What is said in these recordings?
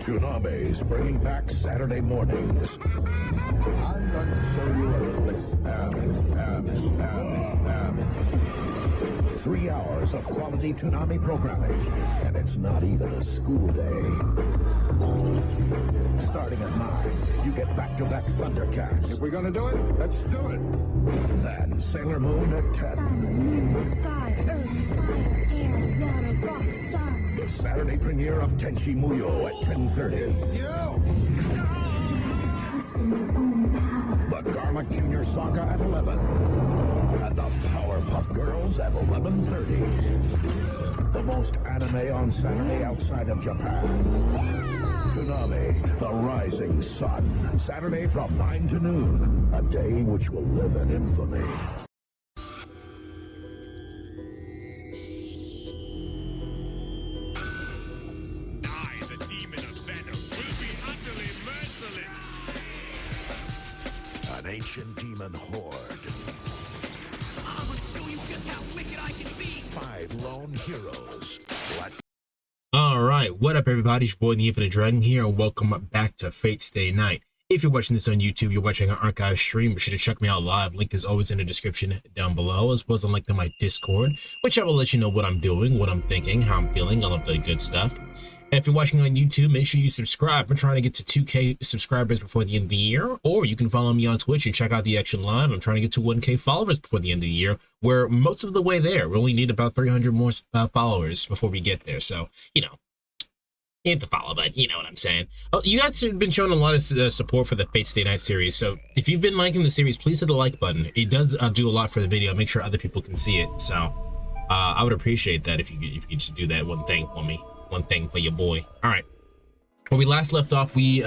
Tsuname's bringing back Saturday mornings. I'm going to show you a little spam. 3 hours of quality Toonami programming, and it's not even a school day. Starting at 9, you get back-to-back Thundercats. If we're gonna do it, let's do it. Then Sailor Moon at 10. Sun, sky, earth, fire, air, water, rock, star. The Saturday premiere of Tenchi Muyo at 10:30. Trust in your own power. The Garlic Junior Saga at 11. And the Powerpuff Girls at 11:30. The most anime on Saturday outside of Japan. Toonami, the Rising Sun. Saturday from 9 to noon. A day which will live in infamy. I, the demon of venom, will be utterly merciless. An ancient demon horde. I'm gonna show you just how wicked I can be. 5 lone heroes. Alright, what up everybody, it's your boy the Infinite Dragon here, and welcome back to Fate Stay Night. If you're watching this on YouTube, you're watching an archive stream, be sure to check me out live. Link is always in the description down below, as well as a link to my Discord, which I will let you know what I'm doing, what I'm thinking, how I'm feeling, all of the good stuff. And if you're watching on YouTube, make sure you subscribe. I'm trying to get to 2K subscribers before the end of the year, or you can follow me on Twitch and check out the action live. I'm trying to get to 1K followers before the end of the year. We're most of the way there. We only need about 300 more followers before we get there, so, you know. You have to follow, but you know what I'm saying. Oh, you guys have been showing a lot of support for the Fate Stay Night series, so if you've been liking the series, please hit the like button. It does do a lot for the video. Make sure other people can see it, so I would appreciate that if you could just do that one thing for me, one thing for your boy. All right, when we last left off, we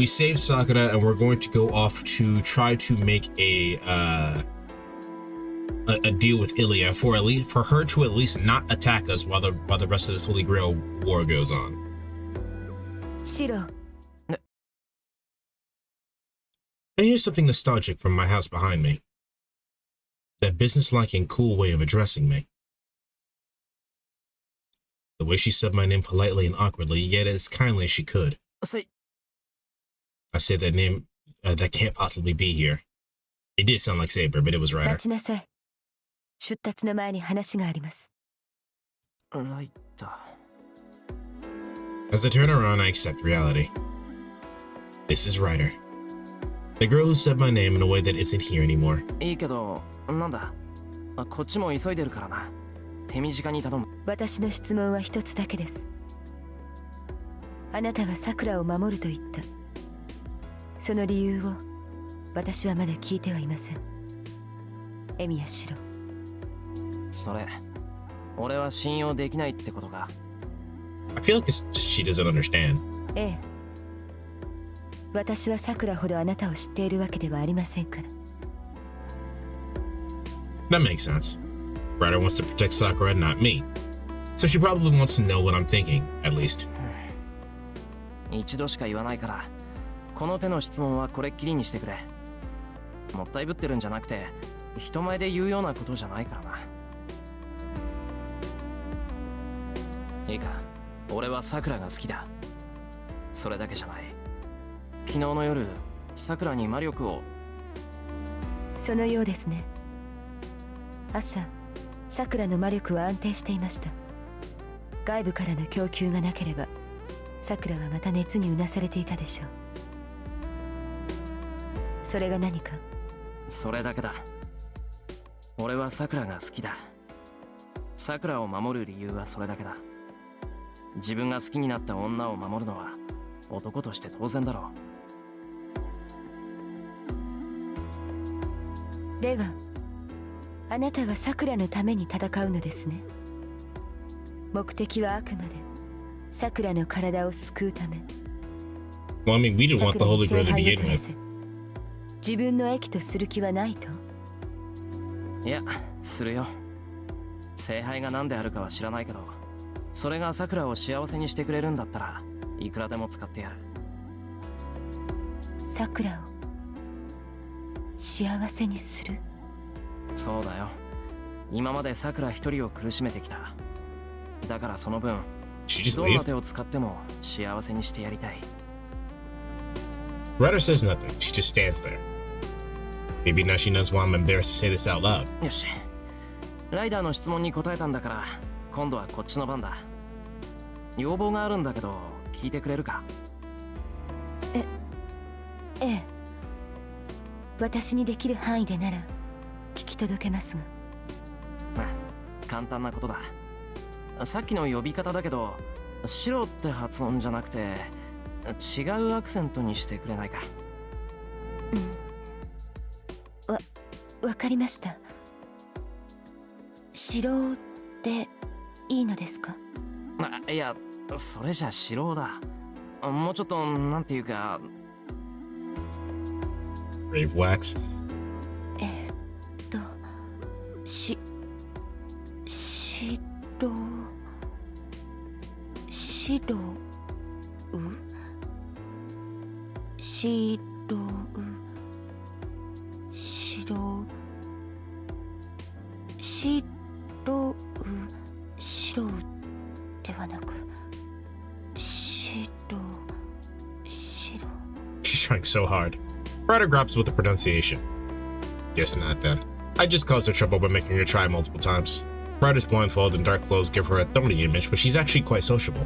saved Sakura, and we're going to go off to try to make a deal with Ilya for her to at least not attack us while the rest of this Holy Grail war goes on. Shiro. And here's something nostalgic from my house behind me. That businesslike and cool way of addressing me. The way she said my name politely and awkwardly, yet as kindly as she could. I said that name that can't possibly be here. It did sound like Saber, but it was Ryder. 出立の前に話があります。As I turn around, I accept reality. This is Ryder. The girl who said my name in a way that isn't here anymore. いいけど、なんだ。こっちも急いでるからな。手短に頼む。私の質問は一つだけです。あなたは桜を守ると言った。その理由を私はまだ聞いてはいません。エミヤシロ。それ、俺は信用できないってことか。I feel like it's just she doesn't understand. ええ。私は桜ほどあなたを知っているわけではありませんから。That makes sense. Ryder wants to protect Sakura, not me. So she probably wants to know what I'm thinking, at least. 一度しか言わないから、この手の質問はこれっきりにしてくれ。もったいぶってるんじゃなくて、人前で言うようなことじゃないからな。いいか、俺は桜が好きだ。それだけじゃない。昨日の夜、桜に魔力を。そのようですね。朝、桜の魔力は安定していました。外部からの供給がなければ、桜はまた熱にうなされていたでしょう。それが何か？それだけだ。俺は桜が好きだ。桜を守る理由はそれだけだ。自分が好きになった女を守るのは男として当然だろう。では、あなたは桜のために戦うのですね。目的はあくまで桜の体を救うため。Well, I mean, we didn't want the Holy Grail to begin with. 自分の益とする気はないと？いや、するよ。聖杯が何であるかは知らないけど、それが桜を幸せにしてくれるんだったらいくらでも使ってやる。桜を幸せにする？そうだよ。今まで桜一人を苦しめてきた。だからその分 She just どんな leave? 手を使っても幸せにしてやりたい。 Ryder says nothing. She just stands there. Maybe now she knows why I'm embarrassed to say this out loud. よし。ライダーの質問に答えたんだから、今度はこっちの番だ。要望があるんだけど、聞いてくれるか？ええ。私にできる範囲でなら聞き届けますが。簡単なことだ。さっきの呼び方だけど、白って発音じゃなくて、違うアクセントにしてくれないか？わかりました。白でいいのですか？いや、それじゃ白だ。もうちょっと、なんていうか。Brave wax. 白ではなく白 She's trying so hard. Ryder grabs with the pronunciation. Guess not then. I just caused her trouble by making her try multiple times. Ryder's blindfold and dark clothes give her a thorny image, but she's actually quite sociable.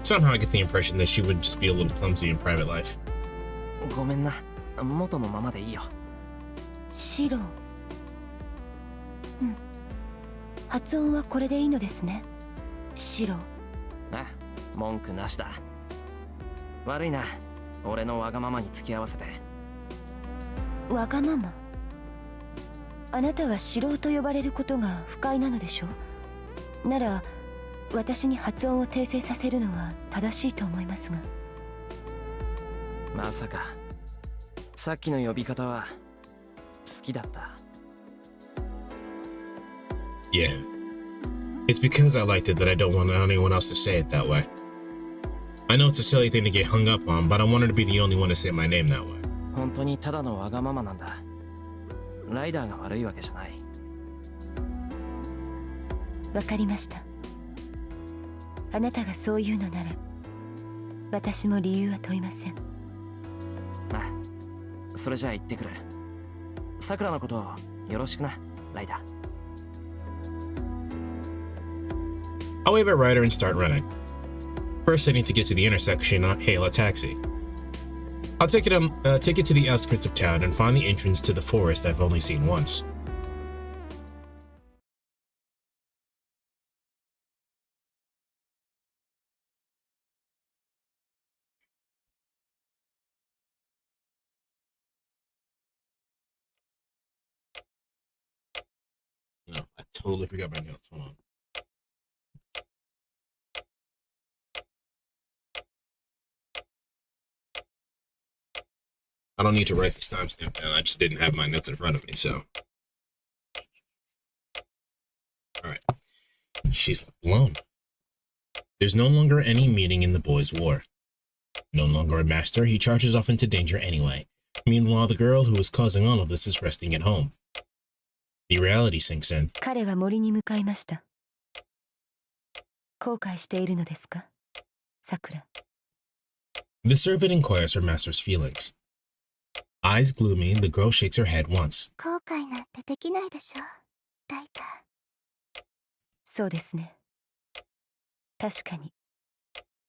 Somehow I get the impression that she would just be a little clumsy in private life. ごめんな。元のままでいいよ。白。発音はこれでいいのですね。白。文句なしだ。悪いな。俺のわがままに付き合わせて。わがまま？あなたは素人と呼ばれることが不快なのでしょう？なら私に発音を訂正させるのは正しいと思いますが。まさかさっきの呼び方は好きだった？ Yeah. It's because I liked it that I don't want anyone else to say it that way. I know it's a silly thing to get hung up on, but I wanted to be the only one to say my name that way. 本当にただのわがままなんだ。ライダーが悪いわけじゃない。わかりました。あなたがそう言うのなら私も理由は問いません。それじゃあ行ってくる。さくらのことをよろしくな、ライダー。I'll wave at Ryder and start running. First, I need to get to the intersection and hail a taxi. I'll take it to the outskirts of town and find the entrance to the forest I've only seen once. No, I totally forgot my notes. Hold on. I don't need to write this timestamp down. I just didn't have my notes in front of me, so. Alright. She's left alone. There's no longer any meaning in the boy's war. No longer a master, he charges off into danger anyway. Meanwhile, the girl who is causing all of this is resting at home. The reality sinks in. 彼は森に向かいました。後悔しているのですか、さくら。The servant inquires her master's feelings. Eyes gloomy, the girl shakes her head once. 後悔なんてできないでしょ、ライター。そうですね。確かに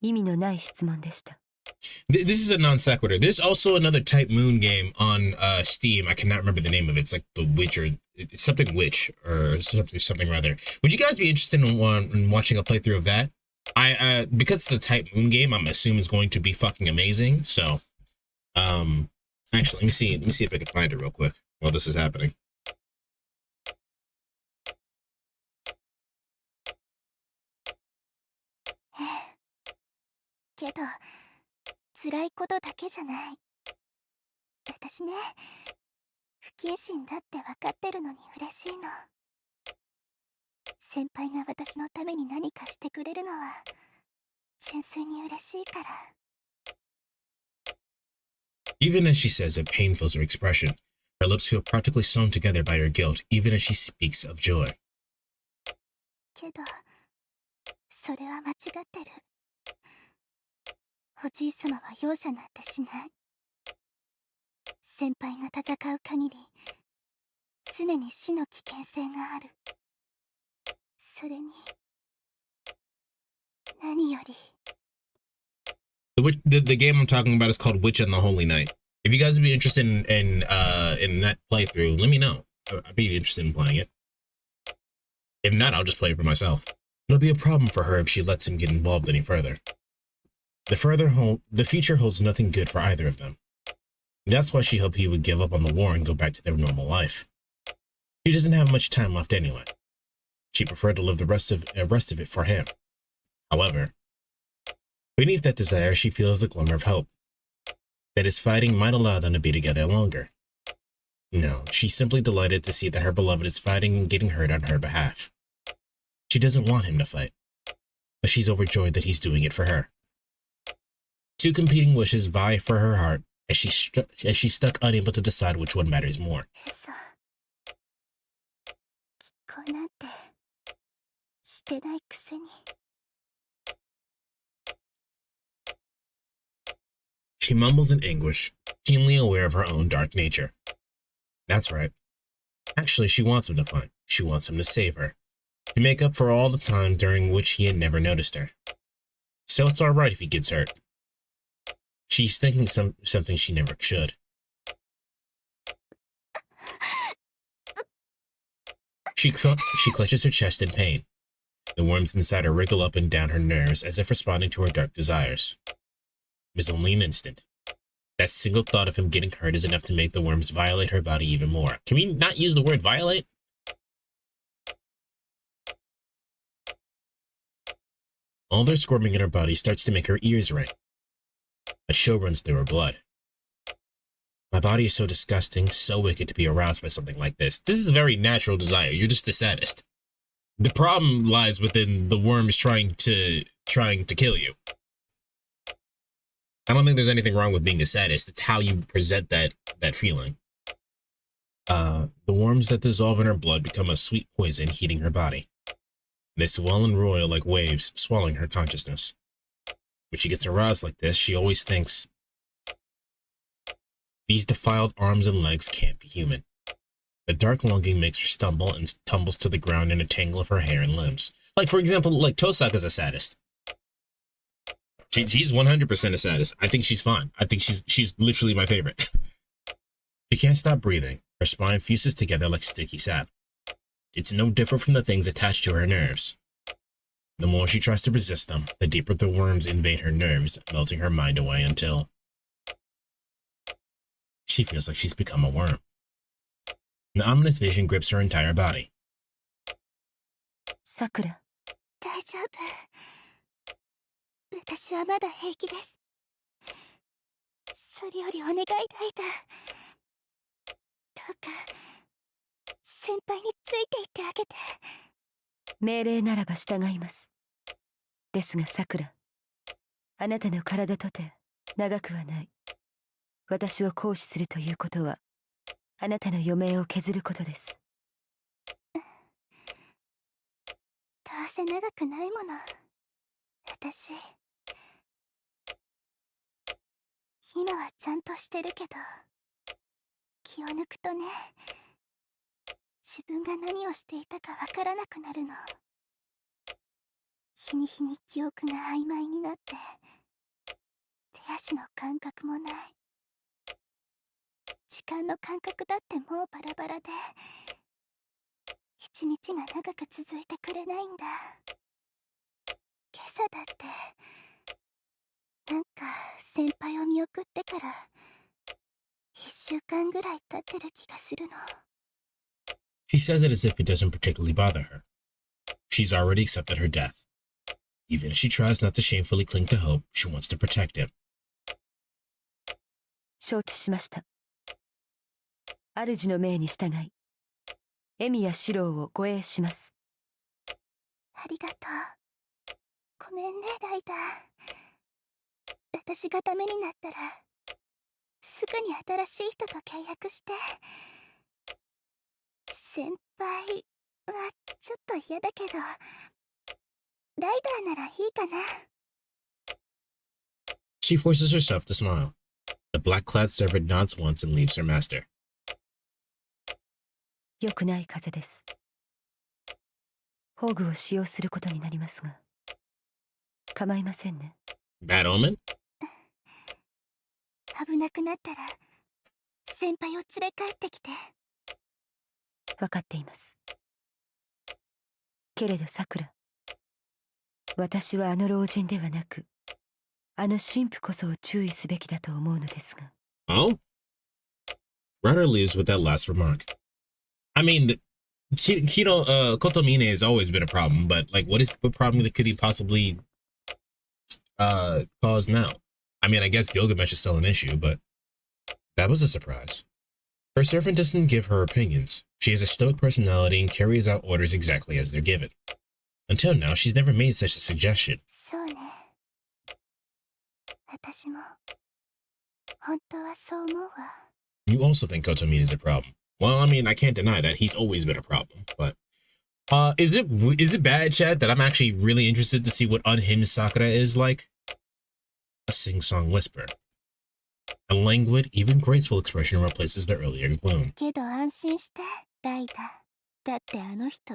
意味のない質問でした。This is a non sequitur. There's also another Type Moon game on Steam. I cannot remember the name of it. It's like the Witch or it's something Witch or something rather. Would you guys be interested in watching a playthrough of that? I because it's a Type Moon game, I'm assuming it's going to be fucking amazing. So, actually, let me see if I can find it real quick while this is happening. けど辛いことだけじゃない。私ね、不謹慎だって分かってるのに嬉しいの。先輩が私のために何かしてくれるのは純粋に嬉しいから。 Even as she says it, pain fills her expression. Her lips feel practically sewn together by her guilt, even as she speaks of joy. けどそれは間違ってる。おじいさまは容赦なんてしない。先輩が戦う限り常に死の危険性がある。それに何より The game I'm talking about is called Witch and the Holy Knight. If you guys would be interested in that playthrough, let me know. I'd be interested in playing it. If not, I'll just play it for myself. It'll be a problem for her if she lets him get involved any further. The future holds nothing good for either of them. That's why she hoped he would give up on the war and go back to their normal life. She doesn't have much time left anyway. She preferred to live the rest of it for him. However, beneath that desire, she feels a glimmer of hope. That his fighting might allow them to be together longer. No, she's simply delighted to see that her beloved is fighting and getting hurt on her behalf. She doesn't want him to fight, but she's overjoyed that he's doing it for her. Two competing wishes vie for her heart as she's stuck unable to decide which one matters more. 嘘。結婚なんてしてないくせに。She mumbles in anguish, keenly aware of her own dark nature. That's right. Actually, she wants him to fight. She wants him to save her, to make up for all the time during which he had never noticed her. So it's alright if he gets hurt. She's thinking something she never should. She clutches her chest in pain. The worms inside her wriggle up and down her nerves as if responding to her dark desires. It was only an instant. That single thought of him getting hurt is enough to make the worms violate her body even more. Can we not use the word violate? All their squirming in her body starts to make her ears ring. A chill runs through her blood. My body is so disgusting, so wicked to be aroused by something like this. This is a very natural desire. You're just the saddest. The problem lies within the worms trying to kill you. I don't think there's anything wrong with being a sadist. It's how you present that feeling. The worms that dissolve in her blood become a sweet poison, heating her body. They swell and roil like waves, swallowing her consciousness. When she gets aroused like this, she always thinks, these defiled arms and legs can't be human. The dark longing makes her stumble and tumbles to the ground in a tangle of her hair and limbs. Like, for example, like Tosaka's a sadist. She's 100% a sadist. I think she's fine. I think she's literally my favorite. She can't stop breathing. Her spine fuses together like sticky sap. It's no different from the things attached to her nerves. The more she tries to resist them, the deeper the worms invade her nerves, melting her mind away until she feels like she's become a worm. An ominous vision grips her entire body. Sakura. 大丈夫。私はまだ平気です。それよりお願いだいだ。どうか先輩についていってあげて。命令ならば従います。ですがさくら、あなたの体とて長くはない。私を行使するということは、あなたの余命を削ることです。どうせ長くないもの。私今はちゃんとしてるけど、気を抜くとね、自分が何をしていたかわからなくなるの。日に日に記憶が曖昧になって、手足の感覚もない。時間の感覚だってもうバラバラで、一日が長く続いてくれないんだ。今朝だってなんか先輩を見送ってから1週間ぐらい経ってる気がするの。 She says it as if it doesn't particularly bother her. She's already accepted her death. Even if she tries not to shamefully cling to hope, she wants to protect him. 承知しました。主の命に従い、エミやシローを護衛します。ありがとう。ごめんねライダー。私がダメになったらすぐに新しい人と契約して。先輩はちょっと嫌だけど、ライダーならいいかな。She forces herself to smile. The black-clad servant nods once and leaves her master. 良くない風です。宝具を使用することになりますが、構いませんね。Bad omen? 危なくなったら先輩を連れ帰ってきて。分かっています。けれどさくら、私はあの老人ではなく、あの神父こそを注意すべきだと思うのですが。Oh? Ryder leaves with that last remark. I mean, Kotomine has always been a problem, but like, what problem could he possibly cause now? I mean, I guess Gilgamesh is still an issue, but that was a surprise. Her servant doesn't give her opinions. She has a stoic personality and carries out orders exactly as they're given. Until now, she's never made such a suggestion. そうね。私も本当はそう思うわ。You also think Kotomine is a problem. Well, I mean, I can't deny that he's always been a problem, but is it bad, Chad, that I'm actually really interested to see what unhinged Sakura is like? A sing-song whisper. A languid, even graceful expression replaces the earlier gloom. けど安心して、ライダー。だってあの人、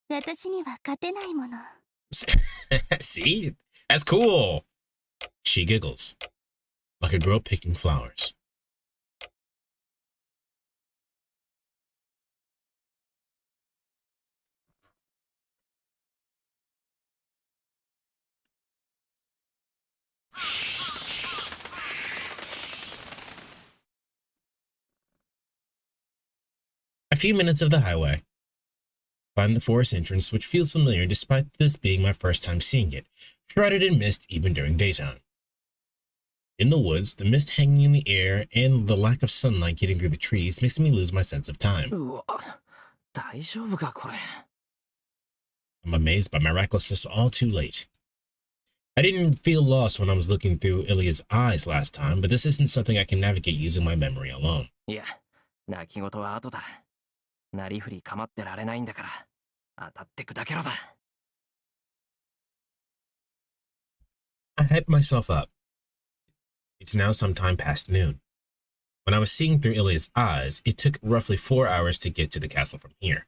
私には勝てないもの。See? That's cool! She giggles, like a girl picking flowers. A few minutes of the highway. Find the forest entrance, which feels familiar despite this being my first time seeing it, shrouded in mist even during daytime. In the woods, the mist hanging in the air and the lack of sunlight getting through the trees makes me lose my sense of time. I'm amazed by my recklessness all too late. I didn't feel lost when I was looking through Ilya's eyes last time, but this isn't something I can navigate using my memory alone. Yeah, 泣き言は後だ。なりふり構ってられないんだから、当たって砕けろだ。I hyped myself up. It's now sometime past noon. When I was seeing through Ilya's eyes, it took roughly 4 hours to get to the castle from here.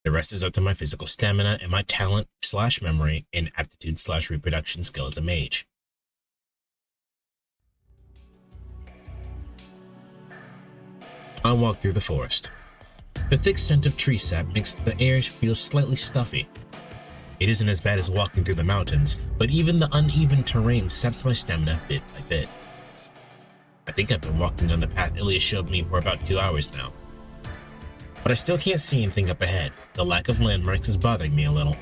The rest is up to my physical stamina and my talent/memory and aptitude/reproduction skill as a mage. I walk through the forest. The thick scent of tree sap makes the air feel slightly stuffy. It isn't as bad as walking through the mountains, but even the uneven terrain saps my stamina bit by bit. I think I've been walking down the path Ilya showed me for about 2 hours now. But I still can't see anything up ahead. The lack of landmarks is bothering me a little.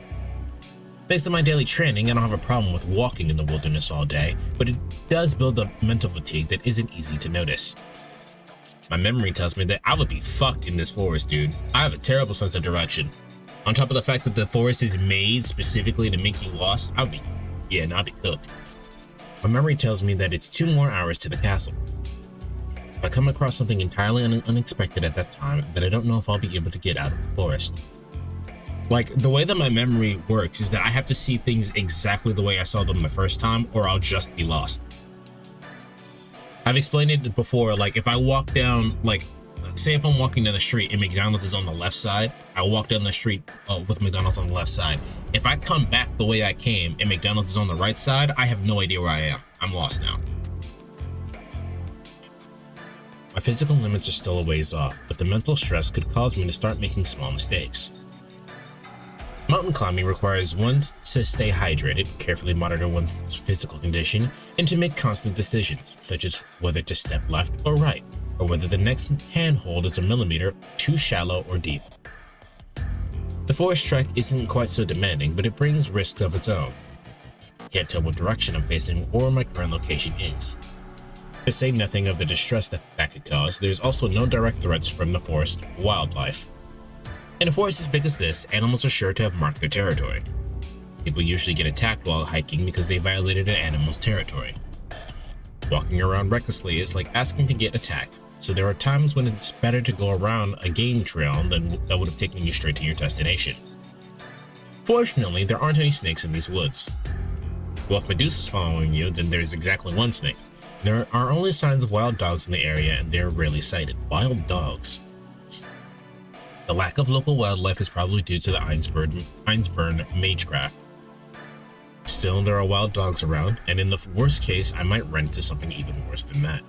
Based on my daily training, I don't have a problem with walking in the wilderness all day, but it does build up mental fatigue that isn't easy to notice. My memory tells me that I would be fucked in this forest, dude. I have a terrible sense of direction. On top of the fact that the forest is made specifically to make you lost, I'd be cooked. My memory tells me that it's 2 more hours to the castle. If I come across something entirely unexpected at that time, then I don't know if I'll be able to get out of the forest. Like, the way that my memory works is that I have to see things exactly the way I saw them the first time, or I'll just be lost. I've explained it before, like, if I walk down, like, say if I'm walking down the street and McDonald's is on the left side, I'll walk down the street with McDonald's on the left side. If I come back the way I came and McDonald's is on the right side, I have no idea where I am. I'm lost now. My physical limits are still a ways off, but the mental stress could cause me to start making small mistakes. Mountain climbing requires one to stay hydrated, carefully monitor one's physical condition, and to make constant decisions, such as whether to step left or right, or whether the next handhold is a millimeter too shallow or deep. The forest trek isn't quite so demanding, but it brings risks of its own. Can't tell what direction I'm facing or where my current location is. To say nothing of the distress that could cause, there's also no direct threats from the forest wildlife. In a forest as big as this, animals are sure to have marked their territory. People usually get attacked while hiking because they violated an animal's territory. Walking around recklessly is like asking to get attacked, so there are times when it's better to go around a game trail that would have taken you straight to your destination. Fortunately, there aren't any snakes in these woods. Well, if Medusa's following you, then there's exactly one snake. There are only signs of wild dogs in the area, and they're rarely sighted. Wild dogs. The lack of local wildlife is probably due to the Einsburn magecraft. Still, there are wild dogs around, and in the worst case, I might run into something even worse than that.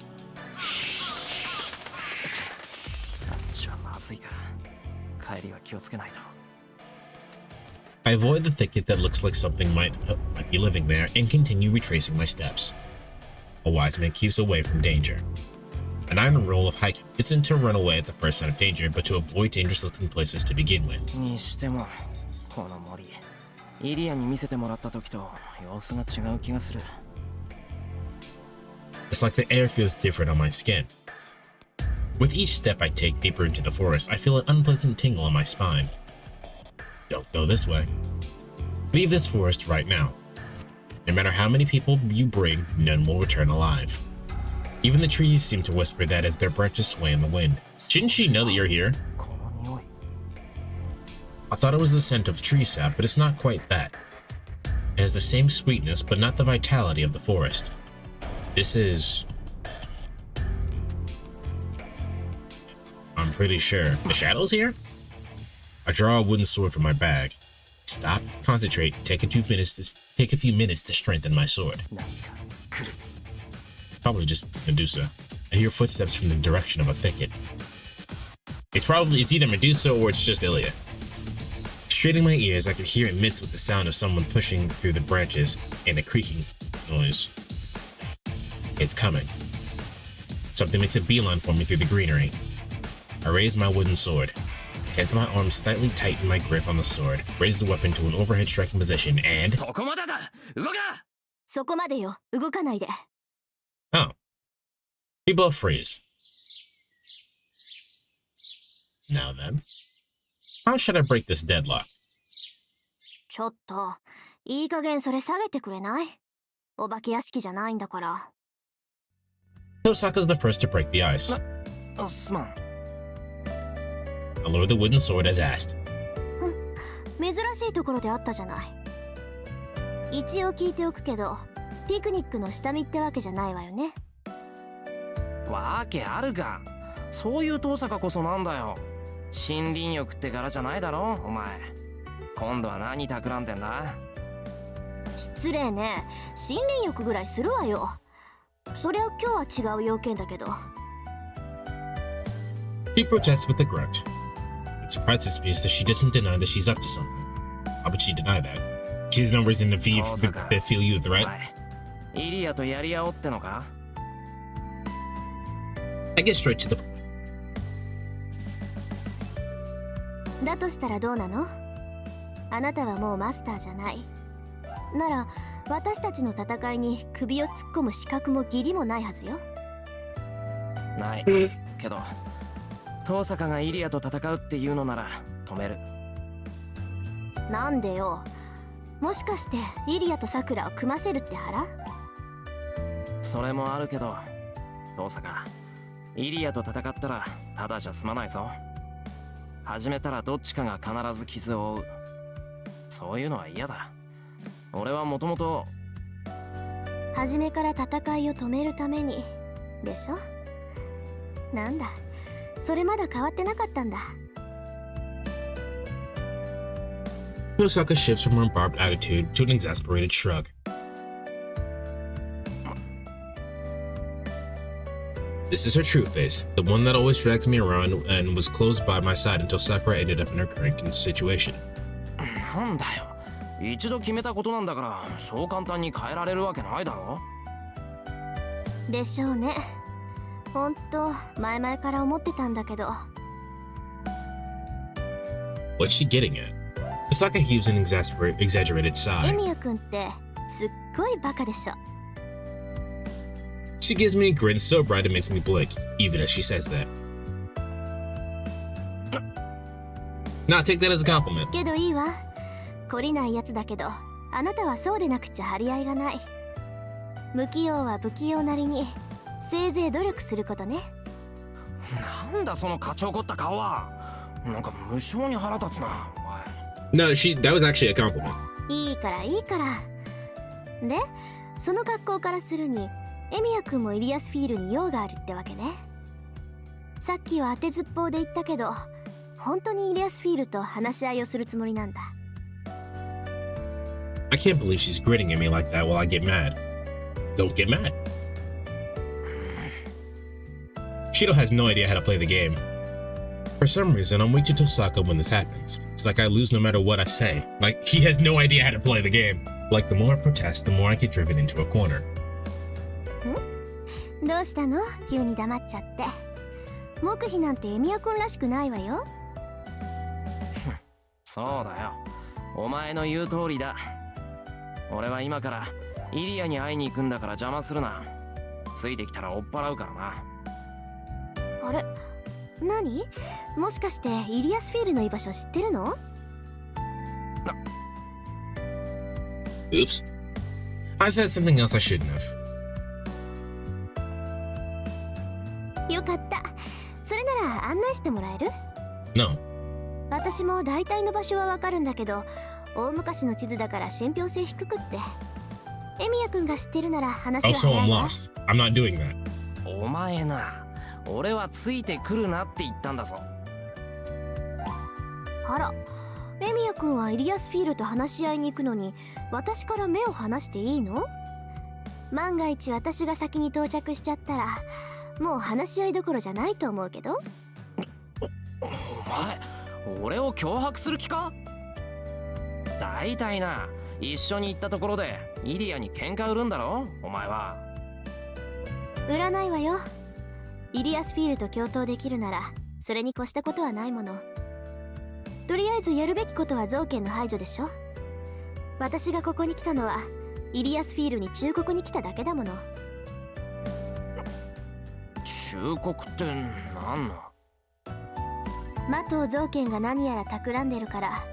I avoid the thicket that looks like something might be living there and continue retracing my steps. A wise man keeps away from danger. An iron rule of hiking isn't to run away at the first sign of danger, but to avoid dangerous-looking places to begin with. It's like the air feels different on my skin. With each step I take deeper into the forest, I feel an unpleasant tingle in my spine. Don't go this way. Leave this forest right now. No matter how many people you bring, none will return alive. Even the trees seem to whisper that as their branches sway in the wind. Shouldn't she know that you're here? I thought it was the scent of tree sap, but it's not quite that. It has the same sweetness, but not the vitality of the forest. This is... I'm pretty sure. The shadows here? I draw a wooden sword from my bag. Stop, concentrate, take a few minutes to strengthen my sword. Probably just Medusa. I hear footsteps from the direction of a thicket. It's either Medusa or it's just Ilya. Straining my ears, I can hear it mix with the sound of someone pushing through the branches and a creaking noise. It's coming. Something makes a beeline for me through the greenery. I raise my wooden sword. Tense my arms slightly tighten my grip on the sword, raise the weapon to an overhead striking position, and... Oh. We both freeze. Now then. How should I break this deadlock? Tosaka's the first to break the ice. I lower the wooden sword as asked. 珍しいところであったじゃない。一応聞いておくけど、ピクニックの下見ってわけじゃないわよね。わけあるか。そういう遠坂こそなんだよ。森林浴って柄じゃないだろ、お前。今度は何企んでんだ？失礼ね。森林浴ぐらいするわよ。そりゃ今日は違う要件だけど。She protests with a grunt. It surprises me that she doesn't deny that she's up to something. How would she deny that? She has no reason to feel you a threat. I get straight to the point. だとしたらどうなの？あなたはもうマスターじゃない。なら私たちの戦いに首を突っ込む資格も義理もないはずよ。ない。けど。遠坂がイリアと戦うっていうのなら止める。なんでよ。もしかしてイリアとサクラを組ませるって腹？それもあるけど、遠坂、イリアと戦ったらただじゃ済まないぞ。始めたらどっちかが必ず傷を負う。そういうのは嫌だ。俺はもともと初めから戦いを止めるためにでしょ。なんだ、それまだ変わってなかったんだ。Tosaka shifts from her barbed attitude to an exasperated shrug. This is her true face, the one that always drags me around and was close by my side until Sakura ended up in her current situation. なんだよ。一度決めたことなんだから、そう簡単に変えられるわけないだろ。でしょうね。ほんと前々から思ってたんだけど。What's she getting at? Tosaka heaves an exaggerated sigh. エミヤ君ってすっごいバカでしょ。She gives me a grin so bright it makes me blink, even as she says that. Now take that as a compliment. けどいいわ。懲りないやつだけど、あなたはそうでなくちゃ張り合いがない。不器用は不器用なりに、せいぜい努力することね。なんだその勝ち怒った顔は。なんか無性に腹立つな、お前。No, that was actually a compliment. いいからいいから。で、その格好からするにエミヤ君もイリアスフィールに用があるってわけね。さっきは当てずっぽうで言ったけど、本当にイリアスフィールと話し合いをするつもりなんだ。I can't believe she's grinning at me like that while I get mad. Don't get mad. Shido has no idea how to play the game. For some reason, I'm weak to Tosaka when this happens. It's like I lose no matter what I say. Like, he has no idea how to play the game. Like, the more I protest, the more I get driven into a corner. どうしたの？急に黙っちゃって。黙秘なんてエミヤ君らしくないわよ。そうだよ。お前の言う通りだ。俺は今からイリアに会いに行くんだから邪魔するな。ついてきたら追っ払うからな。あれ？何？もしかしてイリアスフィールの居場所知ってるの？ Oops. I said something else I shouldn't have. よかった。それなら案内してもらえる？ No. 私も大体の場所はわかるんだけど、大昔の地図だから信憑性低くって。エミヤ君が知ってるなら話は Also, 早 I'm いわ。 lost. I'm not doing that. お前な、俺はついてくるなって言ったんだぞ。あら、エミヤ君はイリアスフィールと話し合いに行くのに、私から目を離していいの？万が一私が先に到着しちゃったら、もう話し合いどころじゃないと思うけど。お前、俺を脅迫する気か？大体な、一緒に行ったところでイリアに喧嘩売るんだろお前は。売らないわよ。イリアスフィールと共闘できるならそれに越したことはないもの。とりあえずやるべきことは造形の排除でしょ。私がここに来たのはイリアスフィールに忠告に来ただけだもの。忠告って何の？マトウ造形が何やら企んでるから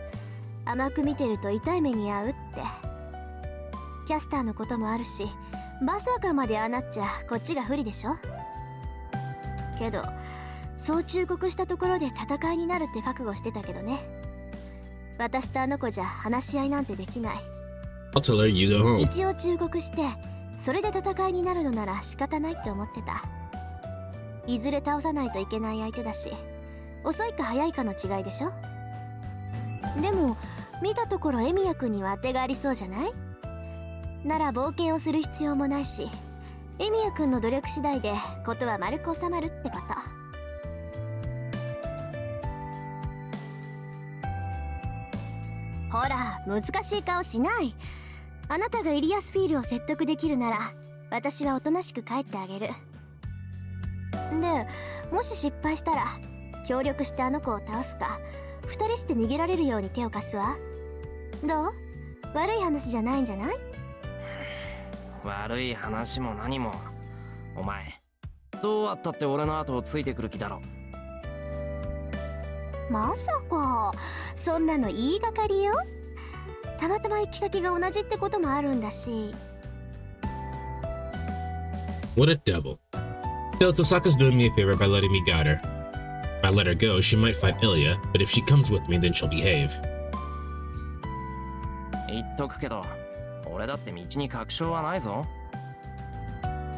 甘く見てると痛い目に遭うって。キャスターのこともあるし、バーサーカーまでああなっちゃこっちが不利でしょ。けどそう忠告したところで戦いになるって覚悟してたけどね。私とあの子じゃ話し合いなんてできない。 I'll tell her you go home. 一応忠告してそれで戦いになるのなら仕方ないって思ってた。いずれ倒さないといけない相手だし、遅いか早いかの違いでしょ。でも見たところエミヤ君には当てがありそうじゃない？なら冒険をする必要もないし、エミヤ君の努力次第でことは丸く収まるってこと。ほら、難しい顔しない。あなたがイリアスフィールを説得できるなら私はおとなしく帰ってあげる。で、もし失敗したら協力してあの子を倒すか、二人して逃げられるように手を貸すわ。どう？悪い話じゃないんじゃない？悪い話も何も。お前、どうあったって俺の後をついてくる気だろ。まさか、そんなの言いがかりよ。たまたま行き先が同じってこともあるんだし。What a devil. Still, Tosaka's doing me a favor by letting me guide her. If I let her go, she might fight Ilya, but if she comes with me, then she'll behave. 言っとくけど、俺だって道に確証はないぞ。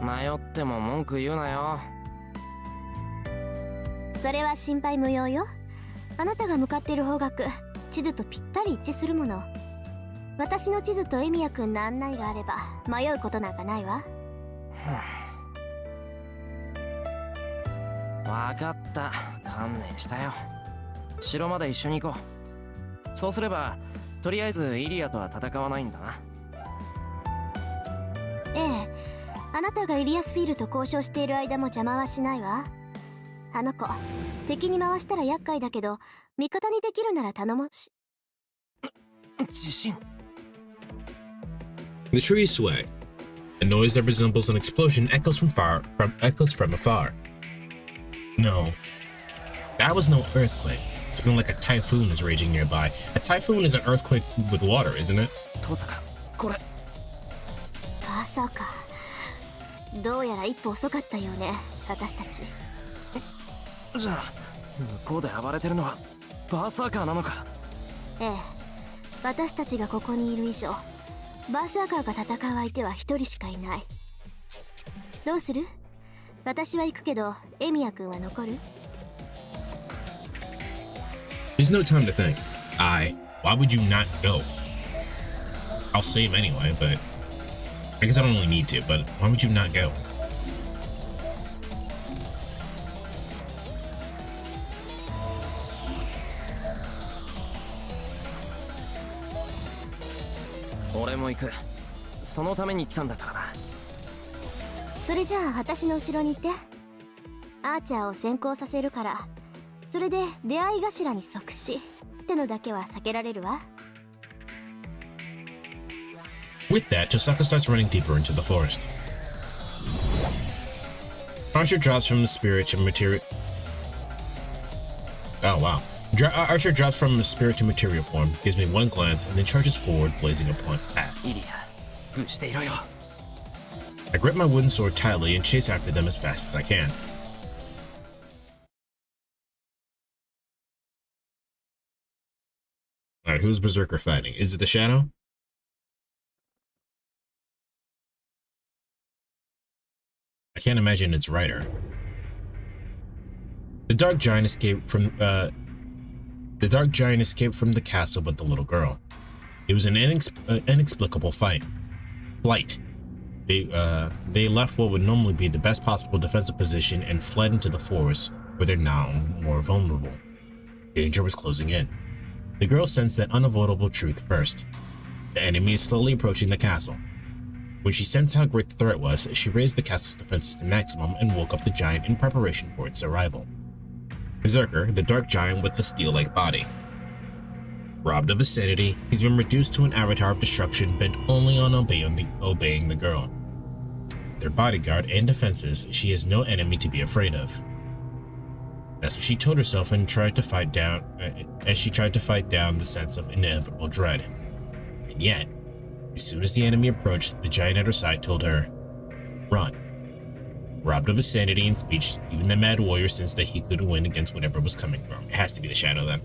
迷っても文句言うなよ。それは心配無用よ。あなたが向かっている方角、地図とぴったり一致するもの。私の地図とエミヤ君の案内があれば迷うことなんかないわ。わかった、観念したよ。城まで一緒に行こう。そうすればとりあえずイリアとは戦わないんだな。ええ、あなたがイリアスフィールと交渉している間も邪魔はしないわ。あの子、敵に回したら厄介だけど味方にできるなら頼もし。自信。 The trees sway. A noise that resembles an explosion echoes from afar. No, that was no earthquake. Something like a typhoon is raging nearby. A typhoon is an earthquake with water, isn't it? 父さん、これ。まさか。どうやら一歩遅かったようね、私たち。じゃあ、向こうで暴れてるのはバーサーカーなのか？ええ、私たちがここにいる以上、バーサーカーが戦う相手は一人しかいない。どうする？私は行くけど、エミヤ君は残る？ There's no time to think. Why would you not go? I'll save anyway, but I guess I don't really need to, but why would you not go? 俺も行く。そのために来たんだからな。それじゃあ私の後ろに行って。アーチャーを先行させるから、それで出会い頭に即死ってのだけは避けられるわ。With that, Tosaka starts running deeper into the forest. Archer drops from the spirit to material. Oh wow. Archer drops from the spirit to material form, gives me one glance, and then charges forward, blazing a point path. イリア、封していろよ。I grip my wooden sword tightly and chase after them as fast as I can. Alright, who's Berserker fighting? Is it the Shadow? I can't imagine it's Rider. The Dark Giant escaped from the castle with the little girl. It was an inexplicable flight. They left what would normally be the best possible defensive position and fled into the forest, where they're now more vulnerable. Danger was closing in. The girl sensed that unavoidable truth first. The enemy is slowly approaching the castle. When she sensed how great the threat was, she raised the castle's defenses to maximum and woke up the giant in preparation for its arrival. Berserker, the dark giant with the steel-like body. Robbed of his sanity, he's been reduced to an avatar of destruction bent only on obeying the girl. Their bodyguard and defenses, she has no enemy to be afraid of. That's what she told herself and tried to fight down the sense of inevitable dread. And yet, as soon as the enemy approached, the giant at her side told her, "Run." Robbed of his sanity and speech, even the mad warrior sensed that he couldn't win against whatever was coming from. It has to be the Shadow then.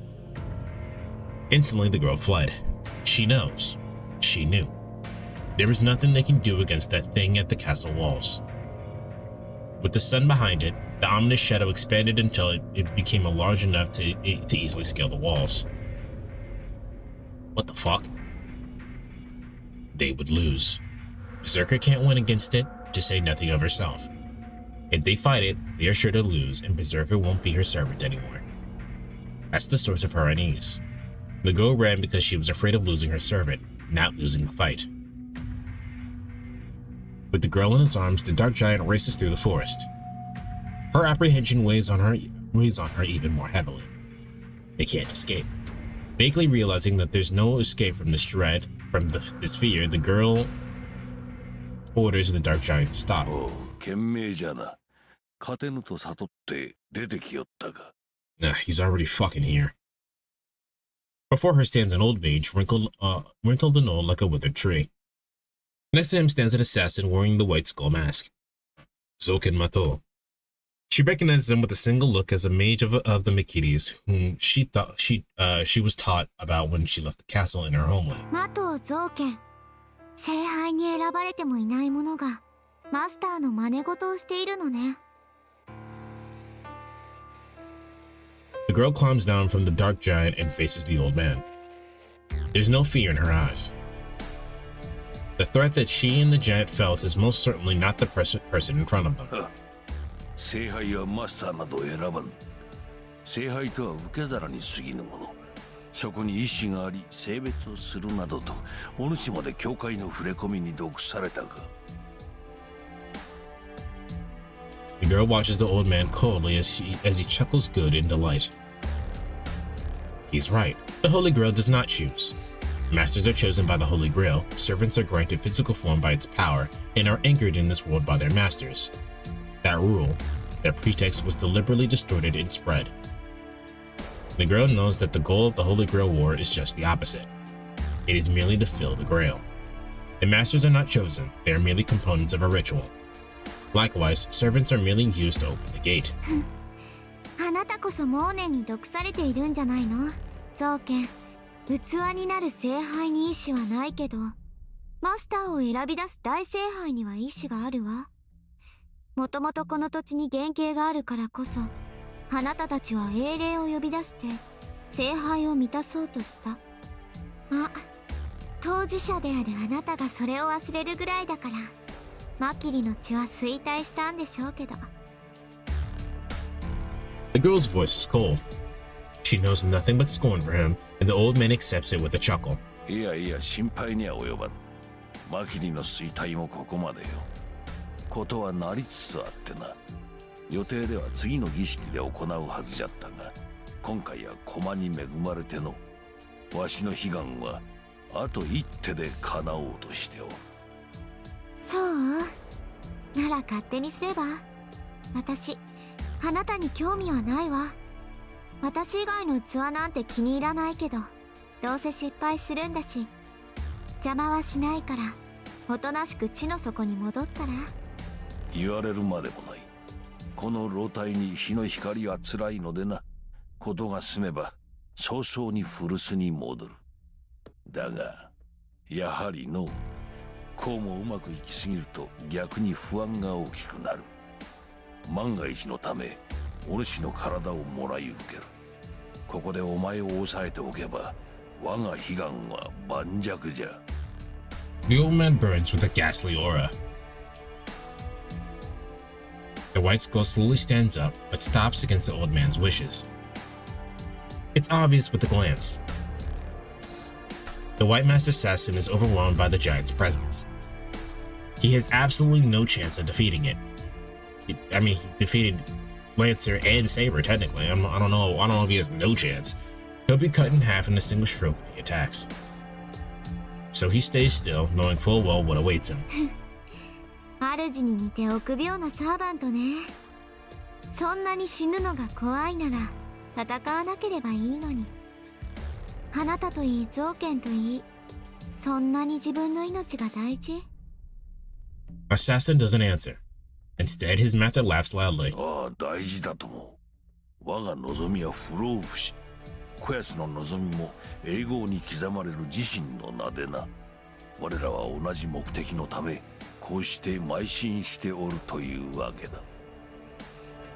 Instantly, the girl fled. She knows. She knew. There was nothing they can do against that thing at the castle walls. With the sun behind it, the ominous shadow expanded until it became large enough to easily scale the walls. What the fuck? They would lose. Berserker can't win against it, to say nothing of herself. If they fight it, they are sure to lose, and Berserker won't be her servant anymore. That's the source of her unease. The girl ran because she was afraid of losing her servant, not losing the fight. With the girl in his arms, the dark giant races through the forest. Her apprehension weighs on her even more heavily. They can't escape. Vaguely realizing that there's no escape from this dread, this fear, the girl orders the dark giant to stop. He's already fucking here. Before her stands an old mage, wrinkled and old like a withered tree. Next to him stands an assassin wearing the white skull mask. Zoken Mato. She recognizes him with a single look as a mage of the Makiris, whom she thought she was taught about when she left the castle in her homeland. Mato Zoken. 聖杯に選ばれてもいない者がマスターの真似事をしているのね。The girl climbs down from the dark giant and faces the old man. There's no fear in her eyes. The threat that she and the giant felt is most certainly not the person in front of them. 聖杯はマスターなど選ばぬ。聖杯とは受け皿に過ぎぬもの。そこに意志があり、性別をするなどと、お主まで教会の触れ込みに毒されたか。The girl watches the old man coldly as he chuckles good in delight. He's right. The Holy Grail does not choose. Masters are chosen by the Holy Grail, servants are granted physical form by its power, and are anchored in this world by their masters. That rule, that pretext was deliberately distorted and spread. The girl knows that the goal of the Holy Grail War is just the opposite. It is merely to fill the Grail. The masters are not chosen, they are merely components of a ritual. Likewise, servants are merely used to open the gate. あなたこそモーネに毒されているんじゃないの？ゾーケン。器になる聖杯に意志はないけど、マスターを選び出す大聖杯には意志があるわ。もともとこの土地に原型があるからこそ、あなたたちは英霊を呼び出して聖杯を満たそうとした。ま、当事者であるあなたがそれを忘れるぐらいだから、マキリの血は衰退したんでしょうけど。 The girl's voice is cold. She knows nothing but scorn for him, and the old man accepts it with a chuckle. いやいや、心配には及ばん。マキリの衰退もここまでよ。ことはなりつつあってな。予定では次の儀式で行うはずじゃったが、今回は駒に恵まれての、わしの悲願はあと一手で叶おうとしておる。そう？なら勝手にすれば。私、あなたに興味はないわ。私以外の器なんて気に入らないけど、どうせ失敗するんだし、邪魔はしないから、おとなしく地の底に戻ったら。言われるまでもない。この老体に日の光は辛いのでな。ことが済めば早々に古巣に戻る。だがやはりのこうもうまくいきすぎると逆に不安が大きくなる。万が一のためお主の体をもらい受ける。ここでお前を抑えておけば我が悲願は盤石じゃ。 The old man burns with a ghastly aura. The white skull slowly stands up, but stops against the old man's wishes. It's obvious with a glance. The White Master Assassin is overwhelmed by the giant's presence. He has absolutely no chance of defeating it. He defeated Lancer and Saber technically. I don't know if he has no chance. He'll be cut in half in a single stroke if he attacks. So he stays still, knowing full well what awaits him. 主に似て臆病なサーバントね。そんなに死ぬのが怖いなら戦わなければいいのに。あなたといい造剣といい、そんなに自分の命が大事？ Assassin doesn't answer. Instead, his method laughs loudly. ああ、大事だとも。我が望みは不老不死。こやつの望みも永劫に刻まれる自身の名でな。我らは同じ目的のためこうして邁進しておるというわけだ。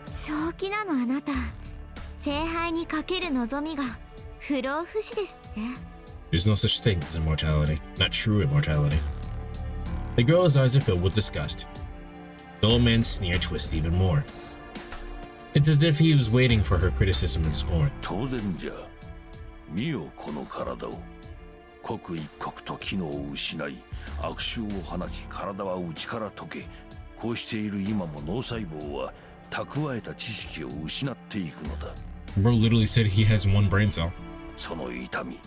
正気なのあなた。聖杯にかける望みが不老不死ですって。 There's no such thing as immortality, not true immortality. The girl's eyes are filled with disgust. The old man's sneer twists even more. It's as if he was waiting for her criticism and scorn. 当然じゃ。見よこの体を。刻一刻と機能を失い、悪臭を放ち体は内から溶け、こうしている今も脳細胞は蓄えた知識を失っていくのだ。Bro literally said he has one brain cell. その痛み、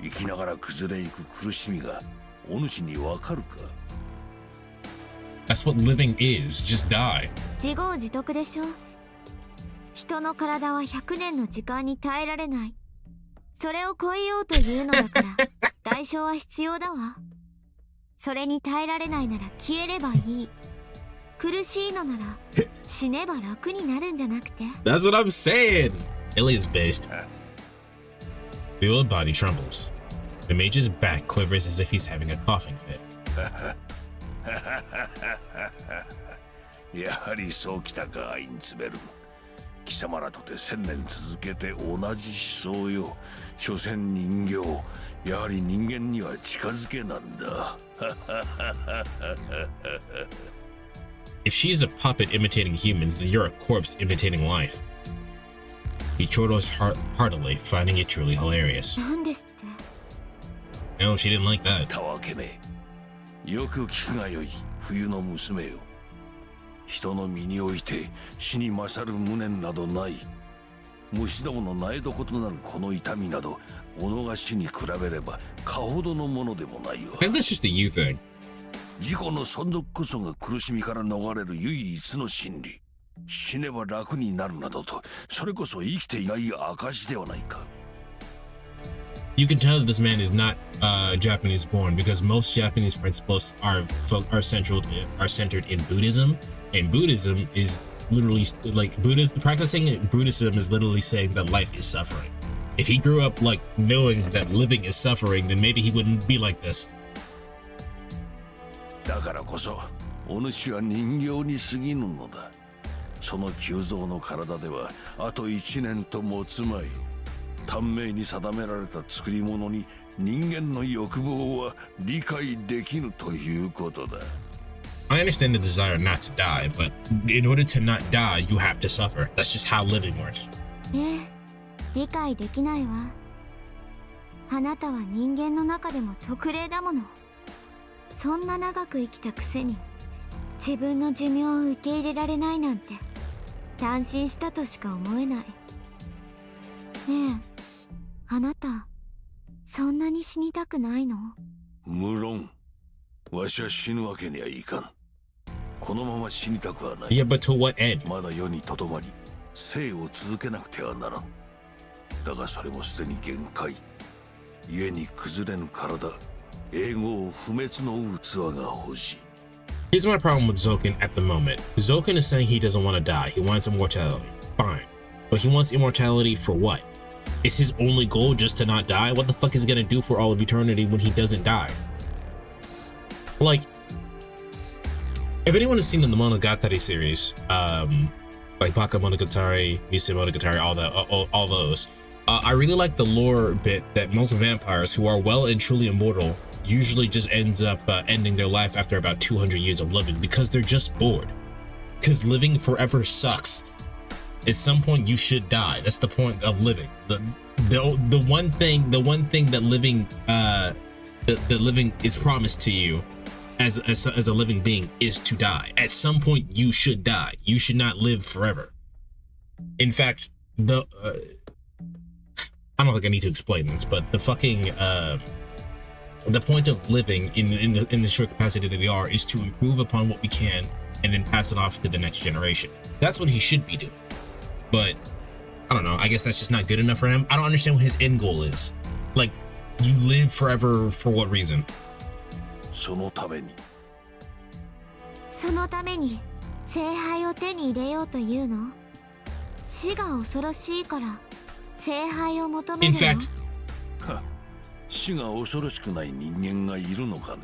生きながら崩れゆく苦しみがお主にわかるか？ That's what living is. Just die. 自業自得でしょ。人の体は100年の時間に耐えられない。それを超えようというのだから代償は必要だわ。それに耐えられないなら消えればいい。苦しいのなら死ねば楽になるんじゃなくて。 That's what I'm saying. Illy is based. The old body trembles. The mage's back quivers as if he's having a coughing fit. やはりそうきたか、アインツベル。貴様らとて1000年続けて同じ思想よ。所詮人形。やはり人間には近づけなんだ。If she's a puppet imitating humans, then you're a corpse imitating life. He chortles heartily, finding it truly hilarious. なんですって？ No, she didn't like that. たわけめ。よく聞くがよい、冬の娘よ。人の身において死に勝る無念などない。虫どもの苗床となるこの痛みなど、己が死に比べればかほどのものでもないわ。 I think that's just a you thing. 自己の存続こそが苦しみから逃れる唯一の真理。死ねば楽になるなどと、それこそ生きていない証ではないか。You can tell that this man is not Japanese born because most Japanese principles are centered in Buddhism, and Buddhism is literally like practicing Buddhism is literally saying that life is suffering. If he grew up like knowing that living is suffering, then maybe he wouldn't be like this. だからこそお主は人形に過ぎぬのだ。その急増の体ではあと1年と持つまい。短命に定められた作り物に人間の欲望は理解できぬということだ。I understand the desire not to die, but in order to not die, you have to suffer. That's just how living works. 理解できないわ。あなたは人間の中でも特例だもの。そんな長く生きたくせに自分の寿命を受け入れられないなんて感心したとしか思えない。ねえ、あなたそんなに死にたくないの？無論、わしは死ぬわけにはいかん。このまま死にたくはない。Yeah, but to what end? まだ世にとどまり生を続けなくてはならん。だがそれもすでに限界。故に崩れぬ体、永劫不滅の器が欲しい。Here's my problem with Zoken at the moment. Zoken is saying he doesn't want to die. He wants immortality. Fine. But he wants immortality for what? Is his only goal just to not die? What the fuck is he gonna do for all of eternity when he doesn't die? Like, if anyone has seen the Monogatari series, like Baka Monogatari, Nisei Monogatari, all those, I really like the lore bit that most vampires who are well and truly immortal usually just ends up ending their life after about 200 years of living because they're just bored. Because living forever sucks. At some point you should die. That's the point of living. The one thing that living that living is promised to you as a living being is to die. At some point you should die. You should not live forever. In fact, I don't think I need to explain this, but the fucking the point of living in the short capacity that we are is to improve upon what we can and then pass it off to the next generation. That's what he should be doing. But I don't know, I guess that's just not good enough for him. I don't understand what his end goal is. Like, you live forever for what reason? そのために聖杯を手に入れようというの？死が恐ろしいから聖杯を求めるの？ In fact, 死が恐ろしくない人間がいるのかね。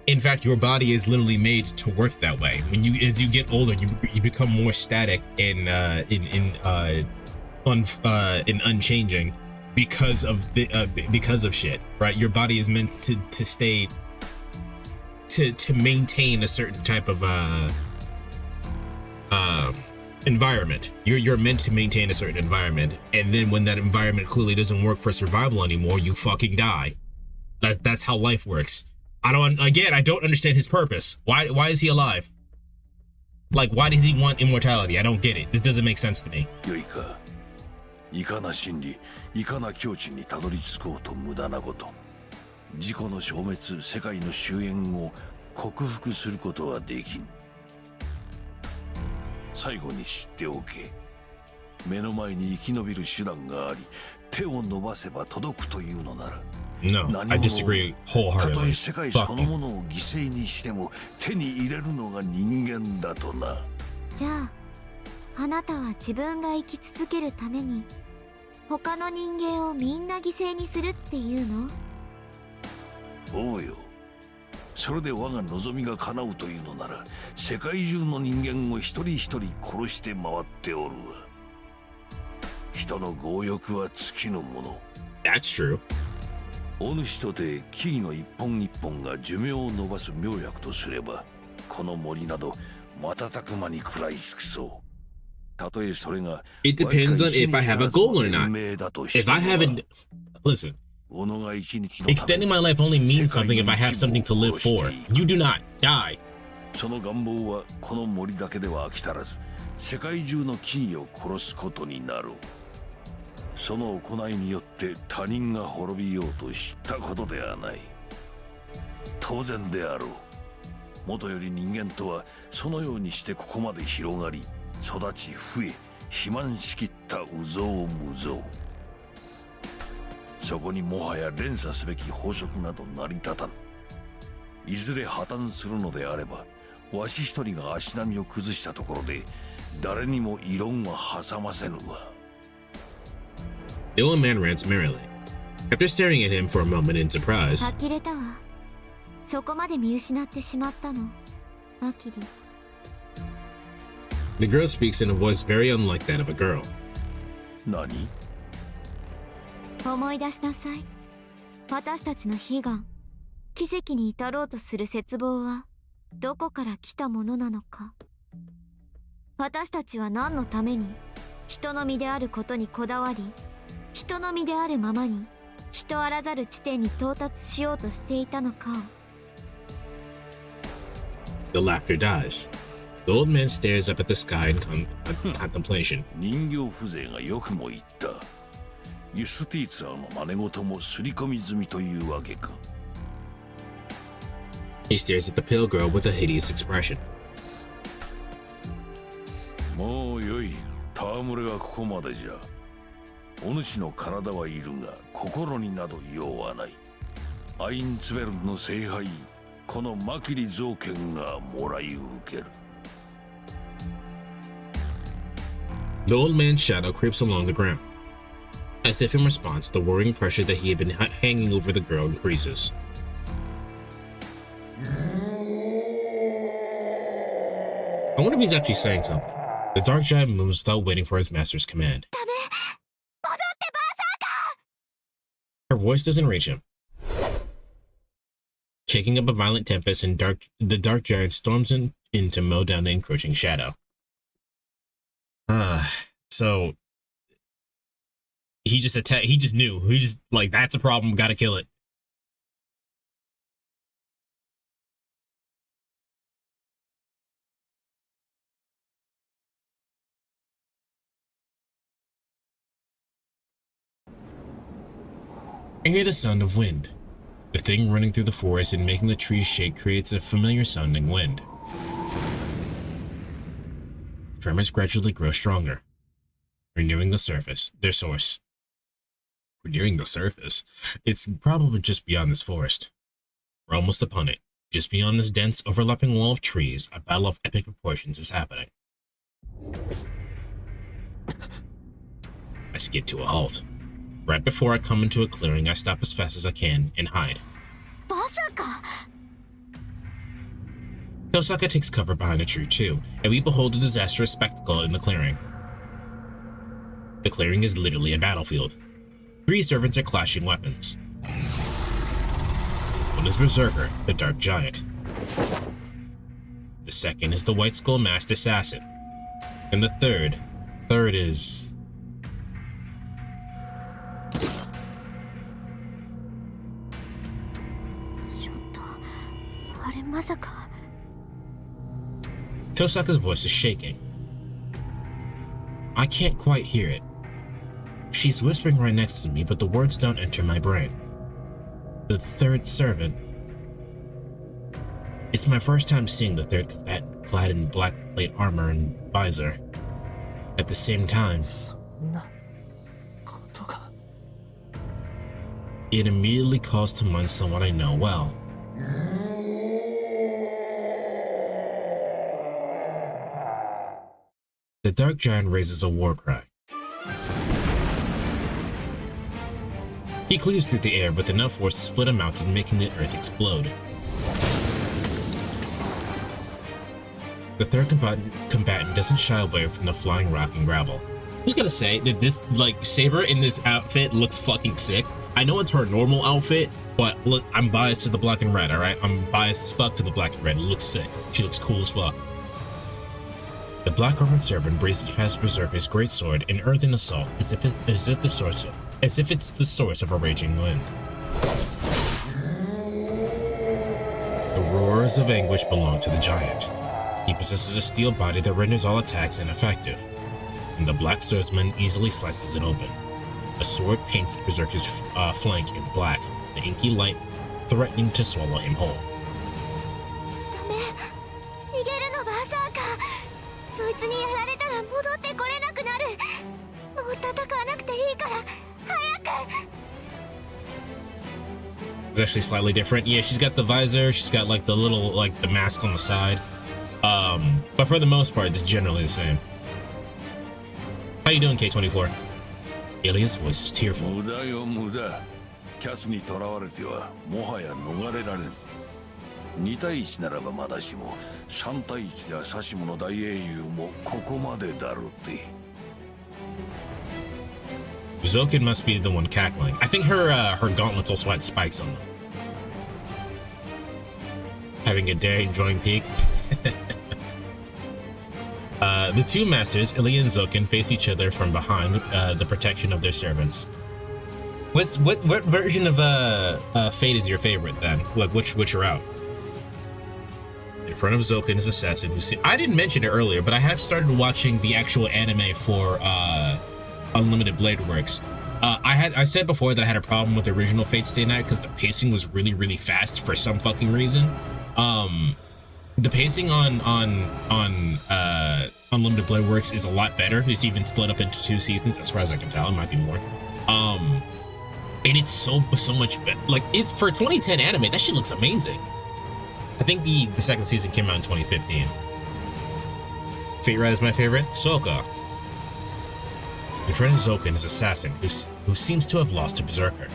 In fact, your body is literally made to work that way. As you get older, you become more static and unchanging because of shit, right? Your body is meant to stay to maintain a certain type of environment. You're meant to maintain a certain environment, and then when that environment clearly doesn't work for survival anymore, you fucking die. That's how life works. I don't understand his purpose. Why is he alive? Like, why does he want immortality? I don't get it. This doesn't make sense to me. よいか、いかな真理、いかな境地にたどり着こうと無駄なこと。自己の消滅、世界の終焉を克服することはできん。最後に知っておけ。目の前に生き延びる手段があり、手を伸ばせば届くというのなら。No, I disagree wholeheartedly. たとえ世界そのものを犠牲にしても手に入れるのが人間だとな。じゃあ、あなたは自分が生き続けるために他の人間をみんな犠牲にするっていうの？おうよ。それで我が望みが叶うというのなら、世界中の人間を一人一人殺して回っておるわ。人の強欲は尽きぬもの。That's true. お主とて木々の一本一本が寿命を伸ばす妙薬とすれば、この森など瞬く間に食らい尽くそう。たとえそれが It depends on if I have a goal or not. If I haven't, listen, extending my life only means something if I have something to live for. You do not die. その願望はこの森だけでは飽き足らず、世界中の木々を殺すことになる。その行いによって他人が滅びようと知ったことではない。当然であろう。もとより人間とはそのようにしてここまで広がり、育ち増え、肥満しきった有象無象。そこにもはや連鎖すべき法則など成り立たん。いずれ破綻するのであれば、わし一人が足並みを崩したところで誰にも異論は挟ませぬわ。The old man rants merrily. After staring at him for a moment in surprise, 呆れたわ。そこまで見失ってしまったの。アキリ。the girl speaks in a voice very unlike that of a girl. 何？思い出しなさい。私たちの悲願、奇跡に至ろうとする絶望はどこから来たものなのか。私たちは何のために人の身であることにこだわり、人の身であるままに人あらざる地点に到達しようとしていたのかを。The laughter dies. The old man stares up at the sky in contemplation. 人形風情がよくも言った。ユスティーツァーの真似事も刷り込み済みというわけか。He stares at the pale girl with a hideous expression. もうよい。戯れはここまでじゃ。お主の体はいるが心になど用はない。アインツベルンの聖杯、このマキリ造剣がもらい受ける。The old man's shadow creeps along the ground. As if in response, the worrying pressure that he had been hanging over the girl increases. I wonder if he's actually saying something. The dark giant moves without waiting for his master's command. Her voice doesn't reach him. Kicking up a violent tempest, and the dark giant storms in to mow down the encroaching shadow. So he just attacked. He just knew. He just like, that's a problem. Gotta kill it. I hear the sound of wind. The thing running through the forest and making the trees shake creates a familiar sounding wind. Tremors gradually grow stronger. We're nearing the surface, their source. We're nearing the surface. It's probably just beyond this forest. We're almost upon it. Just beyond this dense, overlapping wall of trees, a battle of epic proportions is happening. I skid to a halt. Right before I come into a clearing, I stop as fast as I can and hide. Tosaka takes cover behind a tree too, and we behold a disastrous spectacle in the clearing. The clearing is literally a battlefield. 3 servants are clashing weapons. One is Berserker, the Dark Giant. The second is the White Skull Masked Assassin. And the third is... Tosaka's voice is shaking. I can't quite hear it. She's whispering right next to me, but the words don't enter my brain. The third servant. It's my first time seeing the third combatant clad in black plate armor and visor. At the same time, it immediately calls to mind someone I know well. The Dark Giant raises a war cry. He cleaves through the air with enough force to split a mountain, making the earth explode. The third combatant doesn't shy away from the flying rock and gravel. I'm just gonna say that this, Saber in this outfit looks fucking sick. I know it's her normal outfit, but look, I'm biased to the black and red, alright? I'm biased as fuck to the black and red. It looks sick. She looks cool as fuck. The black armored servant braces past Berserker's great sword and earthen assault as if it's the source of a raging wind. The roars of anguish belong to the giant. He possesses a steel body that renders all attacks ineffective, and the black swordsman easily slices it open. A sword paints Berserker's flank in black, the inky light threatening to swallow him whole. It's actually slightly different. Yeah, she's got the visor, she's got like the little, the mask on the side. But for the most part, it's generally the same. How you doing, K24? Ilya's voice is tearful. 無駄よ無駄。キャツに囚われてはもはや逃れられん。2対1ならばまだしも3対1ではサシモの大英雄もここまでだろうって。Zokin must be the one cackling. I think her gauntlets also had spikes on them. Having a day, enjoying peak. The two masters, Ilya and Zokin, face each other from behind the protection of their servants. What version of Fate is your favorite then? Like which route? In front of Zokin's assassin, I didn't mention it earlier, but I have started watching the actual anime for Unlimited Blade Works. I said before that I had a problem with the original Fate Stay Night because the pacing was really fast for some fucking reason. The pacing on Unlimited Blade Works is a lot better. It's even split up into 2 seasons, as far as I can tell. It might be more. And it's so much better. Like, it's for 2010 anime, that shit looks amazing. I think the second season came out in 2015. Fate Ride is my favorite. Soka. In front of Zokin is Assassin, who seems to have lost to Berserker.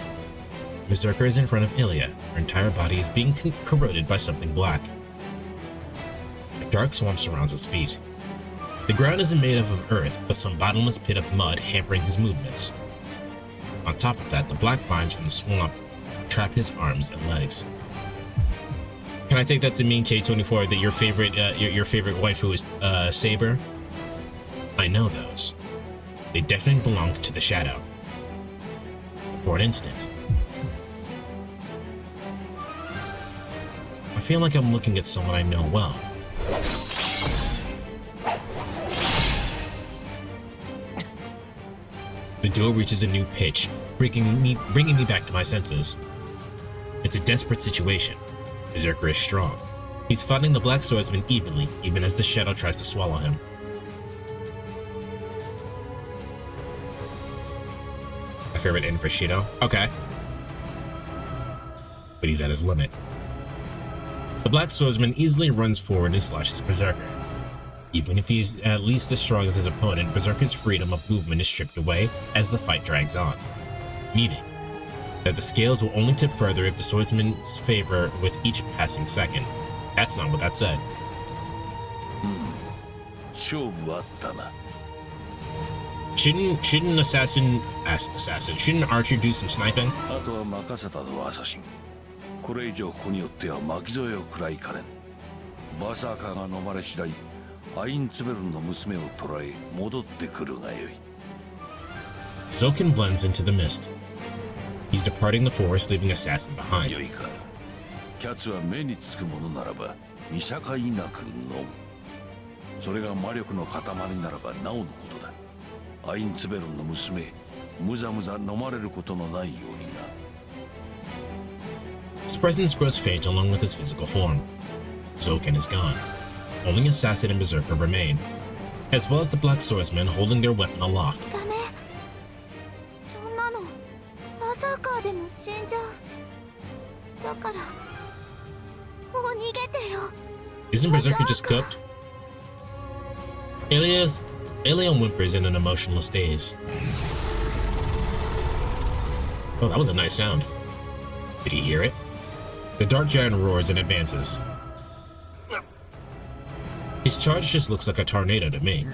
Berserker is in front of Ilya. Her entire body is being corroded by something black. A dark swamp surrounds his feet. The ground isn't made of earth, but some bottomless pit of mud hampering his movements. On top of that, the black vines from the swamp trap his arms and legs. Can I take that to mean, K24, that your favorite waifu is Saber? I know those. They definitely belong to the shadow. For an instant. I feel like I'm looking at someone I know well. The duel reaches a new pitch, bringing me back to my senses. It's a desperate situation. Berserker is strong. He's fighting the Black Swordsman evenly, even as the shadow tries to swallow him. My favorite end for Shido? Okay. But he's at his limit. The Black Swordsman easily runs forward and slashes Berserker. Even if he's at least as strong as his opponent, Berserker's freedom of movement is stripped away as the fight drags on, meaning that the scales will only tip further if the swordsman's favor with each passing second. That's not what that said. Shouldn't Archer do some sniping? これ以上ここによっては巻き添えを食らいかねん。バサーカーが飲まれ次第、アインツベルンの娘を捕らえ戻ってくるがよい。Zokin blends into the mist. He's departing the forest, leaving Assassin behind. よいか。キャツは目につくものならば見境なく飲む。それが魔力の塊ならばなおのことだ。アインツベルンの娘、むざむざ飲まれることのないようにな。His presence grows faint along with his physical form. Zokin is gone. Only Assassin and Berserker remain, as well as the Black Swordsman holding their weapon aloft. ダメ。そんなのバサーカーでも死んじゃう。だからもう逃げてよ。 Isn't Berserker just cooked? Ilya whimpers in an emotionless daze. Oh, that was a nice sound. Did he hear it? The dark giant roars and advances. His charge just looks like a tornado to me.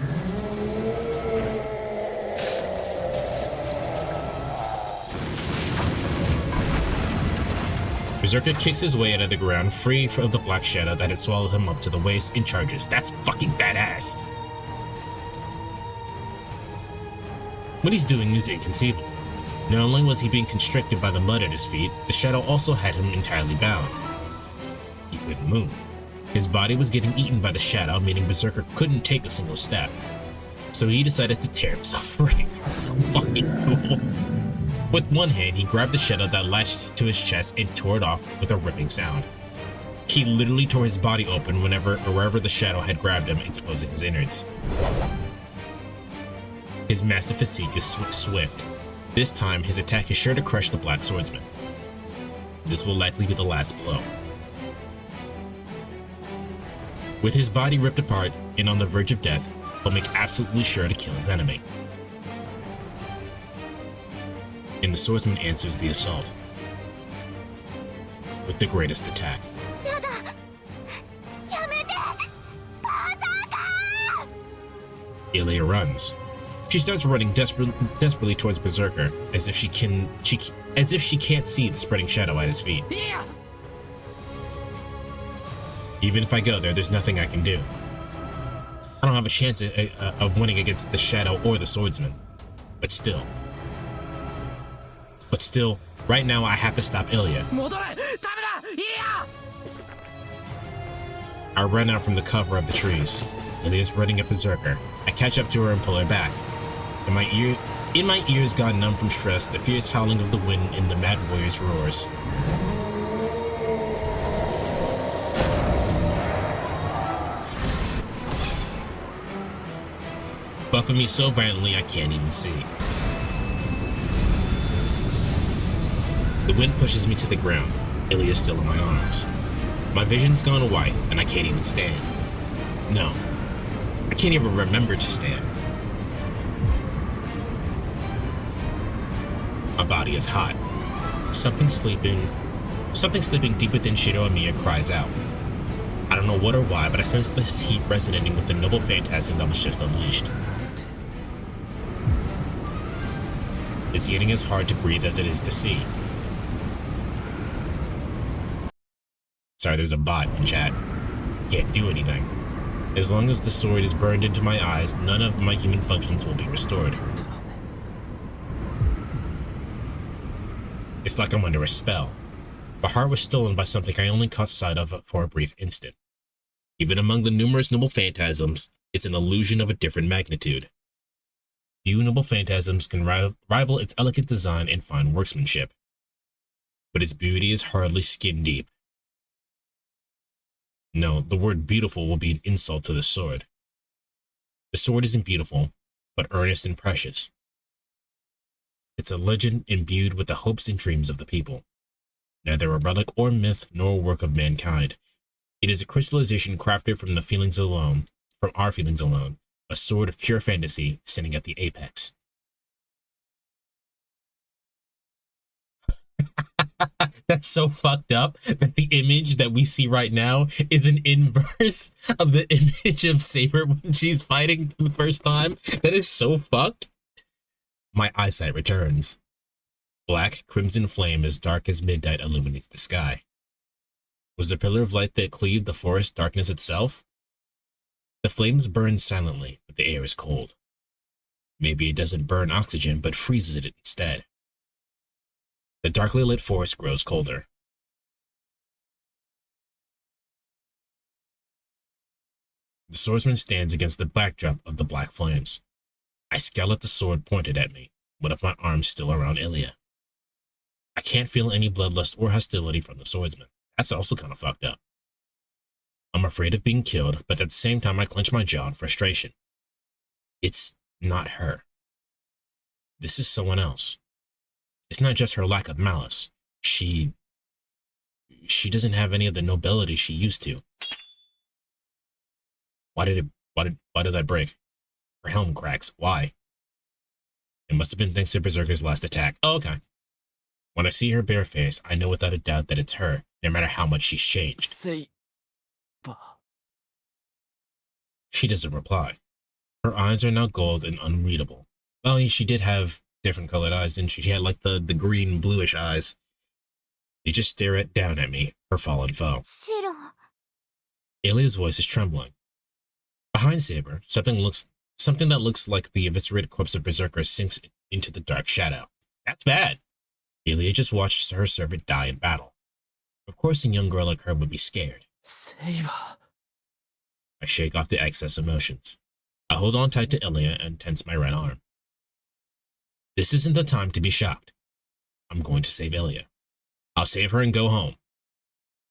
Berserker kicks his way out of the ground, free of the black shadow that had swallowed him up to the waist, and charges. That's fucking badass. What he's doing is inconceivable. Not only was he being constricted by the mud at his feet, the shadow also had him entirely bound. He couldn't move. His body was getting eaten by the shadow, meaning Berserker couldn't take a single step. So he decided to tear himself free. That's so fucking cool. With one hand, he grabbed the shadow that latched to his chest and tore it off with a ripping sound. He literally tore his body open wherever the shadow had grabbed him, exposing his innards. His massive physique is swift. This time, his attack is sure to crush the Black Swordsman. This will likely be the last blow. With his body ripped apart and on the verge of death, he'll make absolutely sure to kill his enemy. and the swordsman answers the assault with the greatest attack. やだ、やめて、バーサーカー。 Ilya runs. She starts running desperately towards Berserker, as if she can't see the spreading shadow at his feet. Even if I go there, there's nothing I can do. I don't have a chance of winning against the shadow or the swordsman. But still, right now I have to stop Ilya. I run out from the cover of the trees. Ilya's running at Berserker. I catch up to her and pull her back. In my ears gone numb from stress, the fierce howling of the wind in the mad warrior's roars. Buffing me so violently I can't even see. The wind pushes me to the ground. Ilya's still in my arms. My vision's gone white and I can't even stand. No, I can't even remember to stand. My body is hot. Something sleeping deep within Shiro Amiya cries out. I don't know what or why, but I sense this heat resonating with the noble phantasm that was just unleashed. It's getting as hard to breathe as it is to see. Sorry, there's a bot in chat. Can't do anything. As long as the sword is burned into my eyes, none of my human functions will be restored. It's like I'm under a spell. My heart was stolen by something I only caught sight of for a brief instant. Even among the numerous noble phantasms, it's an illusion of a different magnitude. Few noble phantasms can rival its elegant design and fine workmanship. But its beauty is hardly skin deep. No, the word beautiful will be an insult to the sword. The sword isn't beautiful, but earnest and precious. It's a legend imbued with the hopes and dreams of the people. Neither a relic or myth nor a work of mankind. It is a crystallization crafted from our feelings alone, a sword of pure fantasy sitting at the apex. That's so fucked up that the image that we see right now is an inverse of the image of Saber when she's fighting for the first time. That is so fucked. My eyesight returns. Black crimson flame as dark as midnight illuminates the sky. Was the pillar of light that cleaved the forest darkness itself? The flames burn silently, but the air is cold. Maybe it doesn't burn oxygen, but freezes it instead. The darkly lit forest grows colder. The swordsman stands against the backdrop of the black flames. I scowl at the sword pointed at me, one of my arms still around Ilya. I can't feel any bloodlust or hostility from the swordsman. That's also kind of fucked up. I'm afraid of being killed, but at the same time I clench my jaw in frustration. It's not her. This is someone else. It's not just her lack of malice. She doesn't have any of the nobility she used to. Why did that break? Her helm cracks. Why? It must have been thanks to Berserker's last attack. Oh, okay. When I see her bare face, I know without a doubt that it's her, no matter how much she's changed. She doesn't reply. Her eyes are now gold and unreadable. Well, she did have different colored eyes, didn't she? She had like the green bluish eyes. They just stare down at me, her fallen foe. Ilya's voice is trembling. Behind Saber, something that looks like the eviscerated corpse of Berserker sinks into the dark shadow. That's bad. Ilya just watched her servant die in battle. Of course a young girl like her would be scared. Saber. I shake off the excess emotions. I hold on tight to Ilya and tense my right arm. This isn't the time to be shocked. I'm going to save Ilya. I'll save her and go home.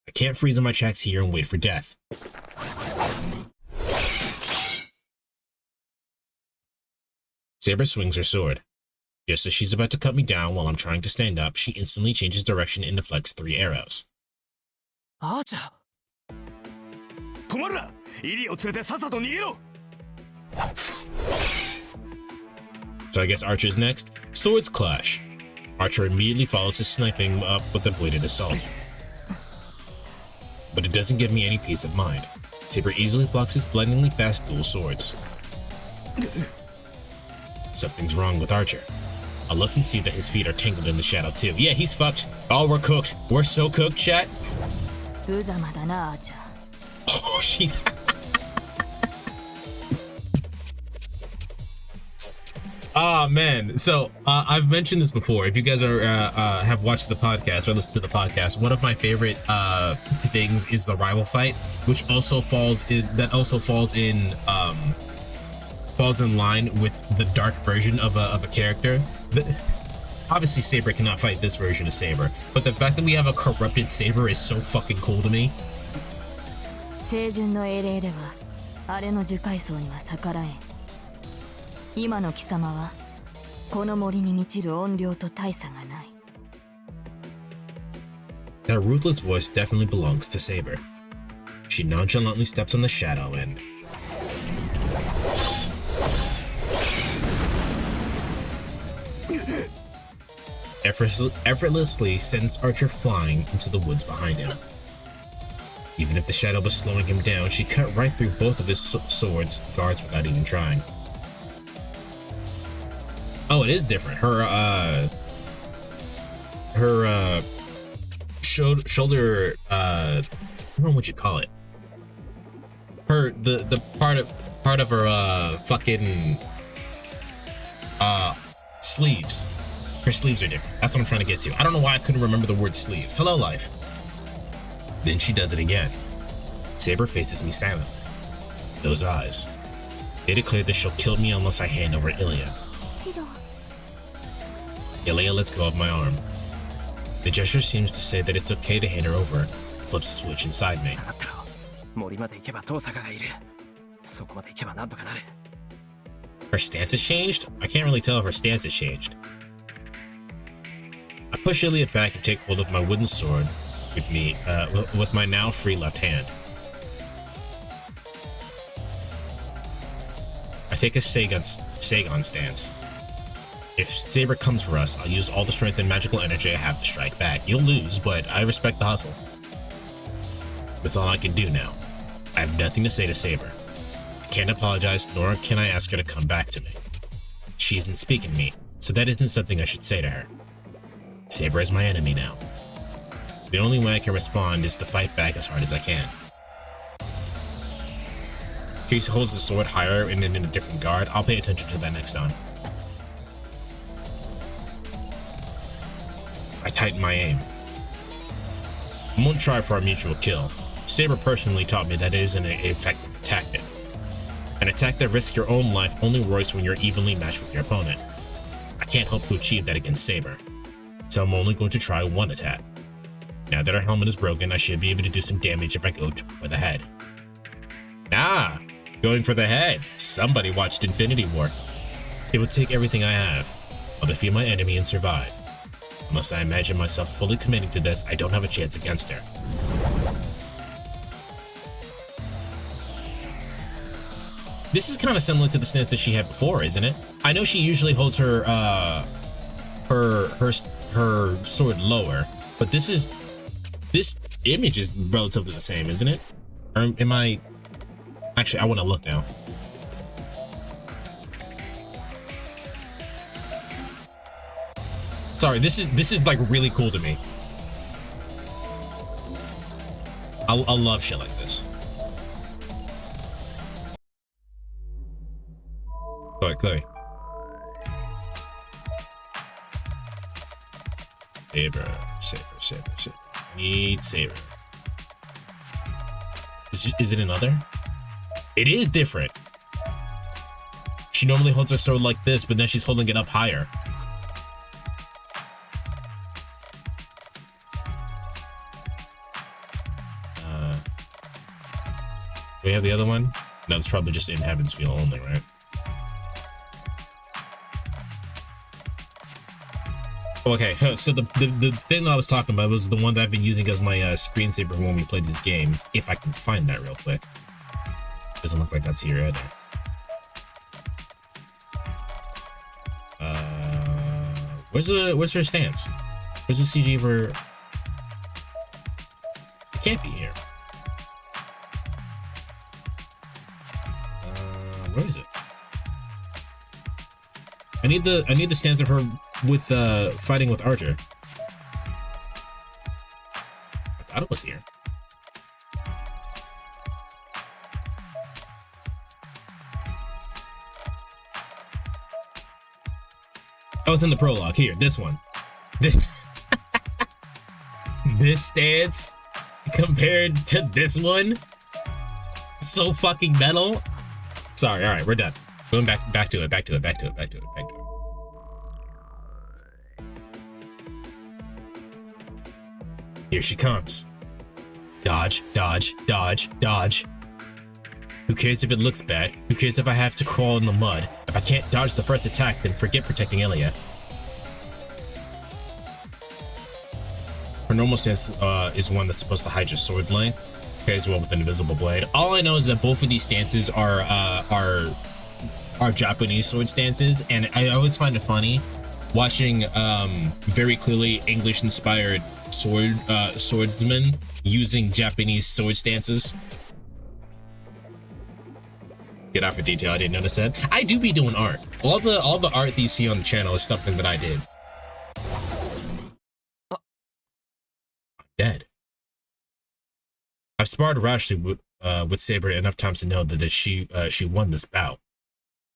I can't freeze in my tracks here and wait for death. Saber swings her sword. Just as she's about to cut me down while I'm trying to stand up, she instantly changes direction and deflects 3 arrows. Archer. So I guess Archer's next. Swords clash. Archer immediately follows his sniping up with a bladed assault. But it doesn't give me any peace of mind. Saber easily blocks his blindingly fast dual swords. Something's wrong with Archer. I look and see that his feet are tangled in the shadow too. Yeah, he's fucked. Oh, we're cooked. We're so cooked, chat. Oh, she... Ah, man. So, I've mentioned this before. If you guys are have watched the podcast or listened to the podcast, one of my favorite things is the rival fight, which also falls in line with the dark version of a character. Obviously, Saber cannot fight this version of Saber, but the fact that we have a corrupted Saber is so fucking cool to me. 清純の英霊ではあれの樹海藻には逆らえん。今の貴様はこの森に満ちる怨霊と大差がない。 That ruthless voice definitely belongs to Saber. She nonchalantly steps on the shadow and... effortlessly sends Archer flying into the woods behind him. Even if the shadow was slowing him down, she cut right through both of his sword's guards without even trying. Oh, it is different. Her shoulder, I don't know what you call it. The part of her fucking sleeves. Her sleeves are different. That's what I'm trying to get to. I don't know why I couldn't remember the word sleeves. Hello, life. Then she does it again. Saber faces me silently. Those eyes. They declare that she'll kill me unless I hand over Ilya. Ilya lets go of my arm. The gesture seems to say that it's okay to hand her over. It flips a switch inside me. Her stance has changed? I can't really tell if her stance has changed. I push Ilya back and take hold of my wooden sword with me, with my now free left hand. I take a Sagon stance. If Saber comes for us, I'll use all the strength and magical energy I have to strike back. You'll lose, but I respect the hustle. That's all I can do now. I have nothing to say to Saber. I can't apologize, nor can I ask her to come back to me. She isn't speaking to me, so that isn't something I should say to her. Saber is my enemy now. The only way I can respond is to fight back as hard as I can. She holds the sword higher and in a different guard. I'll pay attention to that next time. I tighten my aim. I won't try for a mutual kill. Saber personally taught me that it isn't an effective tactic. An attack that risks your own life only works when you're evenly matched with your opponent. I can't hope to achieve that against Saber, so I'm only going to try one attack. Now that our helmet is broken, I should be able to do some damage if I go for the head. Ah, going for the head. Somebody watched Infinity War. It would take everything I have. I'll defeat my enemy and survive. Unless I imagine myself fully committing to this, I don't have a chance against her. This is kind of similar to the stance that she had before, isn't it? I know she usually holds her sword lower, but this image is relatively the same, isn't it? Or am I? Actually, I want to look now. Sorry, this is like really cool to me. I love shit like this. Go ahead, Chloe. Saber. Need Saber. Is it another? It is different. She normally holds her sword like this, but then she's holding it up higher. Do we have the other one? No, it's probably just in Heaven's Feel only, right? Okay, so the thing I was talking about was the one that I've been using as my screensaver when we played these games. If I can find that real quick. Doesn't look like that's here either. Where's her stance? Where's the CG for? It can't be here. Where is it? I need the stance of her with fighting with Archer. I thought it was here. Oh, it's in the prologue. Here, this one. This this stance compared to this one, so fucking metal. Sorry, all right, we're done. Going back to it. Here she comes. Dodge, dodge, dodge, dodge. Who cares if it looks bad? Who cares if I have to crawl in the mud? If I can't dodge the first attack, then forget protecting Ilya. Her normal stance is one that's supposed to hide your sword length. Pairs well with an invisible blade. All I know is that both of these stances are Japanese sword stances, and I always find it funny watching very clearly English-inspired swordsmen using Japanese sword stances. Get out for detail. I didn't notice that. I do be doing art. All the art that you see on the channel is something that I did. I'm dead. I've sparred rashly with Saber enough times to know that she won this bout.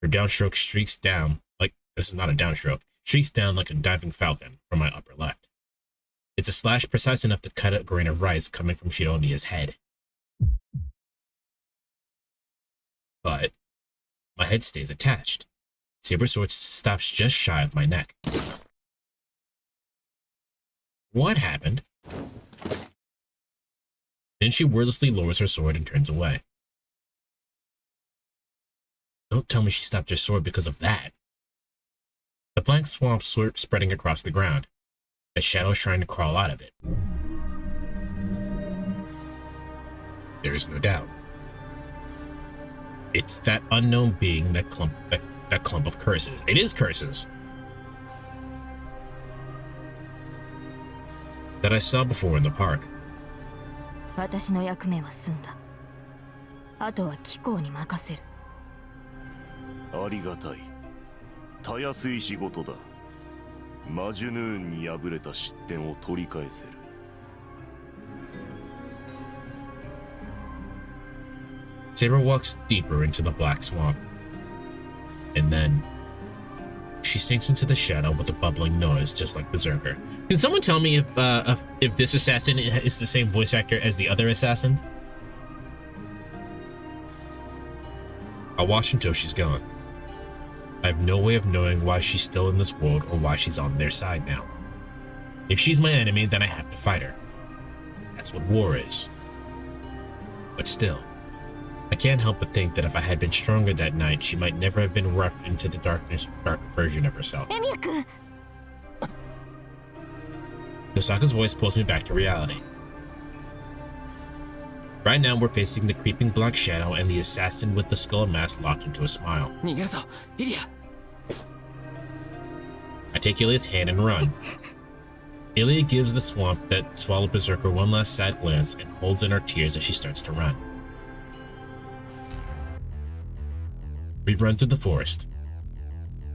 Her downstroke streaks down like this is not a downstroke. Streaks down like a diving falcon from my upper left. It's a slash precise enough to cut a grain of rice coming from Shironia's head. But my head stays attached. Saber's sword stops just shy of my neck. What happened? Then she wordlessly lowers her sword and turns away. Don't tell me she stopped her sword because of that. The blank swamp spreading across the ground. A shadow is trying to crawl out of it. There is no doubt. It's that unknown being, that clump of curses. It is curses. That I saw before in the park. 私の役目は済んだ。あとは貴公に任せる。ありがたい。たやすい仕事だ。マジュヌーンに敗れた失点を取り返せる。Saber walks deeper into the black swamp, and then she sinks into the shadow with a bubbling noise, just like Berserker. Can someone tell me if this assassin is the same voice actor as the other assassin? I'll watch until she's gone. I have no way of knowing why she's still in this world or why she's on their side now. If she's my enemy, then I have to fight her. That's what war is. But still, I can't help but think that if I had been stronger that night, she might never have been wrapped into the dark version of herself. Nosaka's voice pulls me back to reality. Right now, we're facing the creeping black shadow and the assassin with the skull mask locked into a smile. I take Ilya's hand and run. Ilya gives the swamp that swallowed Berserker one last sad glance and holds in her tears as she starts to run. We run through the forest.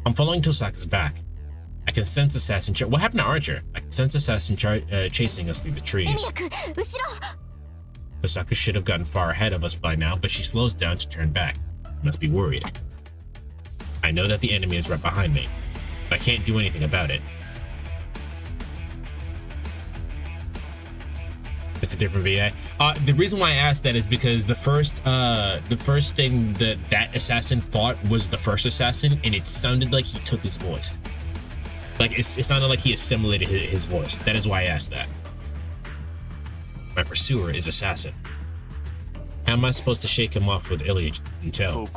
I'm following Tosaka's back. I can sense assassin. What happened to Archer? I can sense assassin chasing us through the trees. Tosaka should have gotten far ahead of us by now, but she slows down to turn back. Must be worried. I know that the enemy is right behind me, but I can't do anything about it. It's a different VA. The reason why I asked that is because the first thing that assassin fought was the first assassin, and it sounded like he took his voice. Like it sounded like he assimilated his voice. That is why I asked that. My pursuer is assassin. How am I supposed to shake him off with Ilya until?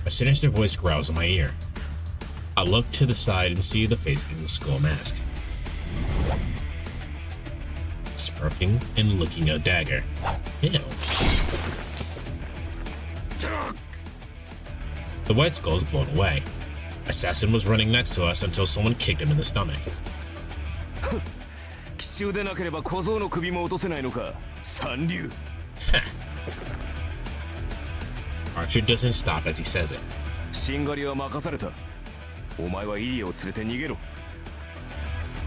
A sinister voice growls in my ear. I look to the side and see the face in the skull mask. Smirking and looking a dagger. Ew. The white skull is blown away. Assassin was running next to us until someone kicked him in the stomach. 奇襲でなければ小僧の首も落とせないのか、三流。Archer doesn't stop as he says it. しんがりは任された。お前はイリアを連れて逃げろ。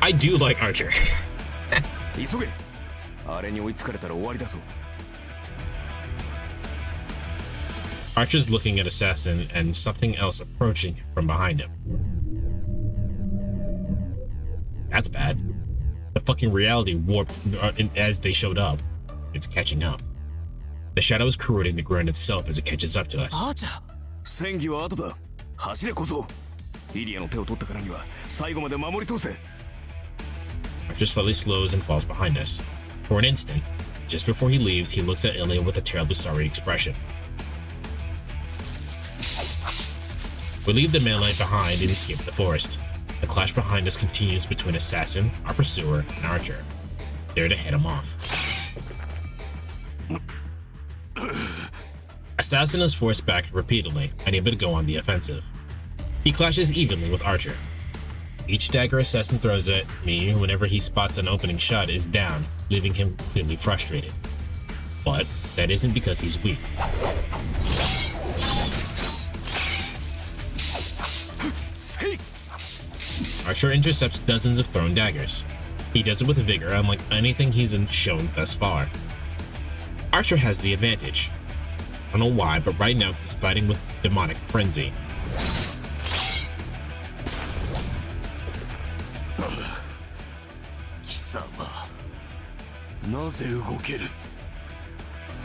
I do like Archer. 急げ。あれに追いつかれたら終わりだぞ。Archer's looking at Assassin and something else approaching from behind him. That's bad. The fucking reality warped as they showed up. It's catching up. The shadow is corroding the ground itself as it catches up to us. アーチャー、戦技は後だ。走れ小僧。イリアの手を取ったからには最後まで守り通せ。Archer slowly slows and falls behind us. For an instant, just before he leaves, he looks at Ilya with a terribly sorry expression. We leave the melee behind and escape the forest. The clash behind us continues between Assassin, our pursuer, and Archer. There to head him off. Assassin is forced back repeatedly, unable to go on the offensive. He clashes evenly with Archer. Each dagger Assassin throws at me whenever he spots an opening shot is down, leaving him clearly frustrated. But that isn't because he's weak. Archer intercepts dozens of thrown daggers. He does it with vigor, unlike anything he's shown thus far. Archer has the advantage. I don't know why, but right now he's fighting with demonic frenzy.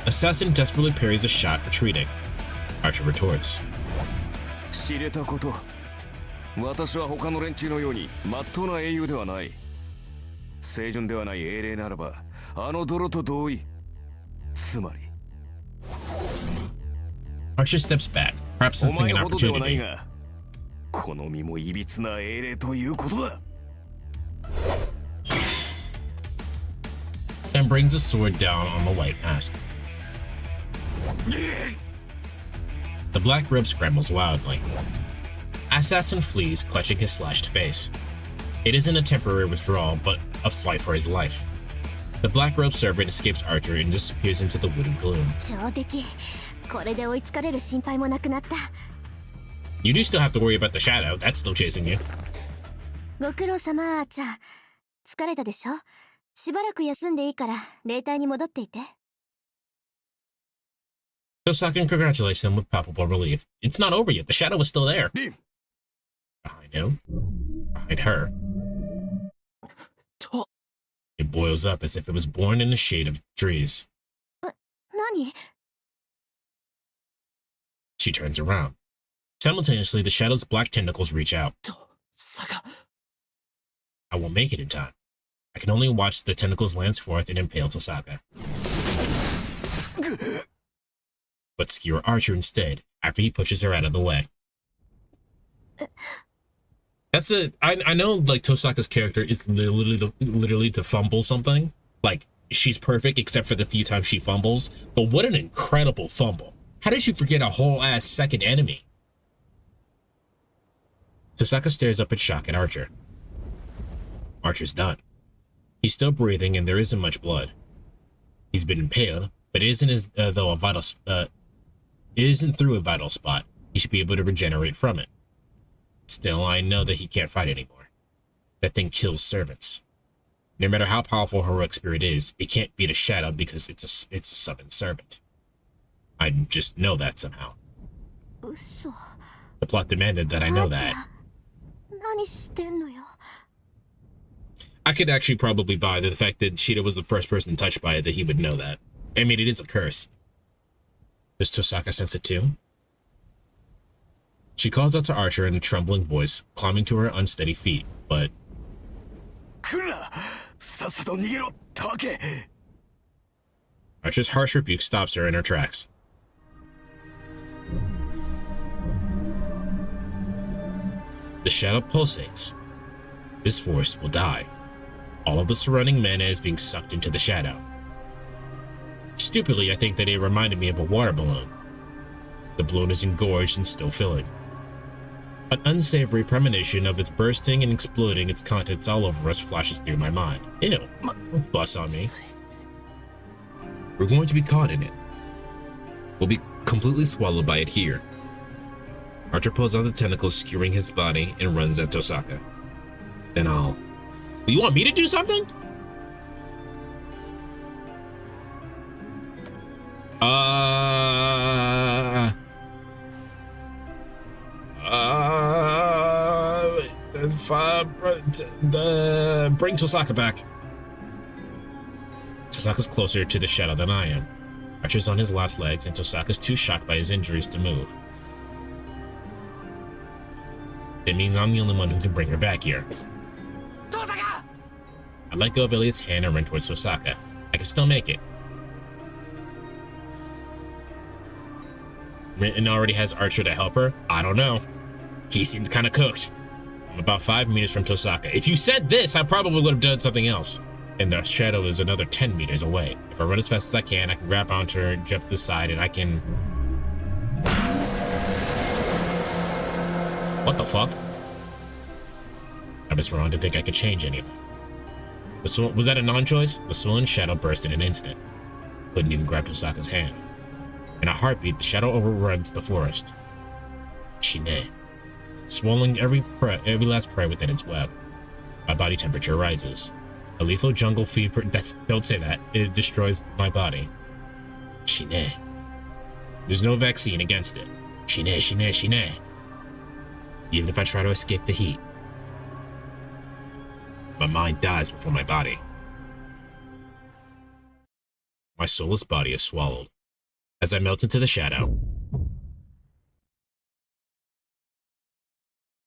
Assassin desperately parries a shot, retreating. Archer retorts. 知れたこと。私は他の連中のように真っ当な英雄ではない。清純ではない英霊ならば、あの泥と同意。つまり。Archer steps back, perhaps sensing an opportunity. この身もいびつな英霊ということだ。And brings a sword down on the white mask. The black rib scrambles wildly. Assassin flees, clutching his slashed face. It isn't a temporary withdrawal, but a flight for his life. The black robe servant escapes Archer and disappears into the wooded gloom. 上出来。これで追いつかれる心配もなくなった。You do still have to worry about the shadow. That's still chasing you. ご苦労様、あーちゃん。疲れたでしょ？しばらく休んでいいから、霊体に戻っていて。Tosaka congratulates him with palpable relief. It's not over yet. The shadow is still there. Behind him. Behind her. It boils up as if it was born in the shade of trees. 何？ She turns around. Simultaneously, the shadow's black tentacles reach out. I won't make it in time. I can only watch the tentacles lance forth and impale Tosaka. But skewer Archer instead, after he pushes her out of the way. That's it. I know, like, Tosaka's character is literally to fumble something. Like, she's perfect except for the few times she fumbles. But what an incredible fumble. How did you forget a whole-ass second enemy? Tosaka stares up in shock at Archer. Archer's done. He's still breathing and there isn't much blood. He's been impaled, but it isn't as though a vital it isn't through a vital spot. He should be able to regenerate from it. Still, I know that he can't fight anymore. That thing kills servants. No matter how powerful a heroic spirit is, it can't beat a shadow because it's a summoned servant. I just know that somehow. The plot demanded that I know that. I could actually probably buy the fact that Shida was the first person touched by it, that he would know that. I mean, it is a curse. Does Tosaka sense it too? She calls out to Archer in a trembling voice, climbing to her unsteady feet, but... Archer's harsh rebuke stops her in her tracks. The shadow pulsates. This force will die. All of the surrounding mana is being sucked into the shadow. Stupidly, I think that it reminded me of a water balloon. The balloon is engorged and still filling. An unsavory premonition of its bursting and exploding its contents all over us flashes through my mind. Ew, don't bust on me. We're going to be caught in it. We'll be completely swallowed by it here. Archer pulls out the tentacles skewering his body and runs at Tosaka. Then I'll... You want me to do something? Bring Tosaka back. Tosaka's closer to the shadow than I am. Archer's on his last legs, and Tosaka's too shocked by his injuries to move. It means I'm the only one who can bring her back here. Tosaka! I let go of Elliot's hand and run towards Tosaka. I can still make it. Minton already has Archer to help her? I don't know. He seemed kind of cooked. I'm about 5 meters from Tosaka. If you said this, I probably would have done something else. And the shadow is another 10 meters away. If I run as fast as I can grab onto her, jump to the side, and I can... What the fuck? I was wrong to think I could change anything. Was that a non-choice? The swollen shadow burst in an instant. Couldn't even grab Tosaka's hand. In a heartbeat, the shadow overruns the forest. Shine. Swallowing every last prey within its web. My body temperature rises. A lethal jungle fever. Don't say that. It destroys my body. Shine. There's no vaccine against it. Shine, shine, shine. Even if I try to escape the heat. My mind dies before my body. My soulless body is swallowed. As I melt into the shadow,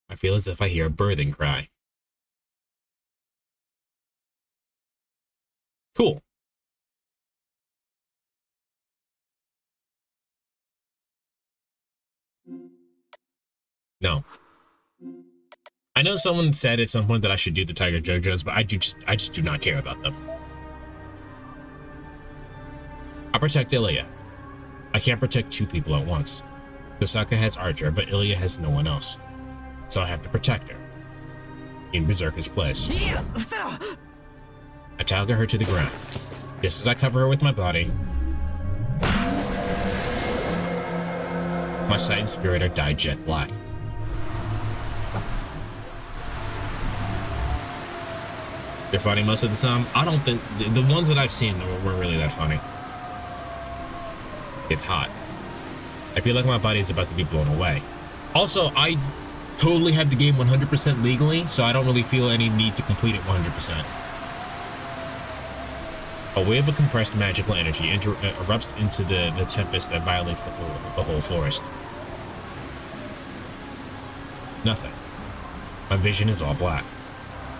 I feel as if I hear a birthing cry. Cool. No. I know someone said at some point that I should do the Tiger JoJo's, but I just do not care about them. I protect Ilya. I can't protect two people at once. Tosaka has Archer, but Ilya has no one else. So I have to protect her. In Berserker's place. I toggle her to the ground. Just as I cover her with my body, my sight and spirit are dyed jet black. They're funny most of the time. I don't think the ones that I've seen weren't really that funny. It's hot. I feel like my body is about to be blown away. Also, I totally have the game 100% legally, so I don't really feel any need to complete it 100%. A wave of compressed magical energy erupts into the tempest that violates the whole forest. Nothing. My vision is all black.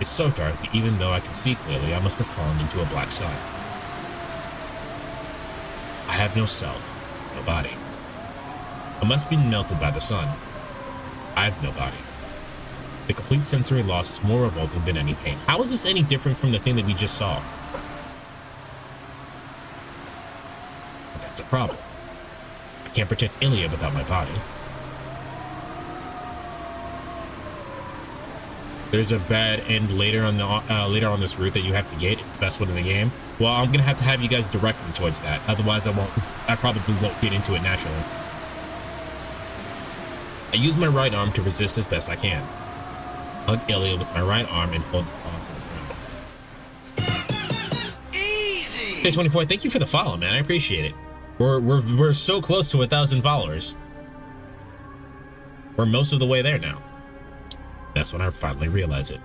It's so dark that even though I can see clearly, I must have fallen into a black sun. I have no self, no body. I must be melted by the sun. I have no body. The complete sensory loss is more revolting than any pain. How is this any different from the thing that we just saw? But that's a problem. I can't protect Ilya without my body. There's a bad end later on this route that you have to get. It's the best one in the game. Well, I'm gonna have to have you guys direct me towards that. Otherwise, I probably won't get into it naturally. I use my right arm to resist as best I can. Hug Ilya with my right arm and hold on to the ground. Easy. K24, thank you for the follow, man. I appreciate it. We're so close to 1,000 followers. We're most of the way there now. That's when I finally realize it.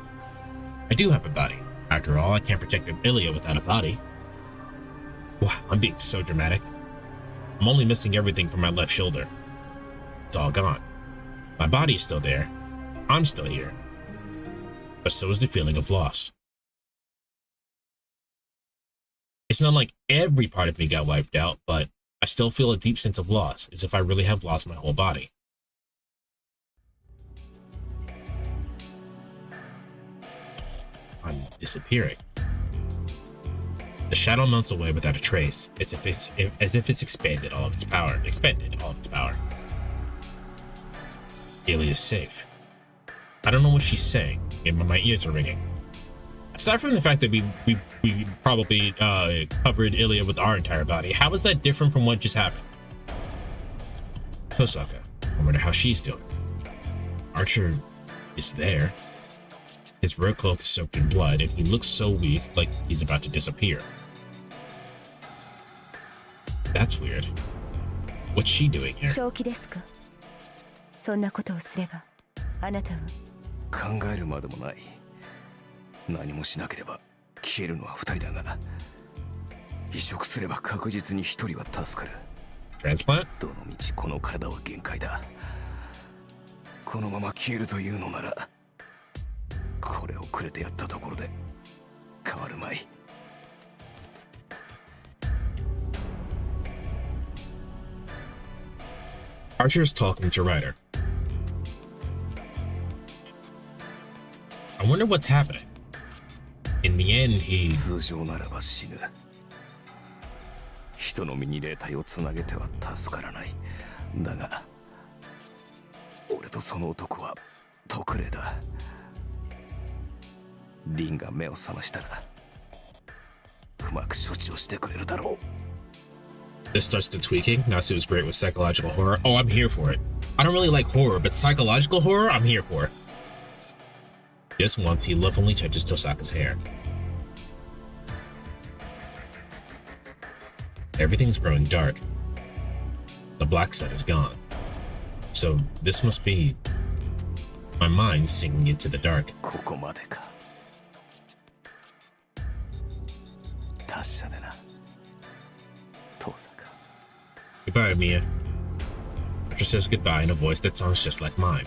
I do have a body. After all, I can't protect Ilya without a body. Wow, I'm being so dramatic. I'm only missing everything from my left shoulder. It's all gone. My body is still there. I'm still here. But so is the feeling of loss. It's not like every part of me got wiped out, but I still feel a deep sense of loss, as if I really have lost my whole body. I'm disappearing. The shadow melts away without a trace, as if it's expended all of its power. Ilya's safe. I don't know what she's saying, and my ears are ringing. Aside from the fact that we probably covered Ilya with our entire body, how is that different from what just happened? Tosaka, I wonder how she's doing. Archer is there. His red cloak is soaked in blood, and he looks so weak, like he's about to disappear. That's weird. What's she doing here? 正気ですか？そんなことをすれば、あなたは考えるまでもない。何もしなければ消えるのは2人だが、移植すれば確実に1人は助かる。Transplant? どのみちこの体は限界だ。このまま消えるというのなら、これをくれてやったところで変わるまい。Archer's talking to Ryder. I wonder what's happening. In the end, he... 通常ならば死ぬ。人の身に霊体をつなげては助からない。だが、俺とその男は特例だ。リンが目を覚ましたら、うまく処置をしてくれるだろう。This starts the tweaking. Nasu's great with psychological horror. Oh, I'm here for it. I don't really like horror, but psychological horror, I'm here for it. Just once, he lovingly touches Tosaka's hair. Everything's growing dark. The black set is gone. So this must be my mind sinking into the dark. ここまでか。達者でな。遠坂。Goodbye, Mia. Archer says goodbye in a voice that sounds just like mine.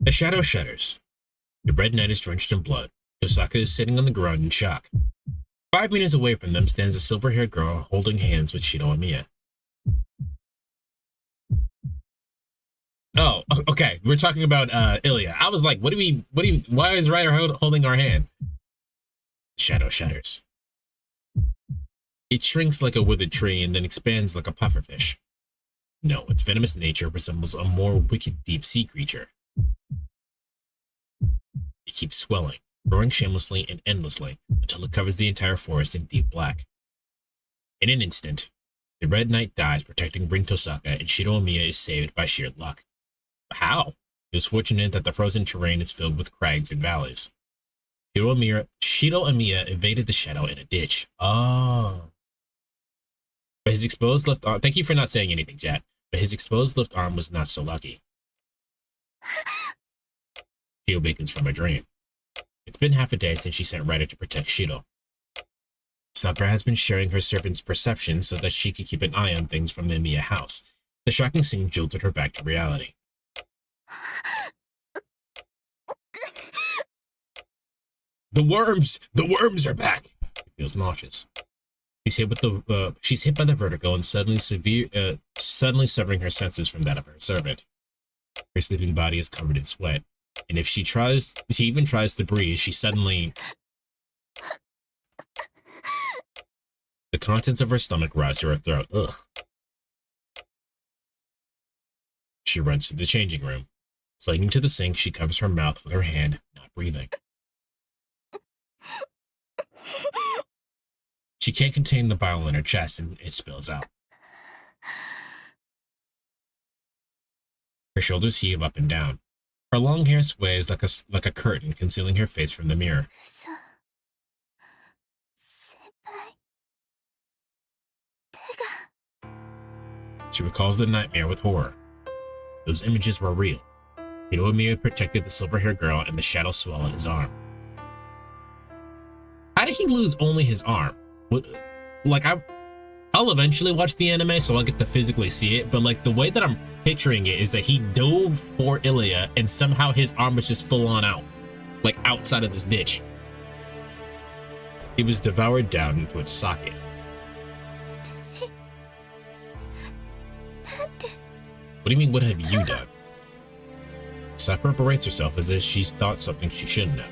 The shadow shudders. The red knight is drenched in blood. Tosaka is sitting on the ground in shock. 5 meters away from them stands a silver-haired girl holding hands with Shiro and Mia. Oh, okay. We're talking about Ilya. I was like, why is Ryder holding our hand? Shadow shudders. It shrinks like a withered tree and then expands like a pufferfish. No, its venomous nature resembles a more wicked deep sea creature. It keeps swelling, growing shamelessly and endlessly until it covers the entire forest in deep black. In an instant, the Red Knight dies protecting Rin Tosaka, and Shiro Omiya is saved by sheer luck. But how? It was fortunate that the frozen terrain is filled with crags and valleys. Shiro Omiya evaded the shadow in a ditch. Oh. But his exposed left arm... Thank you for not saying anything, Jet. But his exposed left arm was not so lucky. She awakens from a dream. It's been half a day since she sent Ryder to protect Shiro. Sakura has been sharing her servant's perception so that she could keep an eye on things from the Emiya house. The shocking scene jolted her back to reality. The worms are back! She feels nauseous. She's hit by the vertigo and suddenly severing her senses from that of her servant. Her sleeping body is covered in sweat, and if she even tries to breathe, she suddenly... The contents of her stomach rise to her throat. Ugh. She runs to the changing room. Clinging to the sink, she covers her mouth with her hand, not breathing. She can't contain the bile in her chest, and it spills out. Her shoulders heave up and down. Her long hair sways like a curtain, concealing her face from the mirror. She recalls the nightmare with horror. Those images were real. Hiromiya protected the silver-haired girl, and the shadow swallowed his arm. How did he lose only his arm? Like, I'll eventually watch the anime, so I'll get to physically see it, but like the way that I'm picturing it is that he dove for Ilya, and somehow his arm was just full on out, like outside of this ditch. He was devoured down into its socket. What do you mean, what have you done? Sakura berates herself as if she's thought something she shouldn't have.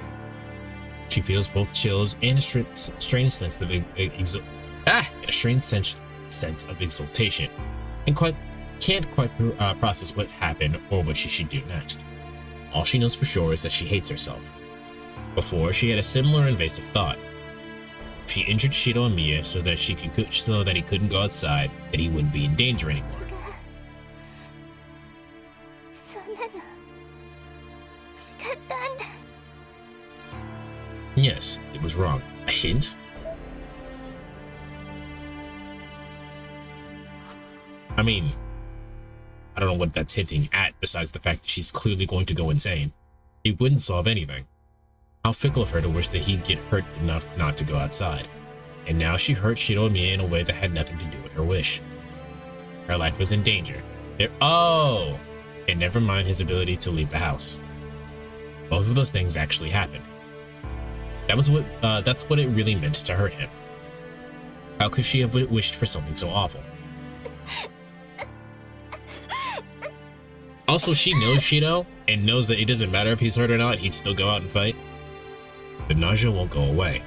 She feels both chills and a strange sense of exultation, and can't quite process what happened or what she should do next. All she knows for sure is that she hates herself. Before, she had a similar invasive thought. If she injured Shiro and Mia so that he couldn't go outside, then he wouldn't be in danger anymore. Yes, it was wrong. A hint? I mean, I don't know what that's hinting at besides the fact that she's clearly going to go insane. It wouldn't solve anything. How fickle of her to wish that he'd get hurt enough not to go outside. And now she hurt Shiro and Mia in a way that had nothing to do with her wish. Her life was in danger. Oh! And never mind his ability to leave the house. Both of those things actually happened. That's what it really meant to hurt him. How could she have wished for something so awful? Also, she knows Shiro, and knows that it doesn't matter if he's hurt or not, he'd still go out and fight. The nausea won't go away.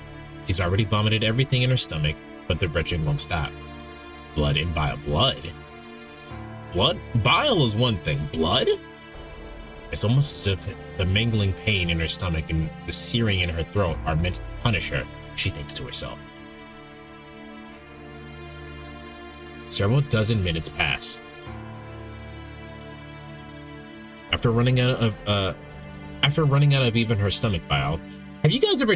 She's already vomited everything in her stomach, but the retching won't stop. Blood and bile. Blood? Bile is one thing. Blood? It's almost as if the mangling pain in her stomach and the searing in her throat are meant to punish her, she thinks to herself. Several dozen minutes pass. After running out of even her stomach bile, have you guys ever,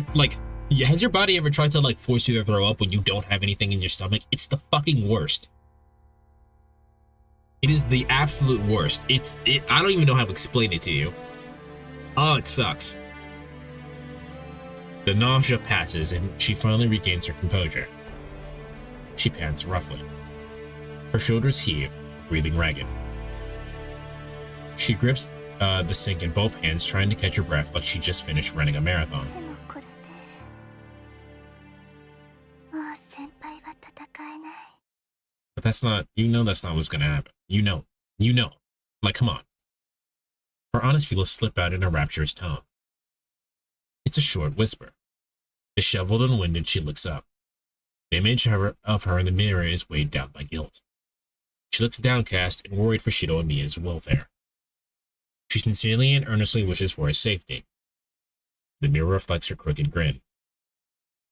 has your body ever tried to, force you to throw up when you don't have anything in your stomach? It's the fucking worst. It is the absolute worst. I don't even know how to explain it to you. Oh, it sucks. The nausea passes and she finally regains her composure. She pants roughly. Her shoulders heave, breathing ragged. She grips the sink in both hands, trying to catch her breath like she just finished running a marathon. But that's not what's gonna happen. You know. Come on. Her honest feelings slip out in a rapturous tone. It's a short whisper. Disheveled and winded, she looks up. The image of her in the mirror is weighed down by guilt. She looks downcast and worried for Shiro and Mia's welfare. She sincerely and earnestly wishes for his safety. The mirror reflects her crooked grin.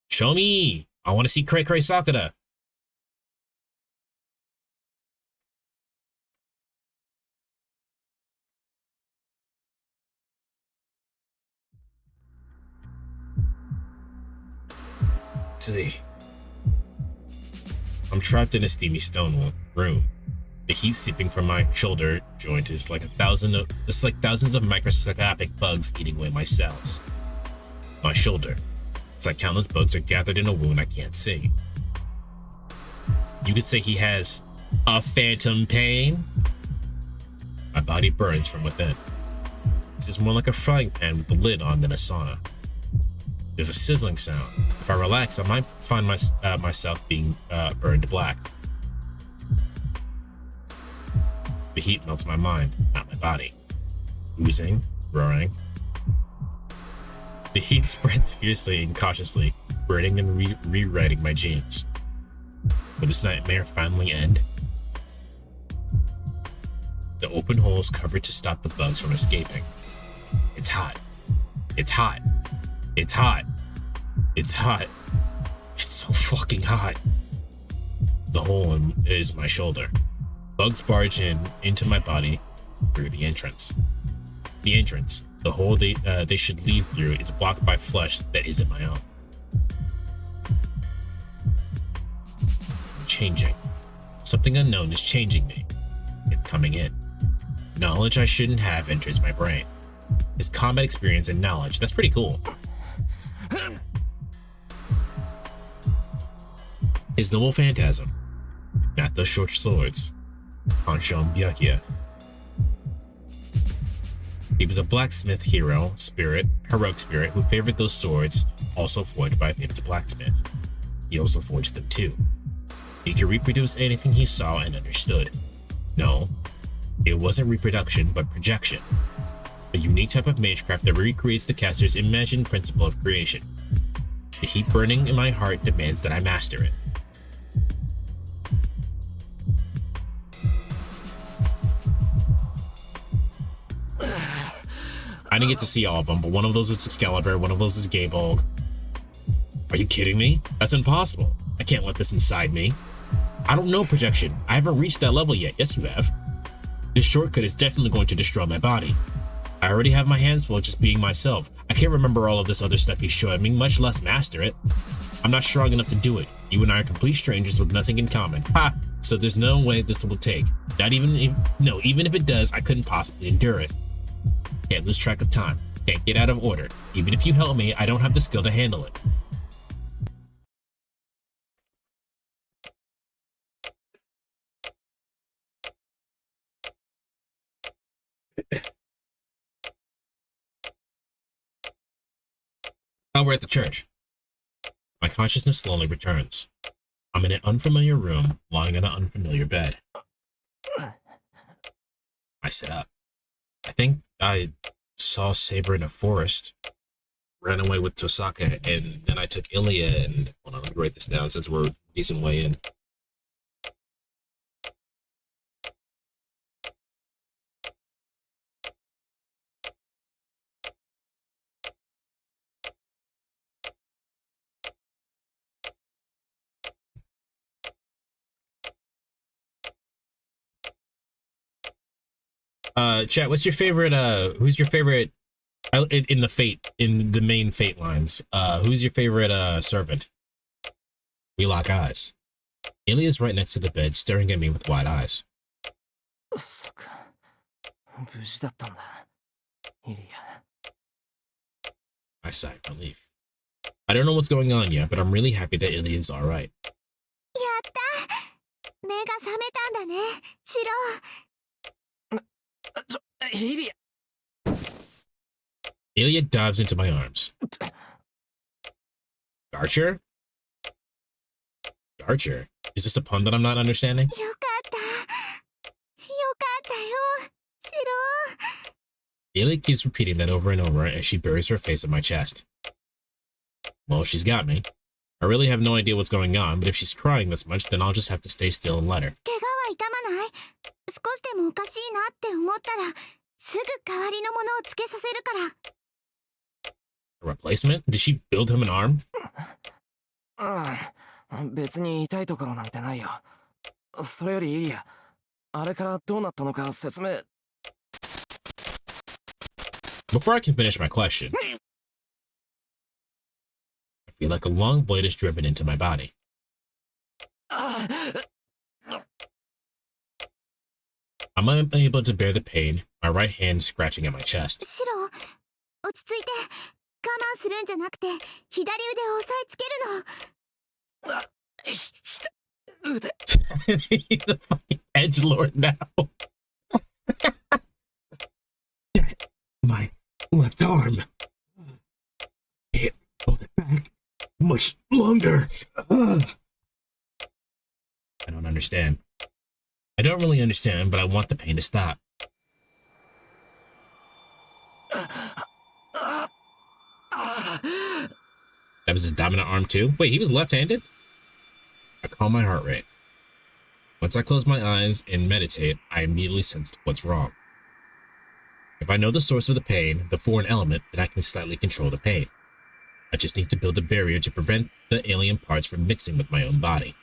Show me! I want to see Cray Cray Sakura! See. I'm trapped in a steamy stone room. The heat seeping from my shoulder joint is like thousands of microscopic bugs eating away my cells. My shoulder. It's like countless bugs are gathered in a wound I can't see. You could say he has a phantom pain. My body burns from within. This is more like a frying pan with the lid on than a sauna. There's a sizzling sound. If I relax, I might find myself being burned black. The heat melts my mind, not my body. Oozing, roaring. The heat spreads fiercely and cautiously, burning and rewriting my genes. Will this nightmare finally end? The open hole is covered to stop the bugs from escaping. It's hot. It's hot. It's hot. It's hot. It's so fucking hot. The hole is my shoulder. Bugs barge into my body through the entrance. The hole they should leave through is blocked by flesh that isn't my own. I'm changing. Something unknown is changing me. It's coming in. Knowledge I shouldn't have enters my brain. It's combat experience and knowledge. That's pretty cool. His noble phantasm. Not those short swords. Hanshon Byakuya. He was a blacksmith heroic spirit who favored those swords, also forged by a famous blacksmith. He also forged them too. He could reproduce anything he saw and understood. No, It wasn't reproduction, but projection. A unique type of magecraft that recreates the caster's imagined principle of creation. The heat burning in my heart demands that I master it. I didn't get to see all of them, but one of those was Excalibur, one of those is Gaybald. Are you kidding me? That's impossible. I can't let this inside me. I don't know projection. I haven't reached that level yet. Yes, you have. This shortcut is definitely going to destroy my body. I already have my hands full just being myself. I can't remember all of this other stuff he's showing me, much less master it. I'm not strong enough to do it. You and I are complete strangers with nothing in common. Ha! So there's no way this will take. Even if it does, I couldn't possibly endure it. Can't lose track of time. Can't get out of order. Even if you help me, I don't have the skill to handle it. Now we're at the church. My consciousness slowly returns. I'm in an unfamiliar room, lying on an unfamiliar bed. I sit up. I think I saw Saber in a forest, ran away with Tosaka, and then I took Ilya and... Hold on, let me write this down since we're a decent way in. Chat, what's your favorite, who's your favorite, in the main Fate lines, who's your favorite, servant? We lock eyes. Ilya's right next to the bed, staring at me with wide eyes. I sigh in relief. I don't know what's going on yet, but I'm really happy that Ilya's alright. Ilya dives into my arms. Archer? Archer? Is this a pun that I'm not understanding? Ilya keeps repeating that over and over as she buries her face in my chest. Well, she's got me. I really have no idea what's going on, but if she's crying this much, then I'll just have to stay still and let her. A replacement? Did she build him an arm? Before I can finish my question, I feel like a long blade is driven into my body. I'm unable to bear the pain, my right hand scratching at my chest. He's a fucking edgelord now. My left arm. Can't hold it back much longer. I don't understand. I don't really understand, but I want the pain to stop. That was his dominant arm too? Wait, he was left-handed? I calm my heart rate. Once I close my eyes and meditate, I immediately sense what's wrong. If I know the source of the pain, the foreign element, then I can slightly control the pain. I just need to build a barrier to prevent the alien parts from mixing with my own body.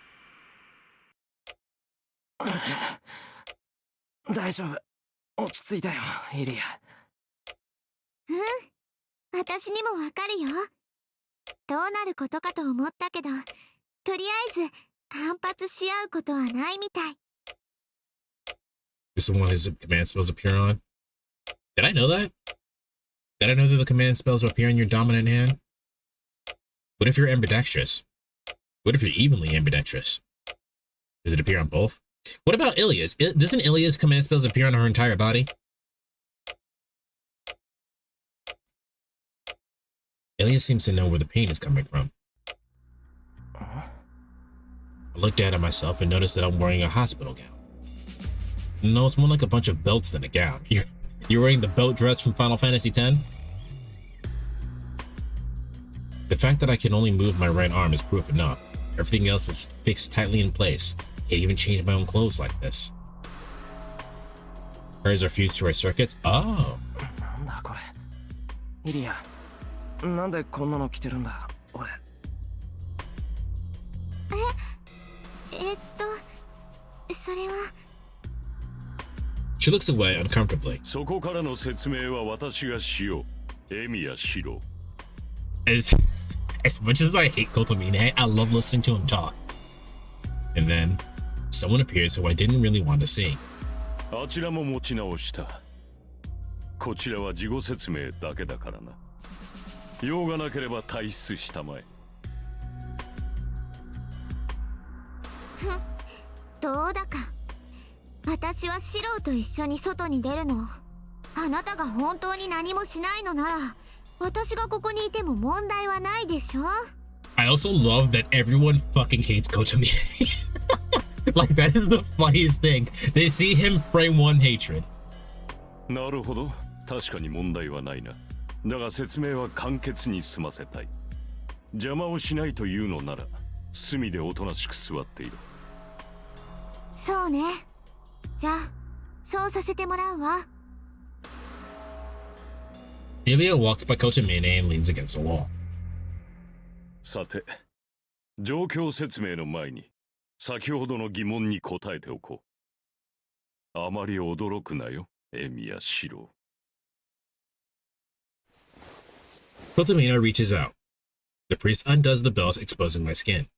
This is one his command spells appear on? Did I know that? Did I know that the command spells appear on your dominant hand? What if you're ambidextrous? What if you're evenly ambidextrous? Does it appear on both? What about Ilya's? Doesn't Ilya's command spells appear on her entire body? Ilya seems to know where the pain is coming from. I look down at myself and notice that I'm wearing a hospital gown. No, it's more like a bunch of belts than a gown. You're wearing the belt dress from Final Fantasy X? The fact that I can only move my right arm is proof enough. Everything else is fixed tightly in place. Can't even change my own clothes like this. Hers are fused to our circuits? Oh. なんだこれ。イリア、なんでこんなの着てるんだ、俺。それは。She looks away uncomfortably. そこからの説明は私がしよう。エミヤシロ。As much as I hate Kotomine, I love listening to him talk. And then, someone appears who I didn't really want to see. あちらも持ち直した。こちらは事後説明だけだからな。用がなければ退出したまえ。どうだか。私はシローと一緒に外に出るの。あなたが本当に何もしないのなら、私がここにいても問題はないでしょ。I also love that everyone fucking hates Kotomine. Like, that is the funniest thing. They see him frame one hatred. なるほど。確かに問題はないな。だが説明は簡潔に済ませたい。邪魔をしないというのなら、隅でおとなしく座っている。そうね。じゃあ、そうさせてもらうわ。Ilia walks by Kotomine and leans against the wall. さて、状況説明の前に、先ほどの疑問に答えておこう。あまり驚くなよ、エミヤシロ。Kotomine reaches out. The priest undoes the belt, exposing my skin.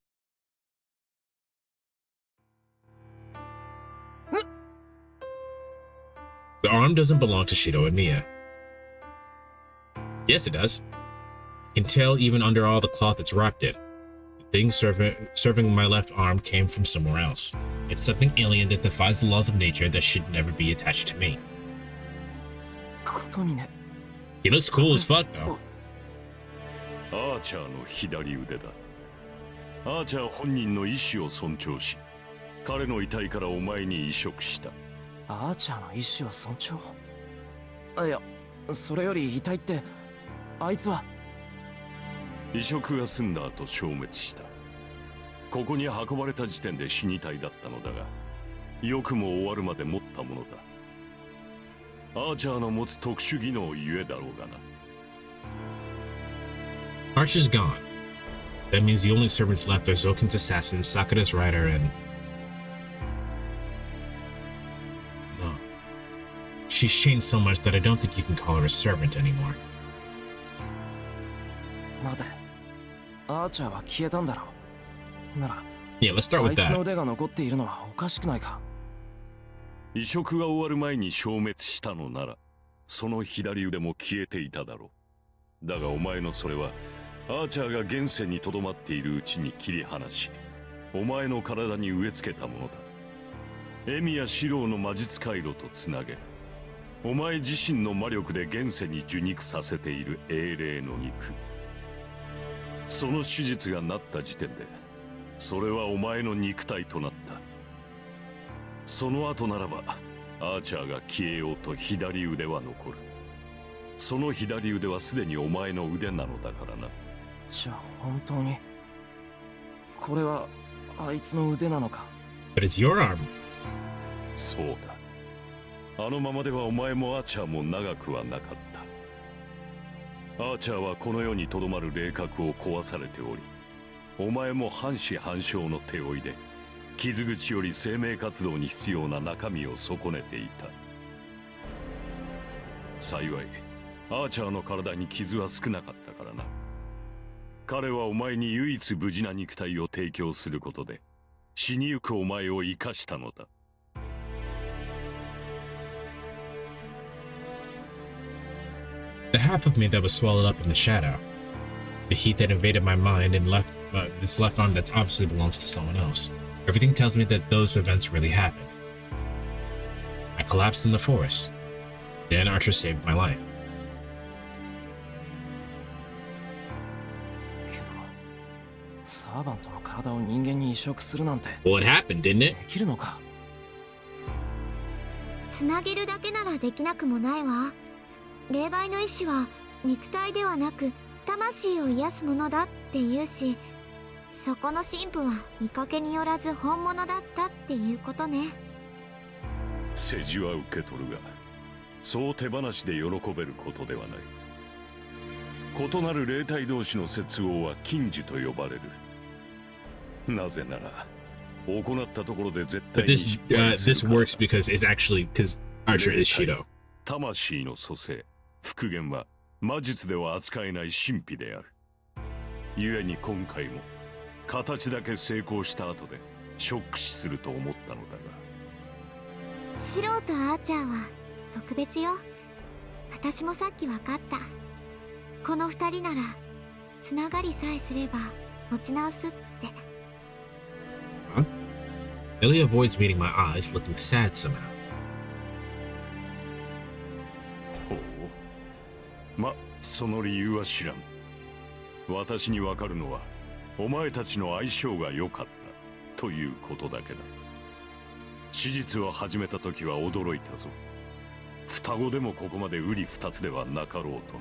The arm doesn't belong to Shido and Mia. Yes, it does. I can tell even under all the cloth it's wrapped in. The thing serving my left arm came from somewhere else. It's something alien that defies the laws of nature that should never be attached to me. He looks cool as fuck, though. アーチャーの左腕だ。アーチャー本人の意思を尊重し、彼の遺体からお前に移植した。アーチャーの意思を尊重。あ、いや、それより遺体って、あいつは。移植が済んだ後消滅した。ここに運ばれた時点で死に体だったのだが、よくも終わるまで持ったものだ。アーチャーの持つ特殊技能ゆえだろうがな。Archer's gone. That means the only servants left are Zokin's assassin, Sakura's rider, and... No. She's changed so much that I don't think you can call her a servant anymore. 待て。アーチャーは消えたんだろう。なら、Yeah, let's start あ with いつの that. 腕が残っているのはおかしくないか。移植が終わる前に消滅したのなら、その左腕も消えていただろう。だがお前のそれは、アーチャーが現世にとどまっているうちに切り離し、お前の体に植え付けたものだ。エミやシローの魔術回路とつなげ、お前自身の魔力で現世に受肉させている英霊の肉。その手術がなった時点で、それはお前の肉体となった。その後ならば、アーチャーが消えようと左腕は残る。その左腕はすでにお前の腕なのだからな。じゃあ本当に、これはあいつの腕なのか。But it's your arm. そうだ。あのままではお前もアーチャーも長くはなかった。アーチャーはこの世にとどまる霊格を壊されており、お前も半死半生の手負いで、傷口より生命活動に必要な中身を損ねていた。幸い、アーチャーの体に傷は少なかったからな。彼はお前に唯一無事な肉体を提供することで、死にゆくお前を生かしたのだ。The half of me that was swallowed up in the shadow. The heat that invaded my mind and left this left arm that obviously belongs to someone else. Everything tells me that those events really happened. I collapsed in the forest. Then Archer saved my life. けど、サーバントの体を人間に移植するなんて。 Well, it happened, didn't it? できるのか。つなげるだけならできなくもないわ。霊媒の意志は肉体ではなく魂を癒すものだって言うし、そこの神父は見かけによらず本物だったっていうことね。世辞は受け取るが、そう手放しで喜べることではない。異なる霊体同士の接合は禁呪と呼ばれる。なぜなら行ったところで絶対 But に this 失敗する this から。 works because it's actually because Archer is Shido. 魂の蘇生、復元は魔術では扱えない神秘である。故に今回も形だけ成功した後でショック死すると思ったのだが。素人アーチャーは特別よ。私もさっき分かった。この二人ならつながりさえすれば持ち直すって。Huh? Ellie avoids meeting my eyes, looking sad somehow. ほう。ま、その理由は知らん。私にわかるのは、お前たちの相性が良かったということだけだ。手術を始めた時は驚いたぞ。双子でもここまで瓜二つではなかろうとな。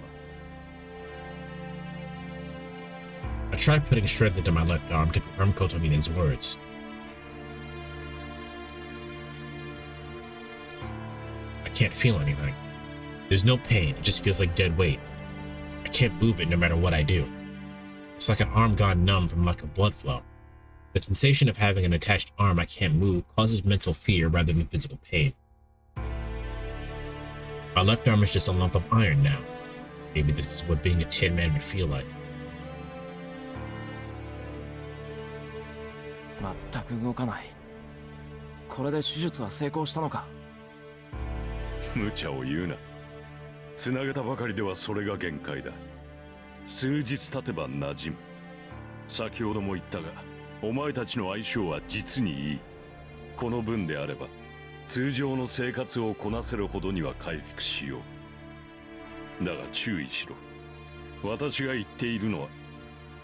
I tried putting strength into my left arm to confirm Kotominen's words. I can't feel anything. There's no pain, it just feels like dead weight. I can't move it no matter what I do. It's like an arm gone numb from lack of blood flow. The sensation of having an attached arm I can't move causes mental fear rather than physical pain. My left arm is just a lump of iron now. Maybe this is what being a Tin Man would feel like. 全く動かない。これで手術は成功したのか？無茶を言うな。つなげたばかりではそれが限界だ。数日経てば馴染む。先ほども言ったが、お前たちの相性は実にいい。この分であれば通常の生活をこなせるほどには回復しよう。だが注意しろ。私が言っているのは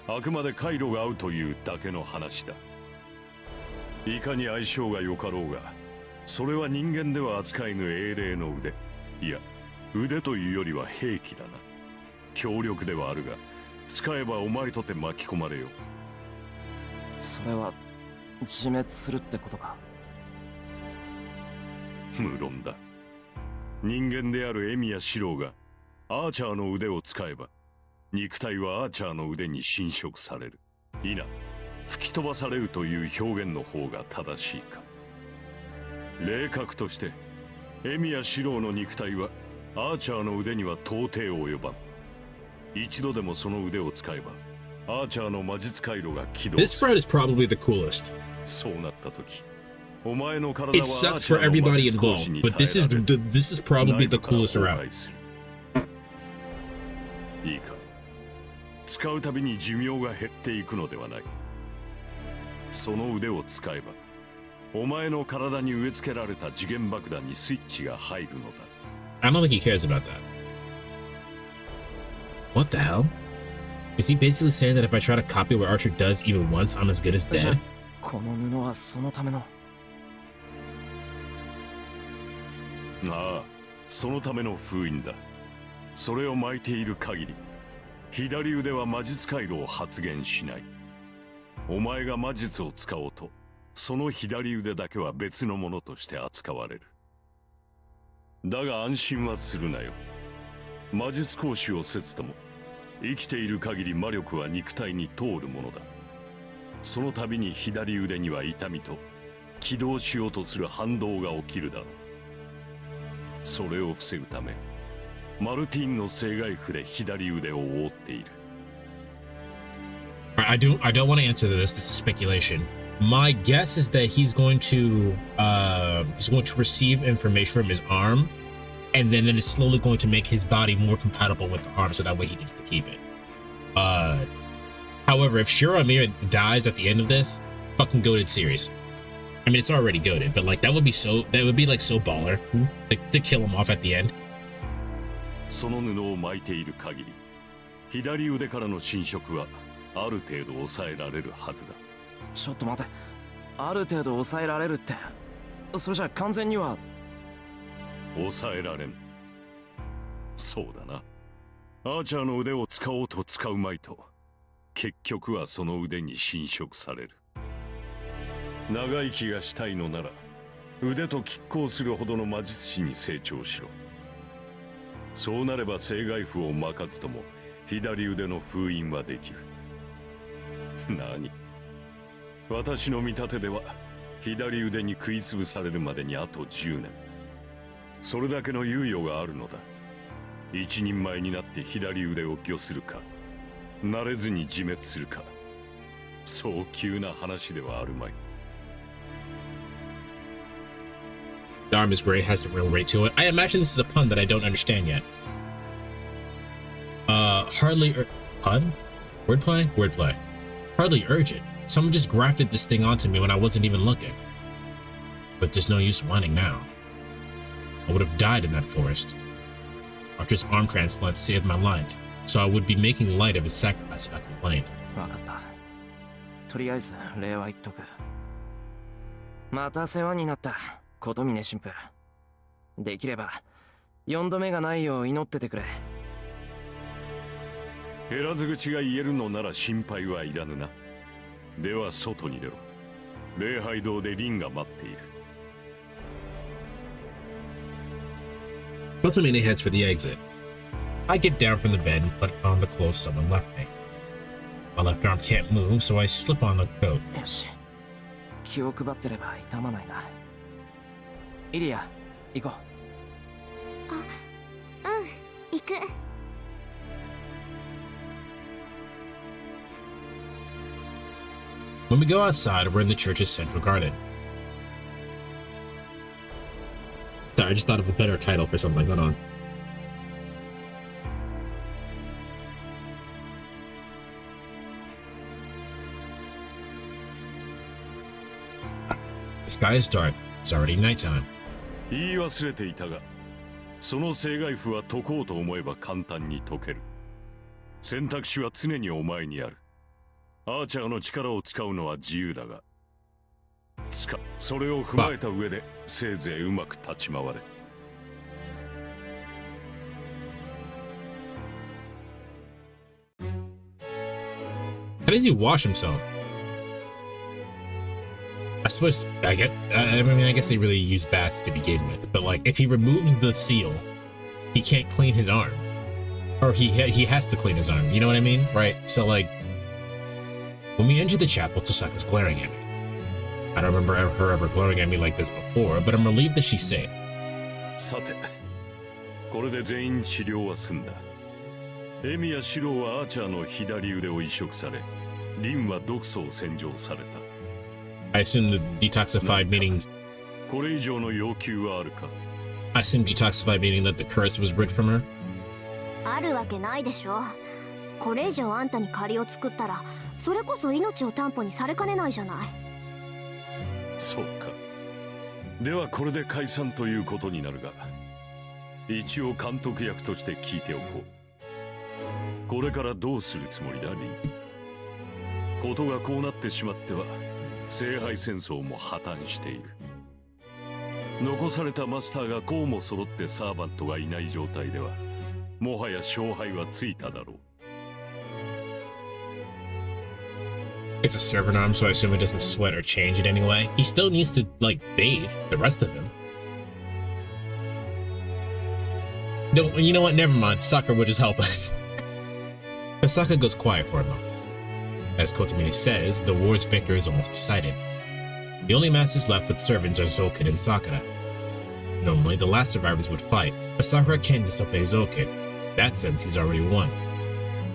あくまで回路が合うというだけの話だ。いかに相性が良かろうが、それは人間では扱えぬ英霊の腕。いや、腕というよりは兵器だな。強力ではあるが、使えばお前とて巻き込まれよう。それは自滅するってことか？無論だ。人間であるエミやシローがアーチャーの腕を使えば、肉体はアーチャーの腕に侵食される。いな、吹き飛ばされるという表現の方が正しいか。霊格としてエミやシローの肉体はアーチャーの腕には到底及ばん。一度でもその腕を使えばアーチャーの魔術回路が起動 This する。 spread is probably the coolest. そうなった時、お前の体は It sucks for everybody involved, but this is probably the coolest route. いいか、使うたびに寿命が減っていくのではない。その腕を使えばお前の体に植え付けられた時限爆弾にスイッチが入るのだ。 I don't think he cares about that. What the hell? Is he basically saying that if I try to copy what Archer does even once, I'm as good as じゃ dead? この布はそのための。ああ、そのための封印だ。それを巻いている限り、左腕は魔術回路を発現しない。お前が魔術を使おうと、その左腕だけは別のものとして扱われる。だが安心はするなよ。魔術講師をせずとも、生きている限り魔力は肉体に通るものだ。その度に左腕には痛みと起動しようとする反動が起きるだろう。それを防ぐため、マルティーンの生涯符で左腕を覆っている。I don't want to answer this. This is speculation. My guess is that he's going to receive information from his arm, and then it is slowly going to make his body more compatible with the arm, so that way he gets to keep it. However, if Shiro Amir dies at the end of this, fucking goated series. I mean, it's already goated, but like that would be like so baller, like to kill him off at the end. その布を巻いている限り、左腕からの侵食はある程度抑えられるはずだ。ちょっと待て。ある程度抑えられるって。それじゃ完全には。抑えられん。そうだな。アーチャーの腕を使おうと使うまいと、結局はその腕に侵食される。長生きがしたいのなら、腕と拮抗するほどの魔術師に成長しろ。そうなれば正外符を巻かずとも左腕の封印はできる。何？私の見立てでは左腕に食いつぶされるまでにあと10年。それだけの猶予があるのだ。一人前になって左腕を御するか、慣れずに自滅するか、そう急な話ではあるまい。The arm is great, has some real weight to it. I imagine this is a pun that I don't understand yet. Pun? Wordplay? Wordplay. Hardly urgent. Someone just grafted this thing onto me when I wasn't even looking. But there's no use whining now. I would have died in that forest. Archer's arm transplant saved my life, so I would be making light of his sacrifice if I complained. わかった。とりあえず礼は言っとく。また世話になった。琴峰神父。できれば4度目がないよう祈っててくれ。減らず口が言えるのなら心配はいらぬな。では外に出ろ。礼拝堂でリンが待っている。Kotomine heads for the exit. I get down from the bed and put on the clothes someone left me. My left arm can't move, so I slip on the coat. よし。気を配ってれば痛まないな。イリア、行こう。行く。When we go outside, we're in the church's central garden. Sorry, I just thought of a better title for something. Hold on. The sky is dark. It's already nighttime. 言い忘れていたが、その正外符は解こうと思えば簡単に解ける。選択肢は常にお前にある。アーチャーの力を使うのは自由だが、それを踏まえた上でせいぜいうまく立ち回れ。How does he wash himself? I suppose I guess they really use bats to begin with, but like if he removes the seal, he can't clean his arm, or he has to clean his arm. You know what I mean, right? So like when we enter the chapel, Tosaka's glaring at me. I don't remember her ever glaring at me like this before, but I'm relieved that she's safe. さて、これで全員治療は済んだ。エミやシロはアーチャーの左腕を移植され、リンは毒素を洗浄された。I assume the detoxified meaning. これ以上の要求はあるか? I assume detoxified meaning that the curse was rid from her. あるわけないでしょ。これ以上あんたに借りを作ったら、それこそ命を担保にされかねないじゃない。そうか。ではこれで解散ということになるが、一応監督役として聞いておこう。これからどうするつもりだ、リン。ことがこうなってしまっては、聖杯戦争も破綻している。残されたマスターがこうも揃ってサーバントがいない状態では、もはや勝敗はついただろう。It's a servant arm, so I assume it doesn't sweat or change it anyway. He still needs to, like, bathe the rest of him. No, you know what? Never mind. Sakura will just help us. But Sakura goes quiet for a moment. As Kotomine says, the war's victor is almost decided. The only masters left with servants are Zoken and Sakura. Normally, the last survivors would fight, but Sakura can't disobey Zoken. In that sense, he's already won.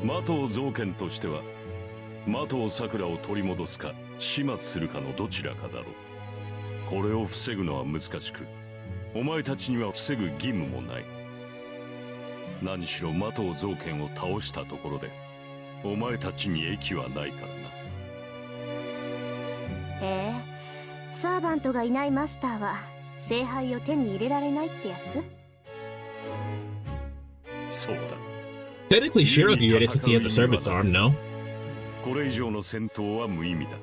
マトウゾウケンとしては、マトウサクラを取り戻すか始末するかのどちらかだろう。これを防ぐのは難しく、お前たちには防ぐ義務もない。何しろマトウゾウケンを倒したところで、お前たちに益はないからな。へえ、サーバントがいないマスターは聖杯を手に入れられないってやつ？そうだ。Technically, Shiro can get it since he has a servant's arm, no? これ以上の戦闘は無意味だ。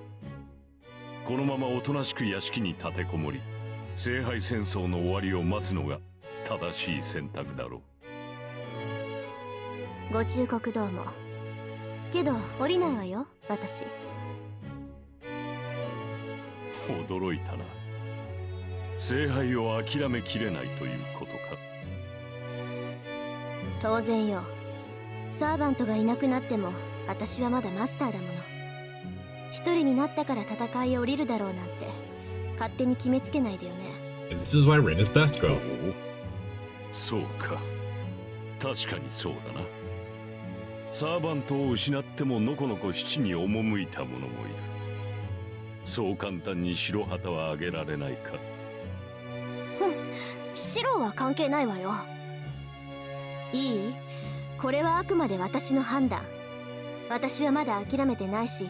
このままおとなしく屋敷に立てこもり、聖杯戦争の終わりを待つのが正しい選択だろご忠告どうも。けど降りないわよ、私。う。驚いたな。聖杯を諦めきれないということか。当然よ。サーバントがいなくなっても私はまだマスターだもの。一人になったから戦いを降りるだろうなんて勝手に決めつけないでよね。 And this is why Rin is best girl. そうか。確かにそうだな。サーバントを失ってものこのこ七に赴いた者もいる。そう簡単に白旗はあげられないか。白は関係ないわよ。いい？これはあくまで私の判断。私はまだ諦めてないし、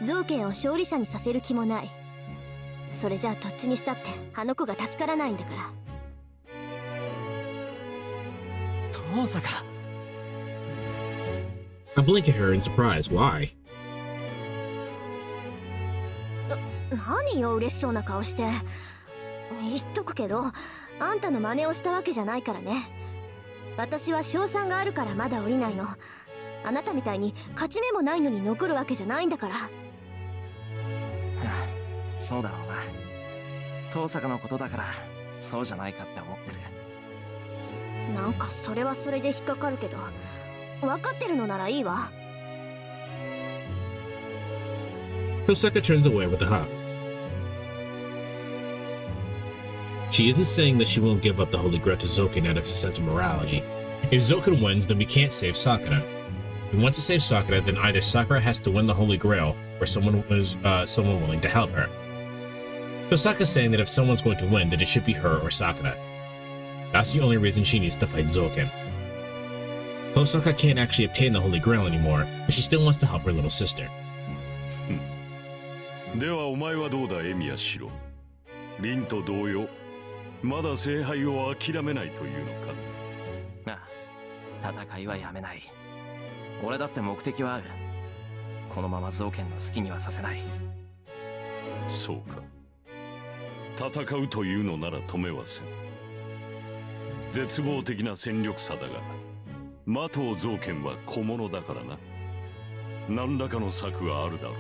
造剣を勝利者にさせる気もない。それじゃあどっちにしたってあの子が助からないんだから。遠坂。I blink at her in surprise. Why? 何よ嬉しそうな顔して。言っとくけど、あんたの真似をしたわけじゃないからね。私は賞賛があるからまだ降りないの。あなたみたいに勝ち目もないのに残るわけじゃないんだから。そうだろうな。遠坂のことだからそうじゃないかって思ってる。なんかそれはそれで引っかかるけど、分かってるのならいいわ。 Kosaka turns away with a hug. She isn't saying that she won't give up the Holy Grail to Zoken out of a sense of morality. If Zoken wins, then we can't save Sakura. If we want to save Sakura, then either Sakura has to win the Holy Grail, or someone willing to help her. Kosaka's saying that if someone's going to win, then it should be her or Sakura. That's the only reason she needs to fight Zoken. Kosaka can't actually obtain the Holy Grail anymore, but she still wants to help her little sister. ではお前はどうだ、エミヤシロ。リンと同様、まだ聖杯を諦めないというのか。ああ、戦いはやめない。俺だって目的はある。このまま造剣の好きにはさせない。そうか。戦うというのなら止めはせん。絶望的な戦力差だが、魔頭造剣は小物だからな。何らかの策はあるだろう。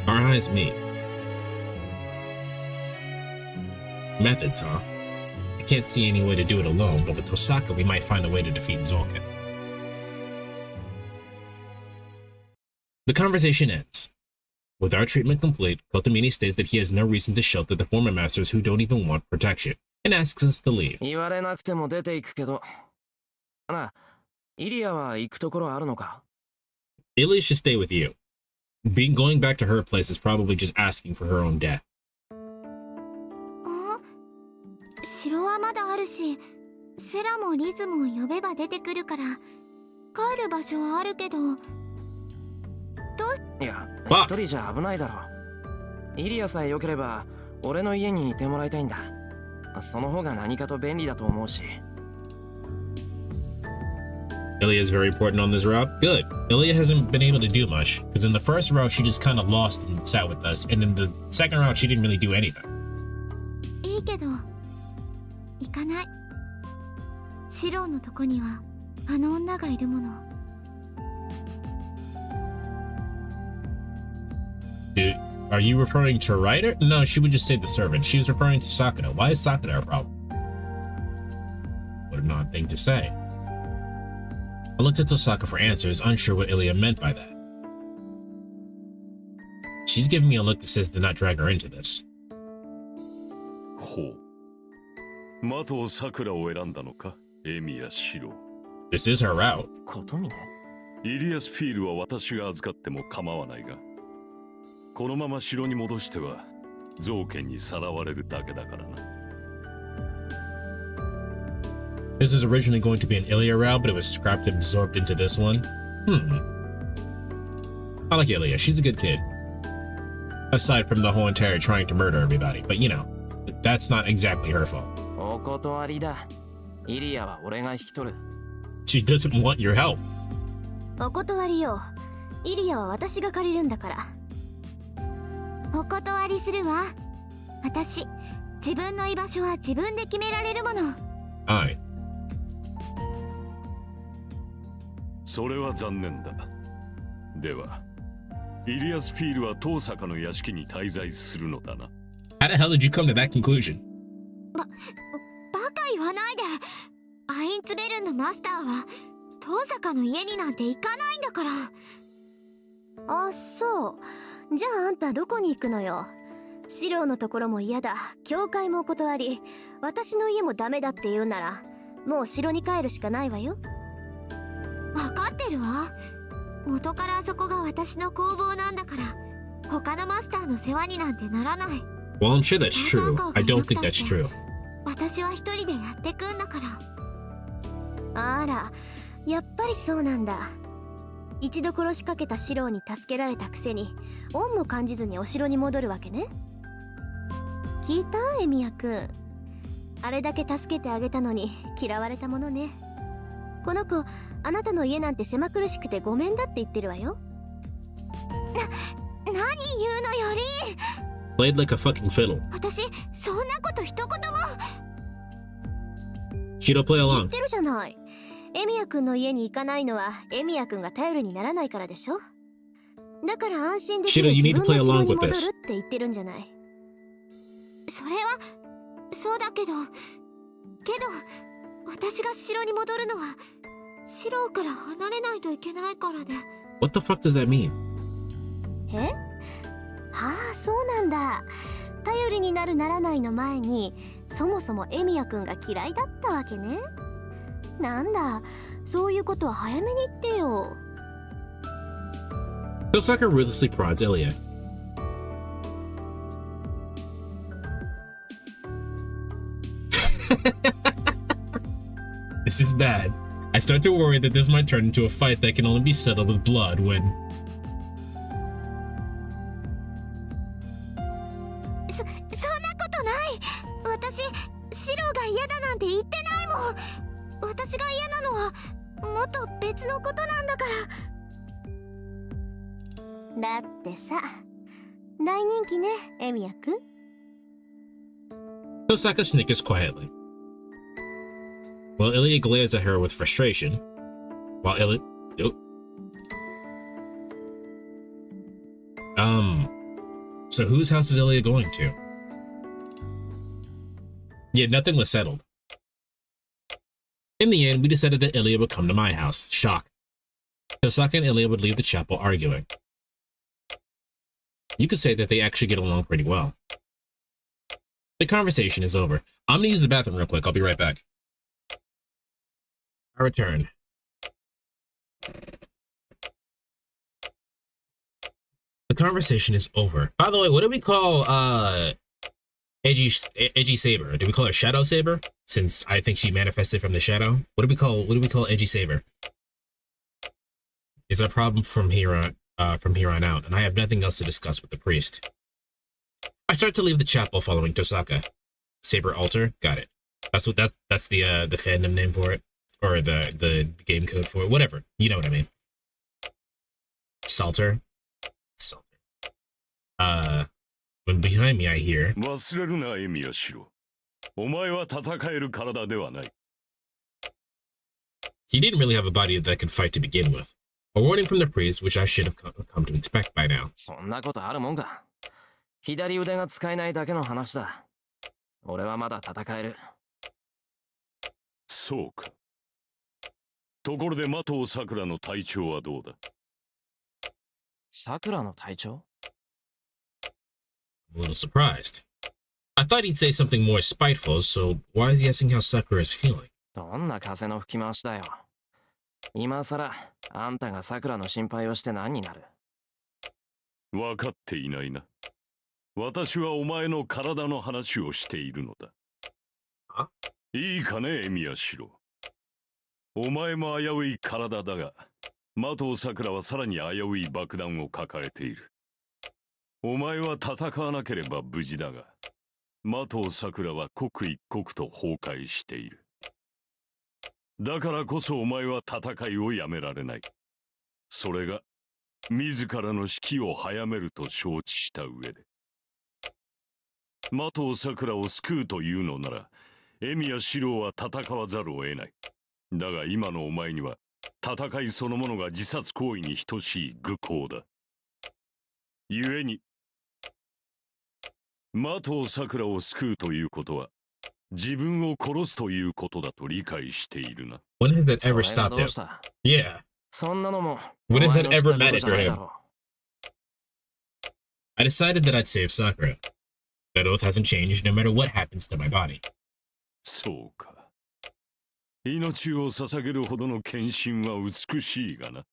Our eyes meet. Methods, huh? I can't see any way to do it alone, but with Tosaka we might find a way to defeat Zolkin. The conversation ends. With our treatment complete, Kotomini states that he has no reason to shelter the former masters who don't even want protection, and asks us to leave. 言われなくても出ていくけど。なあ、イリアは行くところあるのか？ Ilya should stay with you. Going back to her place is probably just asking for her own death. 城はまだあるし、セラもリズも呼べば出てくるから帰る場所はあるけど。いや、一人じゃ危ないだろ。イリアさえ良ければ俺の家にいてもらいたいんだ。その方が何かと便利だと思うし。Ilya is very important on this route. Good. Ilya hasn't been able to do much, because in the first route she just kind of lost and sat with us, and in the second route she didn't really do anything. いいけど行かない。シローのとこにはあの女がいるもの。Dude, are you referring to Ryder? No, she would just say the servant. She was referring to Sakura. Why is Sakura a problem? What an odd thing to say. I looked at Tosaka for answers, unsure what Ilya meant by that. She's giving me a look that says to not drag her into this. ほう。魔頭桜を選んだのか、エミヤシロ。This is her route. ことみね。イリアスフィールは私が預かっても構わないが、このまま城に戻しては造剣にさらわれるだけだからな。This is originally going to be an Ilya route, but it was scrapped and absorbed into this one. I like Ilya. She's a good kid. Aside from the whole entire trying to murder everybody. But you know, that's not exactly her fault. お断りだ。イリアは俺が引き取る。She doesn't want your help. お断りよ。イリアは私が借りるんだから。お断りするわ。私、自分の居場所は自分で決められるもの。はい。それは残念だ。では、イリアスフィールは遠坂の屋敷に滞在するのだな。How the hell did you come to that conclusion? バカ言わないで。アインツベルンのマスターは遠坂の家になんて行かないんだから。あ、そう。じゃああんたどこに行くのよ。資料のところも嫌だ、教会もお断り、私の家もダメだって言うなら、もう城に帰るしかないわよ。分かってるわ。元からあそこが私の工房なんだから、他のマスターの世話になんてならない。Well, I'm sure that's true. I don't think that's true. 私は一人でやってくんだから。あら、やっぱりそうなんだ。一度殺しかけたシローに助けられたくせに恩も感じずにお城に戻るわけね。聞いたエミヤくん。あれだけ助けてあげたのに嫌われたものね。この子、あなたの家なんて狭苦しくてごめんだって言ってるわよ。何言うのより。 Played like a fucking fiddle. 私、そんなこと一言も。 She don't play 言っ along. てるじゃない。エミヤくんの家に行かないのはエミヤくんが頼りにならないからでしょ。だから安心できる Shiro, you 自 need to 分 play の城 along に with 戻る this. って言ってるんじゃない。それはそうだけど私が城に戻るのはシローから離れないといけないからで。 What the fuck does that mean? え？ああ、そうなんだ。頼りになるならないの前にそもそもエミヤくんが嫌いだったわけね。なんだ、そういうことは早めに言ってよ。 Tosaka ruthlessly prods Elia. This is bad. I start to worry that this might turn into a fight that can only be settled with blood when... そんなことない。私、シローが嫌だなんて言ってないもん。私が嫌なのはもっと別のことなんだから。だってさ、大人気ね、エミヤくん。 Tosaka snickers quietly. While Ilya glares at her with frustration, while Ilya... So whose house is Ilya going to? Yeah, nothing was settled. In the end, we decided that Ilya would come to my house. Shock. Tosaka and Ilya would leave the chapel arguing. You could say that they actually get along pretty well. The conversation is over. I'm gonna use the bathroom real quick. I'll be right back. I return. The conversation is over. By the way, what do we call Edgy Saber? Do we call her Shadow Saber? Since I think she manifested from the shadow. What do we call Edgy Saber? It's a problem from here on out, and I have nothing else to discuss with the priest. I start to leave the chapel following Tosaka. Saber Altar, got it. That's the fandom name for it. Or the game code for it, whatever. You know what I mean. Salter. When behind me I hear... 忘れるな、エミヤシロ。お前は戦える体ではない。 He didn't really have a body that could fight to begin with. A warning from the priest, which I should have come to expect by now. そんなことあるもんか。左腕が使えないだけの話だ。俺はまだ戦える。そうか。ところで麻藤さくらの体調はどうだ？さくらの体調？ I'm a little surprised. I thought he'd say something more spiteful, so why is he asking how Sakura is feeling? どんな風の吹き回しだよ。今さらあんたがさくらの心配をして何になる？分かっていないな。私はお前の体の話をしているのだ。いいかね、エミヤシロ。お前も危うい体だが、麻藤さくらはさらに危うい爆弾を抱えている。お前は戦わなければ無事だが、麻藤さくらは刻一刻と崩壊している。だからこそお前は戦いをやめられない。それが、自らの死期を早めると承知した上で。的をさくらを救うというのなら、エミやシロは戦わざるを得ない。だが今のお前には、戦いそのものが自殺行為に等しい愚行だ。故に、的さくらを救うということは、自分を殺すということだと理解しているな。When has that ever stopped him? Yeah. そんなのも When has that お前の ever 知ったことじゃない mattered だ him? ろ I decided that I'd save Sakura. That oath hasn't changed no matter what happens to my body. そうか。命を捧げるほどの献身は美しいがな。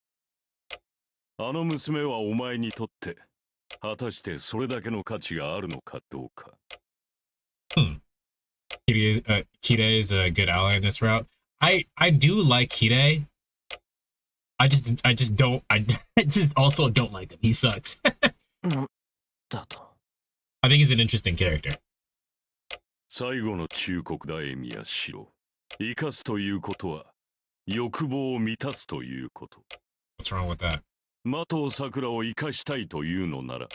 あの娘はお前にとって、果たしてそれだけの価値があるのかどうか。Kide is a good ally in this route. I do like Kide. I just also don't like him. He sucks. う。なんだと。I think he's an interesting character. 最後の忠告だ、エミやシロ。生かすということは、欲望を満たすということ。What's wrong with that? 的さくらを生かしたいというのなら、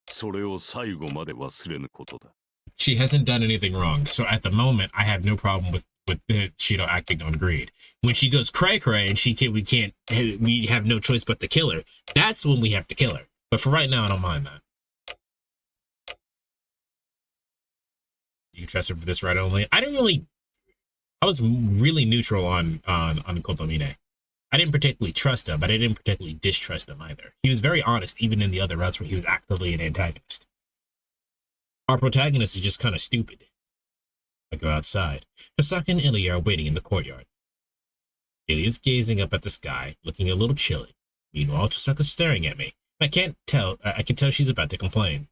それを最後まで忘れぬことだ。She hasn't done anything wrong, so at the moment I have no problem with Shido acting on greed. When she goes cray cray and we have no choice but to kill her, that's when we have to kill her. But for right now, I don't mind that. You trust her for this right only? I was really neutral on Kotomine. I didn't particularly trust him, but I didn't particularly distrust him either. He was very honest, even in the other routes where he was actively an antagonist. Our protagonist is just kind of stupid. I go outside. Kosaka and Ilya are waiting in the courtyard. Ilya's gazing up at the sky, looking a little chilly. Meanwhile, Tosaka's staring at me. I can tell she's about to complain.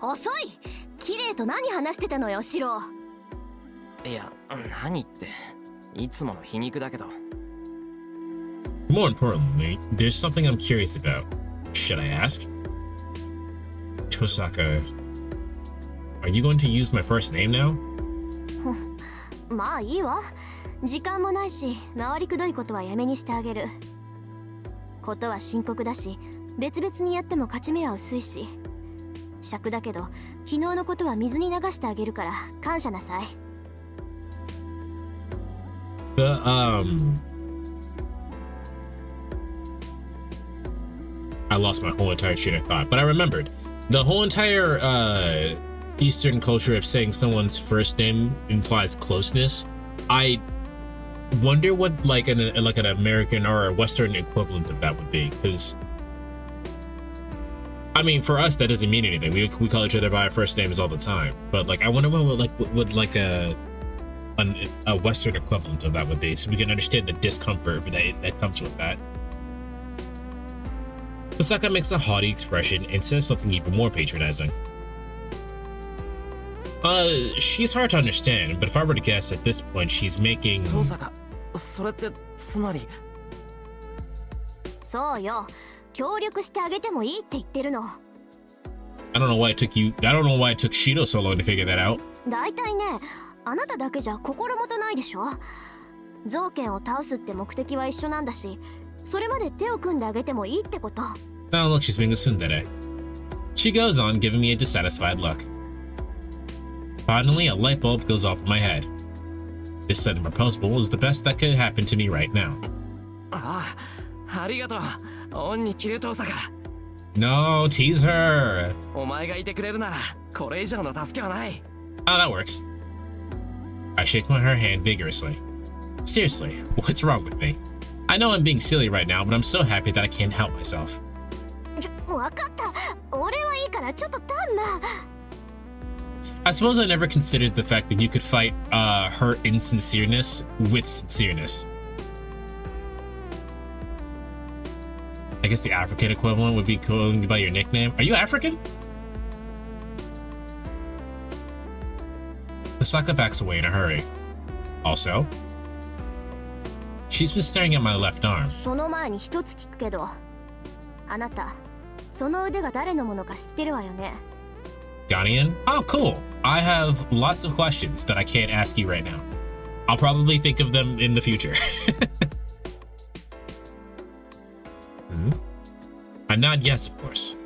遅い。綺麗と何話してたのよ、シロ。いや、何って。いつもの皮肉だけど。More importantly, there's something I'm curious about. Should I ask? Tosaka, are you going to use my first name now? まあいいわ。時間もないし、回りくどいことはやめにしてあげる。ことは深刻だし、別々にやっても勝ち目は薄いし。尺だけど、昨日のことは水に流してあげるから感謝なさい。I lost my whole entire train of thought, but I remembered. The whole entire Eastern culture of saying someone's first name implies closeness. I wonder what like an American or a Western equivalent of that would be, because I mean, for us that doesn't mean anything. We call each other by our first names all the time, but like I wonder what would a Western equivalent of that would be, so we can understand the discomfort that comes with that. Kosaka makes a haughty expression and says something even more patronizing. She's hard to understand, but if I were to guess at this point, she's making... 遠坂、それってつまり。そうよ。協力してあげてもいいって言ってるの。I don't know why it took Shido so long to figure that out. だいたいね、あなただけじゃ心もとないでしょ。造剣を倒すって目的は一緒なんだし、それまで手を組んであげてもいいってこと。Oh, look, she's being a tsundere. She goes on, giving me a dissatisfied look. Finally, a light bulb goes off in my head. This sudden proposal is the best that could happen to me right now. ああ、ありがとう。恩に着る遠坂。No, tease her. お前がいてくれるなら、これ以上の助けはない。Oh, that works. I shake her hand vigorously. Seriously, what's wrong with me? I know I'm being silly right now, but I'm so happy that I can't help myself. わかった。俺はいいからちょっとタンナ。I suppose I never considered the fact that you could fight her insincereness with sincereness. I guess the African equivalent would be calling you by your nickname. Are you African? Kosaka backs away in a hurry. Also, she's been staring at my left arm. その前に一つ聞くけど、あなた、その腕が誰のものか知ってるわよね。Ghanaian? Oh, cool. I have lots of questions that I can't ask you right now. I'll probably think of them in the future. I nod yes, of course.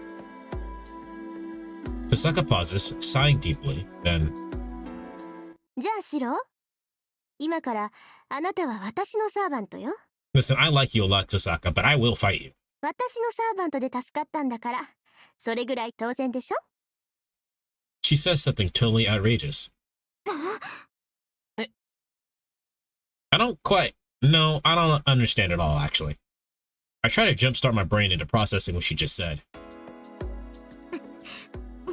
Tosaka pauses, sighing deeply, then... じゃあシロ、今からあなたは私のサーバントよ。 Listen, I like you a lot, Tosaka, but I will fight you. 私のサーバントで助かったんだから、それぐらい当然でしょ。 She says something totally outrageous. I don't quite... No, I don't understand at all, actually. I try to jumpstart my brain into processing what she just said.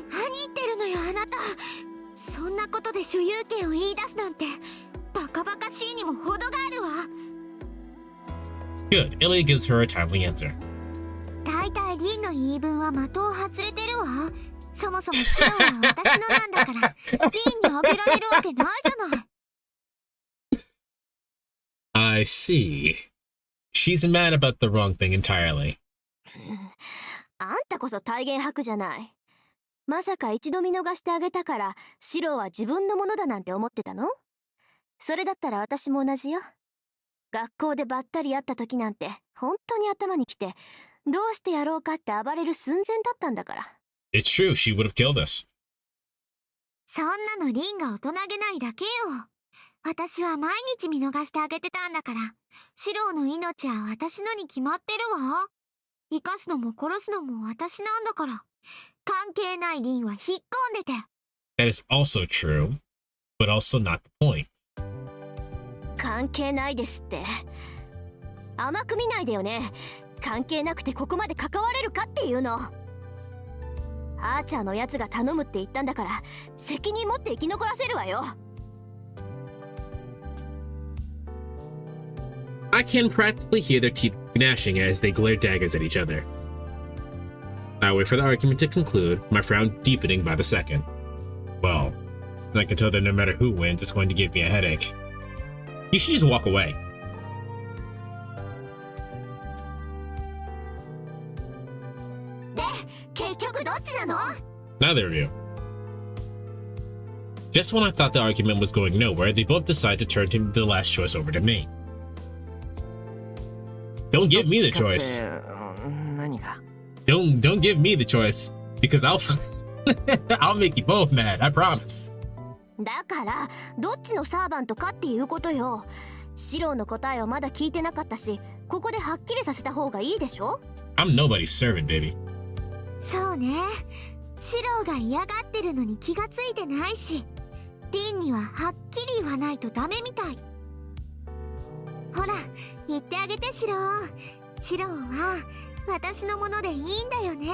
何言ってるのよあなた。そんなことで所有権を言い出すなんてバカバカしいにも程があるわ。 Good. Ilya gives her a timely answer. 大体リンの言い分は的を外れてるわ。そもそもシロは私のなんだからリンにあげられるわけないじゃない。 I see. She's mad about the wrong thing entirely. あんたこそ体言吐くじゃない。まさか一度見逃してあげたからシロは自分のものだなんて思ってたの？それだったら私も同じよ。学校でばったり会った時なんて本当に頭にきて、どうしてやろうかって暴れる寸前だったんだから。 It's true, she would have killed us. そんなのリンが大人げないだけよ。私は毎日見逃してあげてたんだから、シロの命は私のに決まってるわ。生かすのも殺すのも私なんだから。関係ないリンは引っ込んでて。 That is also true, but also not the point. 関係ないですって。甘く見ないでよね。関係なくてここまで関われるかっていうの。アーチャーのやつが頼むって言ったんだから、責任持って生き残らせるわよ。 I can practically hear their teeth gnashing as they glare daggers at each other. I wait for the argument to conclude, my frown deepening by the second. Well, I can tell that no matter who wins, it's going to give me a headache. You should just walk away. で、結局どっちなの? Neither of you. Just when I thought the argument was going nowhere, they both decide to turn the last choice over to me. Don't give me the choice. 何が? Don't give me the choice, because I'll make you both mad, I promise. だからどっちのサーバントかっていうことよ。シロの答えをまだ聞いてなかったし、ここではっきりさせた方がいいでしょ。 I'm nobody's servant, baby. そうね。シロが嫌がってるのに気がついてないし、リンにははっきり言わないとダメみたい。ほら、言ってあげてシロ。シロは私のものでいいんだよね。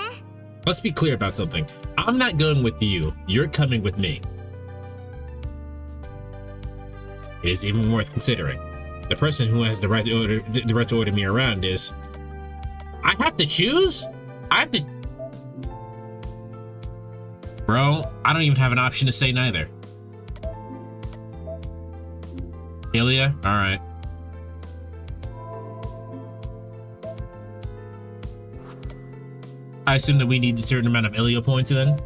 Let's be clear about something. I'm not going with you. You're coming with me. It is even worth considering. The person who has the right to order me around is... I have to choose? I have to... Bro, I don't even have an option to say neither. Ilya? Alright. I assume that we need a certain amount of Ilya points then?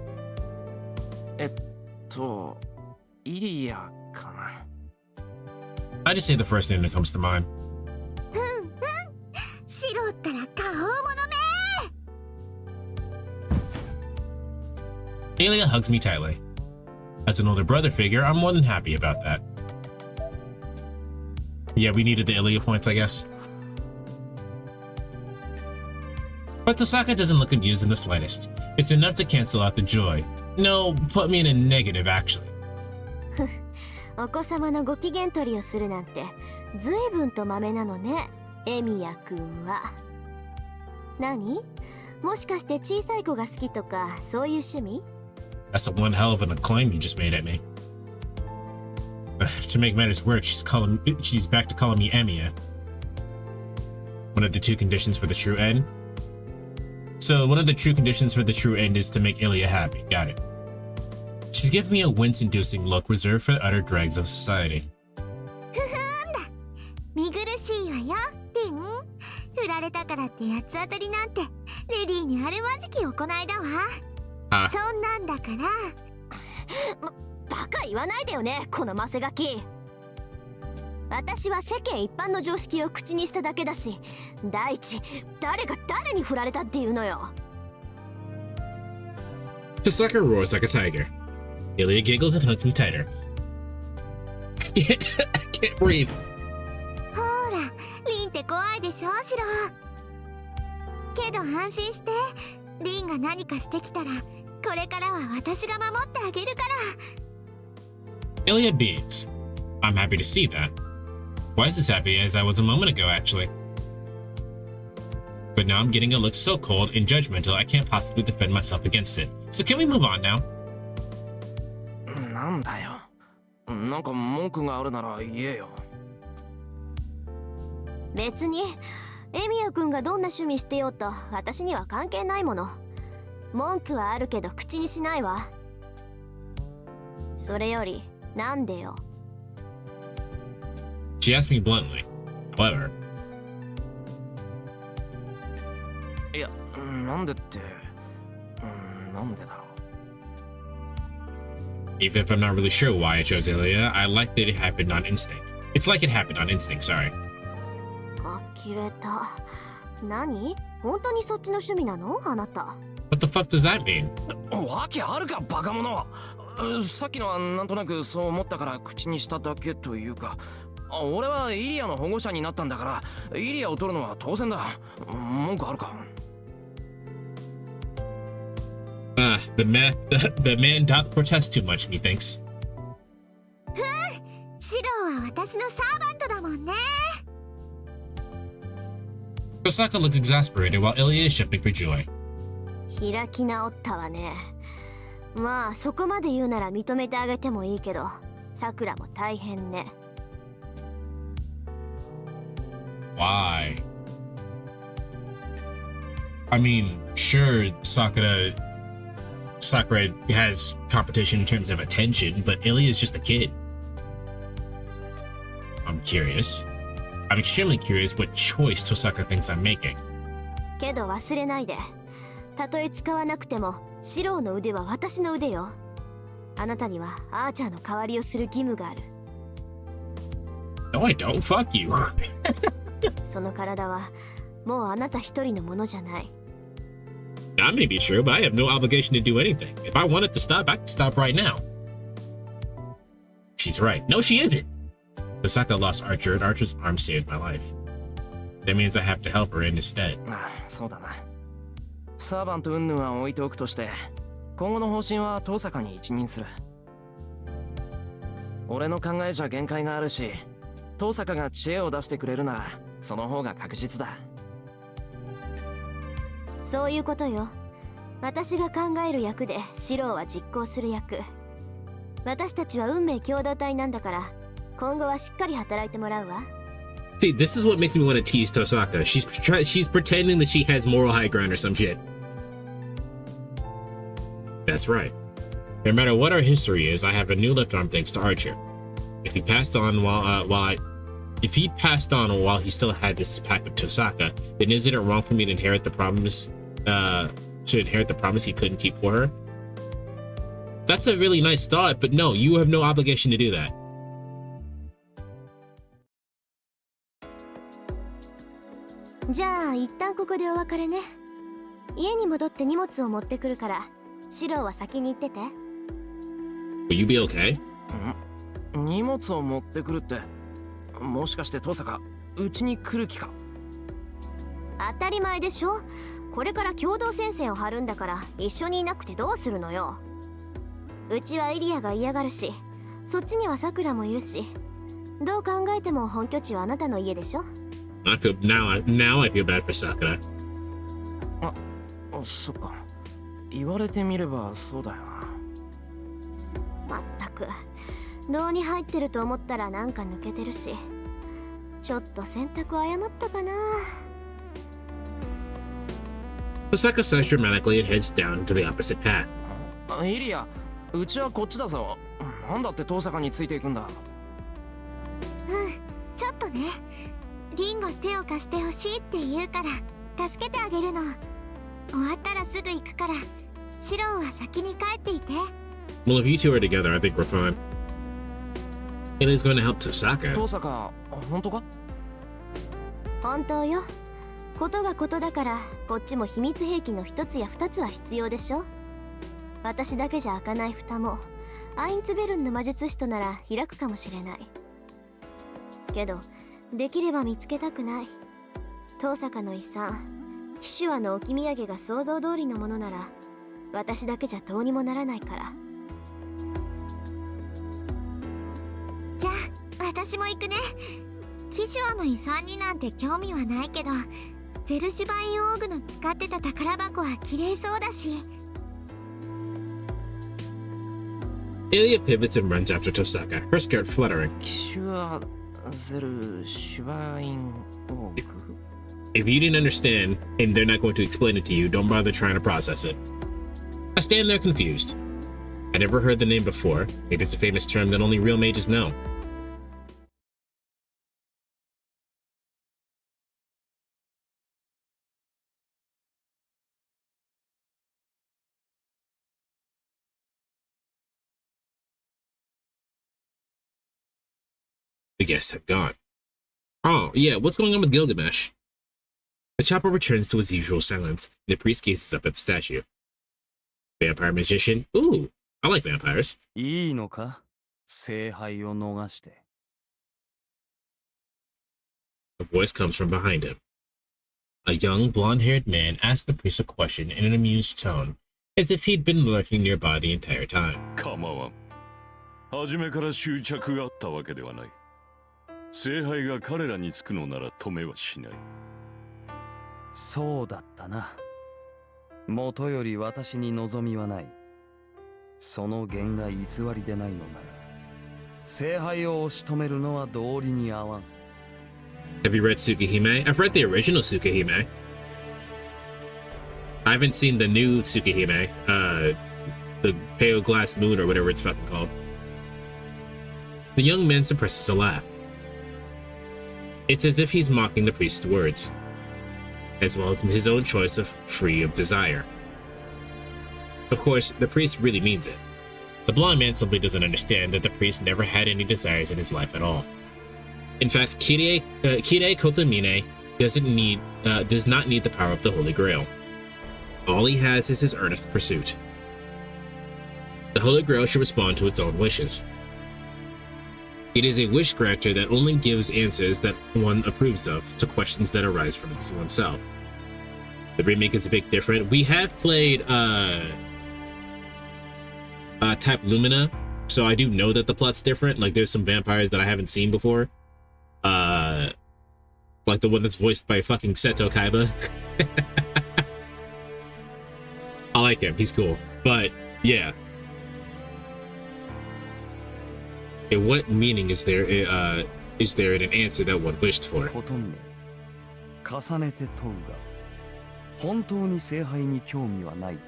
イリアかな。 I just say the first thing that comes to mind. シロったら顔物め。 Ilya hugs me tightly. As an older brother figure, I'm more than happy about that. Yeah, we needed the Ilya points, I guess. But Tosaka doesn't look confused in the slightest. It's enough to cancel out the joy. No, put me in a negative, actually. お子様のご機嫌取りをするなんてずいぶんとマメなのね、エミヤくんは。何？もしかして小さい子が好きとかそういう趣味？ That's one hell of an acclaim you just made at me. To make matters worse, she's back to calling me Emiya. One of the two conditions for the true end? So one of the true conditions for the true end is to make Ilya happy. Got it. She's giving me a wince-inducing look reserved for the utter dregs of society. ふふんだ。見苦しいわよ、リン。振られたからって八つ当たりなんてレディーにあるまじき行いだわ。そんなんだから。バカ言わないでよね、このマセガキ。私は世間一般の常識を口にしただけだし、第一誰が誰に振られたっていうのよ。Tosaka roars like a tiger. Ilya giggles and hugs me tighter. I can't breathe. ほら、リンって怖いでしょ、シロ。けど安心して、リンが何かしてきたら、これからは私が守ってあげるから。Ilya beams. I'm happy to see that. Twice as happy as I was a moment ago, actually. But now I'm getting a look so cold and judgmental I can't possibly defend myself against it. So can we move on now? なんだよ。なんか文句があるなら言えよ。別に、エミヤ君がどんな趣味してようと私には関係ないもの。文句はあるけど口にしないわ。それより、なんでよ。She asked me bluntly. However, いや、なんでって、なんでだろう。even if I'm not really sure why I chose Ilya, I like that it happened on instinct. It's like it happened on instinct, sorry. 呆れた。何？本当にそっちの趣味なの？あなた。What the fuck does that mean? わけあるか、バカ者。さっきのはなんとなくそう思ったから口にしただけというか、俺はイリアの保護者になったんだから、イリアを取るのは当然だ。文句あるか。The man doth protest too much, methinks. シロは私のサーバントだもんね。Tosaka looks exasperated while Ilya is jumping for joy. 開き直ったわね。まあそこまで言うなら認めてあげてもいいけど、さくらも大変ね。Why? I mean, sure, Sakura has competition in terms of attention, but Ilya is just a kid. I'm curious. I'm extremely curious what choice Tosaka thinks I'm making. けど忘れないで。たとえ使わなくても、シロの腕は私の腕よ。あなたにはアーチャーの代わりをする義務がある。No, I don't. Fuck you. その体はもうあなた一人のものじゃない。That may be true, but I have no obligation to do anything. If I wanted to stop, I could stop right now. She's right. No, she isn't. Tosaka lost Archer, and Archer's arm saved my life. That means I have to help her in instead. そうだな。サーバント云々は置いておくとして、今後の方針は遠坂に一任する。俺の考えじゃ限界があるし、遠坂が知恵を出してくれるなら、その方が確実だ。そういうことよ。私が考える役でシロは実行する役。私たちは運命共同体なんだから、今後はしっかり働いてもらうわ。See, this is what makes me want to tease Tosaka. She's pretending that she has moral high ground or some shit. That's right. No matter what our history is, I have a new left arm thanks to Archer. If he passed on while he still had this pack of Tosaka, then isn't it wrong for me to inherit the promise? He couldn't keep for her? That's a really nice thought, but no, you have no obligation to do that. じゃあ一旦ここでお別れね。家に戻って荷物を持ってくるから、シロは先に行ってて。Will you be okay? 荷物を持ってくるって、もしかして遠坂、うちに来る気か？当たり前でしょ。これから共同戦線を張るんだから一緒にいなくてどうするのよ。うちはイリアが嫌がるし、そっちにはサクラもいるし、どう考えても本拠地はあなたの家でしょ。Now I feel bad for Sakura. そっか。言われてみればそうだよな。まったく、胴に入ってると思ったらなんか抜けてるし、ちょっと選択を誤ったかな。Tosaka sighs dramatically and heads down to the opposite path. イリア、うちはこっちだぞ。なんだって遠坂についていくんだ。ちょっとね。リンゴ手を貸してほしいって言うから助けてあげるの。終わったらすぐ行くから、シロは先に帰っていて。Well, if you two are together, I think we're fine. Ilya's going to help Tosaka. 遠坂、本当か？本当よ。ことがことだから、こっちも秘密兵器の一つや二つは必要でしょ。私だけじゃ開かない蓋もアインツベルンの魔術師となら開くかもしれない。けどできれば見つけたくない。遠坂の遺産、ヒシュアの置き土産が想像通りのものなら私だけじゃどうにもならないから。じゃあ私も行くね。キシュアの遺産になんて興味はないけど、ゼルシュバインオーグの使ってた宝箱は綺麗そうだし。Ilya pivots and runs after Tosaka, her skirt fluttering. キシュアゼルシュバインオーグ If you didn't understand, and they're not going to explain it to you, don't bother trying to process it. I stand there confused. I never heard the name before. Maybe it's a famous term that only real mages know. The guests have gone. Oh, yeah, what's going on with Gilgamesh? The chopper returns to his usual silence, and the priest gazes up at the statue. Vampire magician? Ooh, I like vampires. いいのか、聖杯を逃して。A voice comes from behind him. A young, blonde-haired man asks the priest a question in an amused tone, as if he'd been lurking nearby the entire time. 構わん。初めから執着があったわけではない。聖杯が彼らにつくのなら止めはしない。そうだったな。もとより私に望みはない。その言が偽りでないのなら、聖杯を押し止めるのは道理に合わん。Have you read Tsukihime? I've read the original Tsukihime. I haven't seen the new Tsukihime, the Pale Glass Moon or whatever it's fucking called. The young man suppresses a laugh. It's as if he's mocking the priest's words, as well as his own choice of free of desire. Of course, the priest really means it. The blind man simply doesn't understand that the priest never had any desires in his life at all. In fact, Kirei Kotomine does not need the power of the Holy Grail. All he has is his earnest pursuit. The Holy Grail should respond to its own wishes. It is a wish granter that only gives answers that one approves of to questions that arise from oneself. The remake is a bit different. We have played Type Lumina, so I do know that the plot's different. Like, there's some vampires that I haven't seen before. Like the one that's voiced by fucking Seto Kaiba. I like him, he's cool. But yeah. What meaning is there in an answer that one wished for? 重ねて問うが、本当に聖杯に興味はないと？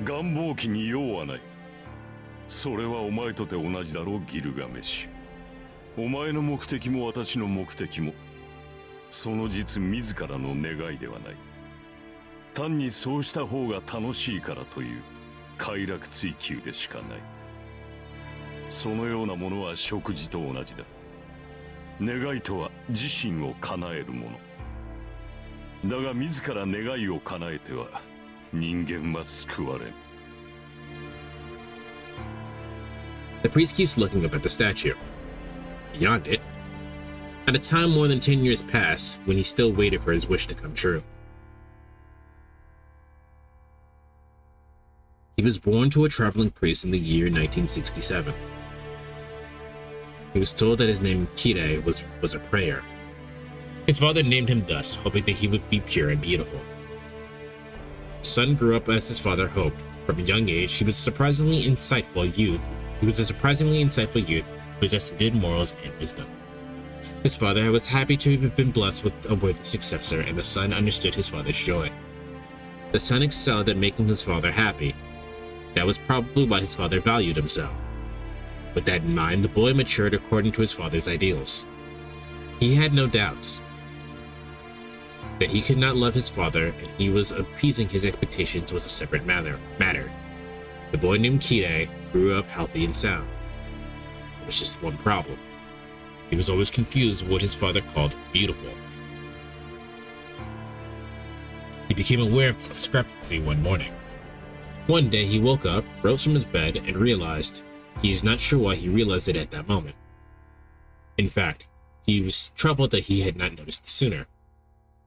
願望期に用はない。それはお前とて同じだろう、ギルガメシュ。お前の目的も私の目的も、その実自らの願いではない。単にそうした方が楽しいからという快楽追求でしかない。そのようなものは食事と同じだ。願いとは自身を叶えるもの。だが自ら願いを叶えては人間は救われん。The priest keeps looking up at the statue. Beyond it, at a time more than 10 years pass when he still waited for his wish to come true. He was born to a traveling priest in the year 1967. He was told that his name Kirei was a prayer. His father named him thus, hoping that he would be pure and beautiful. His son grew up as his father hoped. From a young age, he was a surprisingly insightful youth who possessed good morals and wisdom. His father was happy to have been blessed with a worthy successor, and the son understood his father's joy. The son excelled at making his father happy. That was probably why his father valued him so. With that in mind, the boy matured according to his father's ideals. He had no doubts that he could not love his father, and he was appeasing his expectations was a separate matter. The boy named Kirei grew up healthy and sound. There was just one problem. He was always confused with what his father called beautiful. He became aware of this discrepancy one morning. One day he woke up, rose from his bed, and realized he is not sure why he realized it at that moment. In fact, he was troubled that he had not noticed sooner.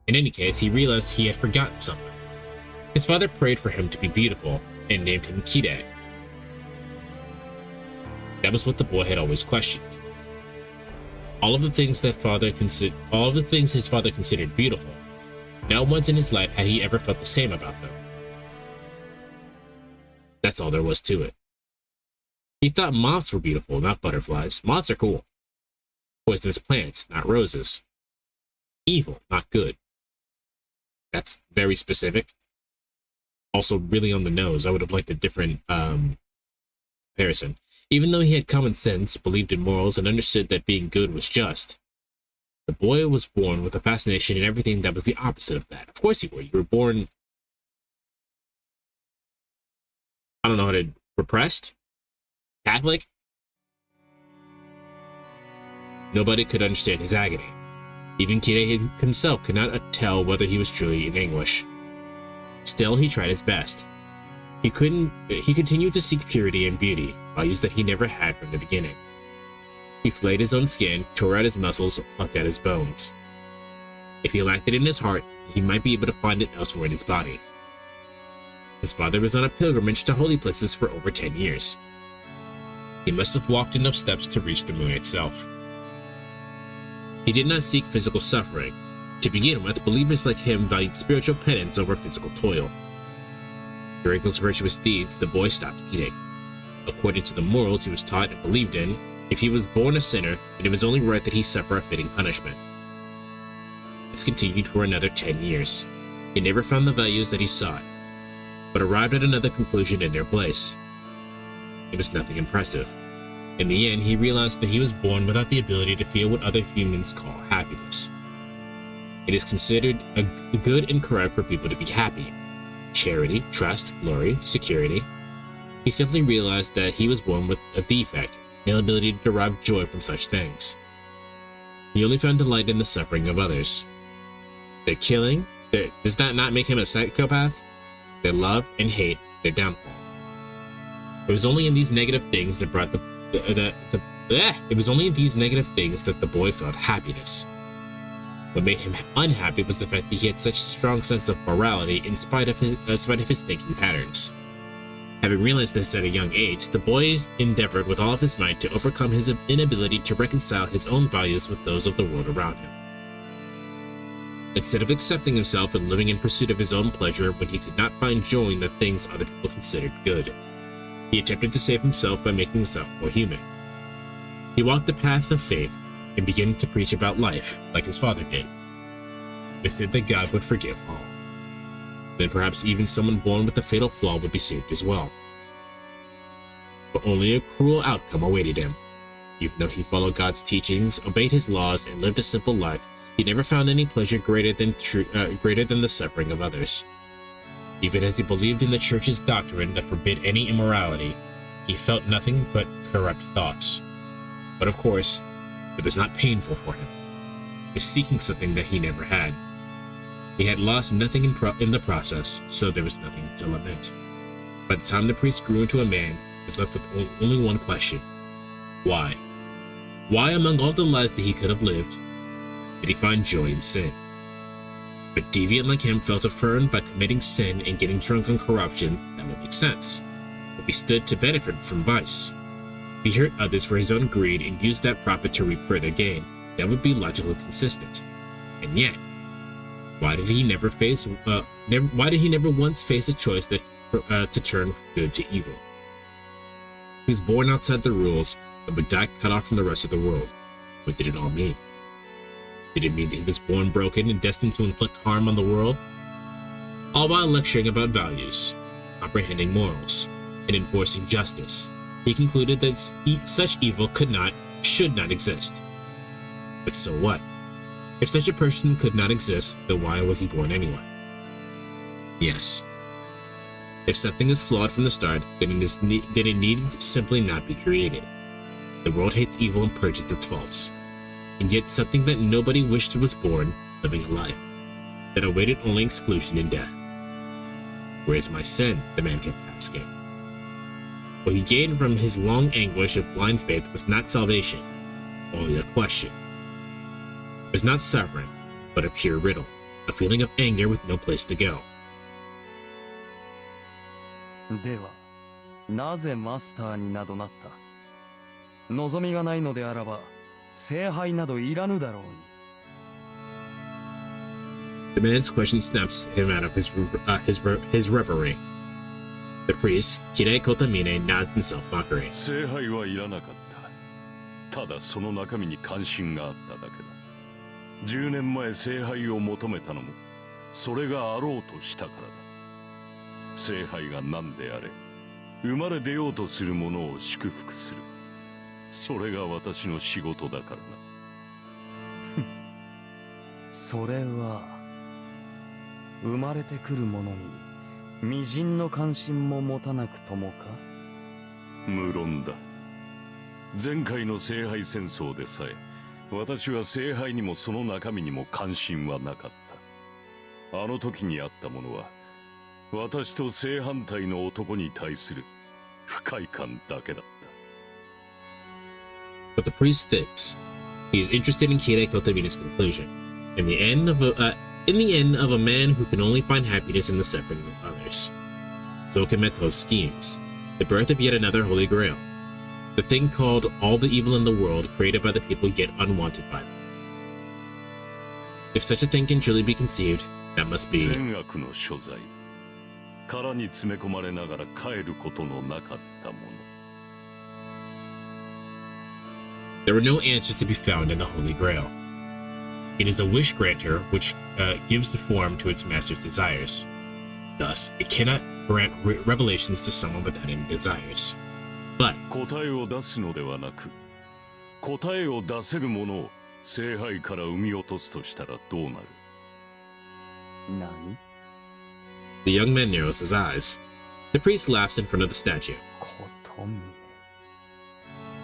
In any case, he realized he had forgotten something. His father prayed for him to be beautiful and named him Kide. That was what the boy had always questioned. All of the things his father considered beautiful, not once in his life had he ever felt the same about them. That's all there was to it. He thought moths were beautiful, not butterflies. Moths are cool. Poisonous plants, not roses. Evil, not good. That's very specific. Also really on the nose. I would have liked a different comparison. Even though he had common sense, believed in morals, and understood that being good was just, the boy was born with a fascination in everything that was the opposite of that. Of course you were. You were born, I don't know how to, repressed? Catholic? Nobody could understand his agony. Even Kide himself could not tell whether he was truly in anguish. Still, he tried his best. He continued to seek purity and beauty, values that he never had from the beginning. He flayed his own skin, tore out his muscles, plucked out his bones. If he lacked it in his heart, he might be able to find it elsewhere in his body. His father was on a pilgrimage to holy places for over 10 years. He must have walked enough steps to reach the moon itself. He did not seek physical suffering. To begin with, believers like him valued spiritual penance over physical toil. During those virtuous deeds, the boy stopped eating. According to the morals he was taught and believed in, if he was born a sinner, then it was only right that he suffer a fitting punishment. This continued for another 10 years. He never found the values that he sought, but arrived at another conclusion in their place. It was nothing impressive. In the end, he realized that he was born without the ability to feel what other humans call happiness. It is considered good and correct for people to be happy. Charity, trust, glory, security. He simply realized that he was born with a defect, no ability to derive joy from such things. He only found delight in the suffering of others. Their killing, does that not make him a psychopath? Their love and hate, their downfall. It was only in these negative things that brought it was only in these negative things that the boy felt happiness. What made him unhappy was the fact that he had such a strong sense of morality in spite of his thinking patterns. Having realized this at a young age, the boy endeavored with all of his might to overcome his inability to reconcile his own values with those of the world around him. Instead of accepting himself and living in pursuit of his own pleasure when he could not find joy in the things other people considered good, he attempted to save himself by making himself more human. He walked the path of faith and began to preach about life, like his father did. They said that God would forgive all. Then perhaps even someone born with a fatal flaw would be saved as well. But only a cruel outcome awaited him. Even though he followed God's teachings, obeyed his laws, and lived a simple life, he never found any pleasure greater than the suffering of others. Even as he believed in the church's doctrine that forbid any immorality, he felt nothing but corrupt thoughts. But of course, it was not painful for him. He was seeking something that he never had. He had lost nothing in the process, so there was nothing to lament. By the time the priest grew into a man, he was left with only one question. Why? Why, among all the lives that he could have lived, did he find joy in sin? But deviant like him felt affirmed by committing sin and getting drunk on corruption, that would make sense. If he stood to benefit from vice, if he hurt others for his own greed and used that profit to reap further gain, that would be logically consistent. And yet, why did he never once face a choice that to turn good to evil? He was born outside the rules, but would die cut off from the rest of the world. What did it all mean? Did it mean that he was born broken and destined to inflict harm on the world? All while lecturing about values, comprehending morals, and enforcing justice, he concluded that such evil should not exist. But so what? If such a person could not exist, then why was he born anyway? Yes. If something is flawed from the start, then it need simply not be created. The world hates evil and purges its faults. And yet something that nobody wished was born, living a life that awaited only exclusion and death. Where is my sin? The man kept asking. What he gained from his long anguish of blind faith was not salvation, only a question. It was not suffering, but a pure riddle, a feeling of anger with no place to go. では、なぜマスターになどなった？望みがないのであらば、聖杯などいらぬだろうに。The man's question snaps him out of his reverie. The priest, Kirei Kotamine, nods in self-mockery. 聖杯はいらなかった。ただその中身に関心があっただけだ。10年前聖杯を求めたのも、それがあろうとしたからだ。聖杯が何であれ、生まれ出ようとする者を祝福する。それが私の仕事だからな。それは、生まれてくる者に、微塵の関心も持たなくともか？無論だ。前回の聖杯戦争でさえ、私は聖杯にもその中身にも関心はなかった。あの時にあったものは、私と正反対の男に対する不快感だけだった。But the priest thinks he is interested in Kirei Kotamina's conclusion. In the end of a man who can only find happiness in the suffering of others. Zokameto's schemes, the birth of yet another holy grail. The thing called all the evil in the world created by the people yet unwanted by them. If such a thing can truly be conceived, that must be... 善悪の所在。殻に詰め込まれながら帰ることのなかったもの。There were no answers to be found in the Holy Grail. It is a wish granter which gives the form to its master's desires. Thus, it cannot grant revelations to someone without any desires. But 答えを出すのではなく、答えを出せるものを聖杯から生み落とすとしたらどうなる？何？ The young man narrows his eyes. The priest laughs in front of the statue. ことみ。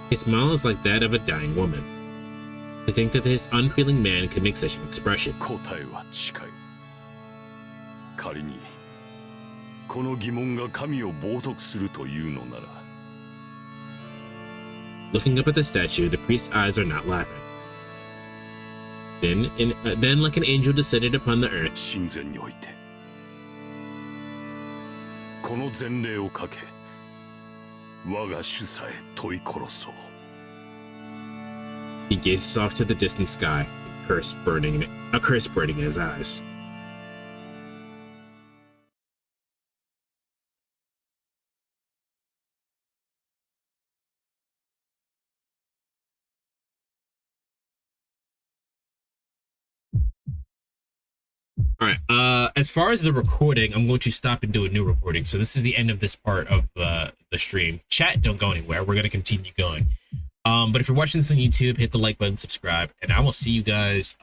His smile is like that of a dying woman. To think that this unfeeling man could make such an expression. 答えは近い。仮にこの疑問が神を冒涜するというのなら。Looking up at the statue, the priest's eyes are not laughing. Then, like an angel descended upon the earth. 神前において、この前例をかけ、我が主さえ問い殺そう。He gazes off to the distant sky, a curse burning in his eyes. All right. As far as the recording, I'm going to stop and do a new recording. So this is the end of this part of the stream. Chat, don't go anywhere. We're going to continue going. But if you're watching this on YouTube, hit the like button, subscribe, and I will see you guys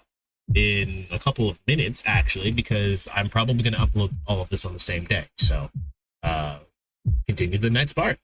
in a couple of minutes, actually, because I'm probably going to upload all of this on the same day. So continue to the next part.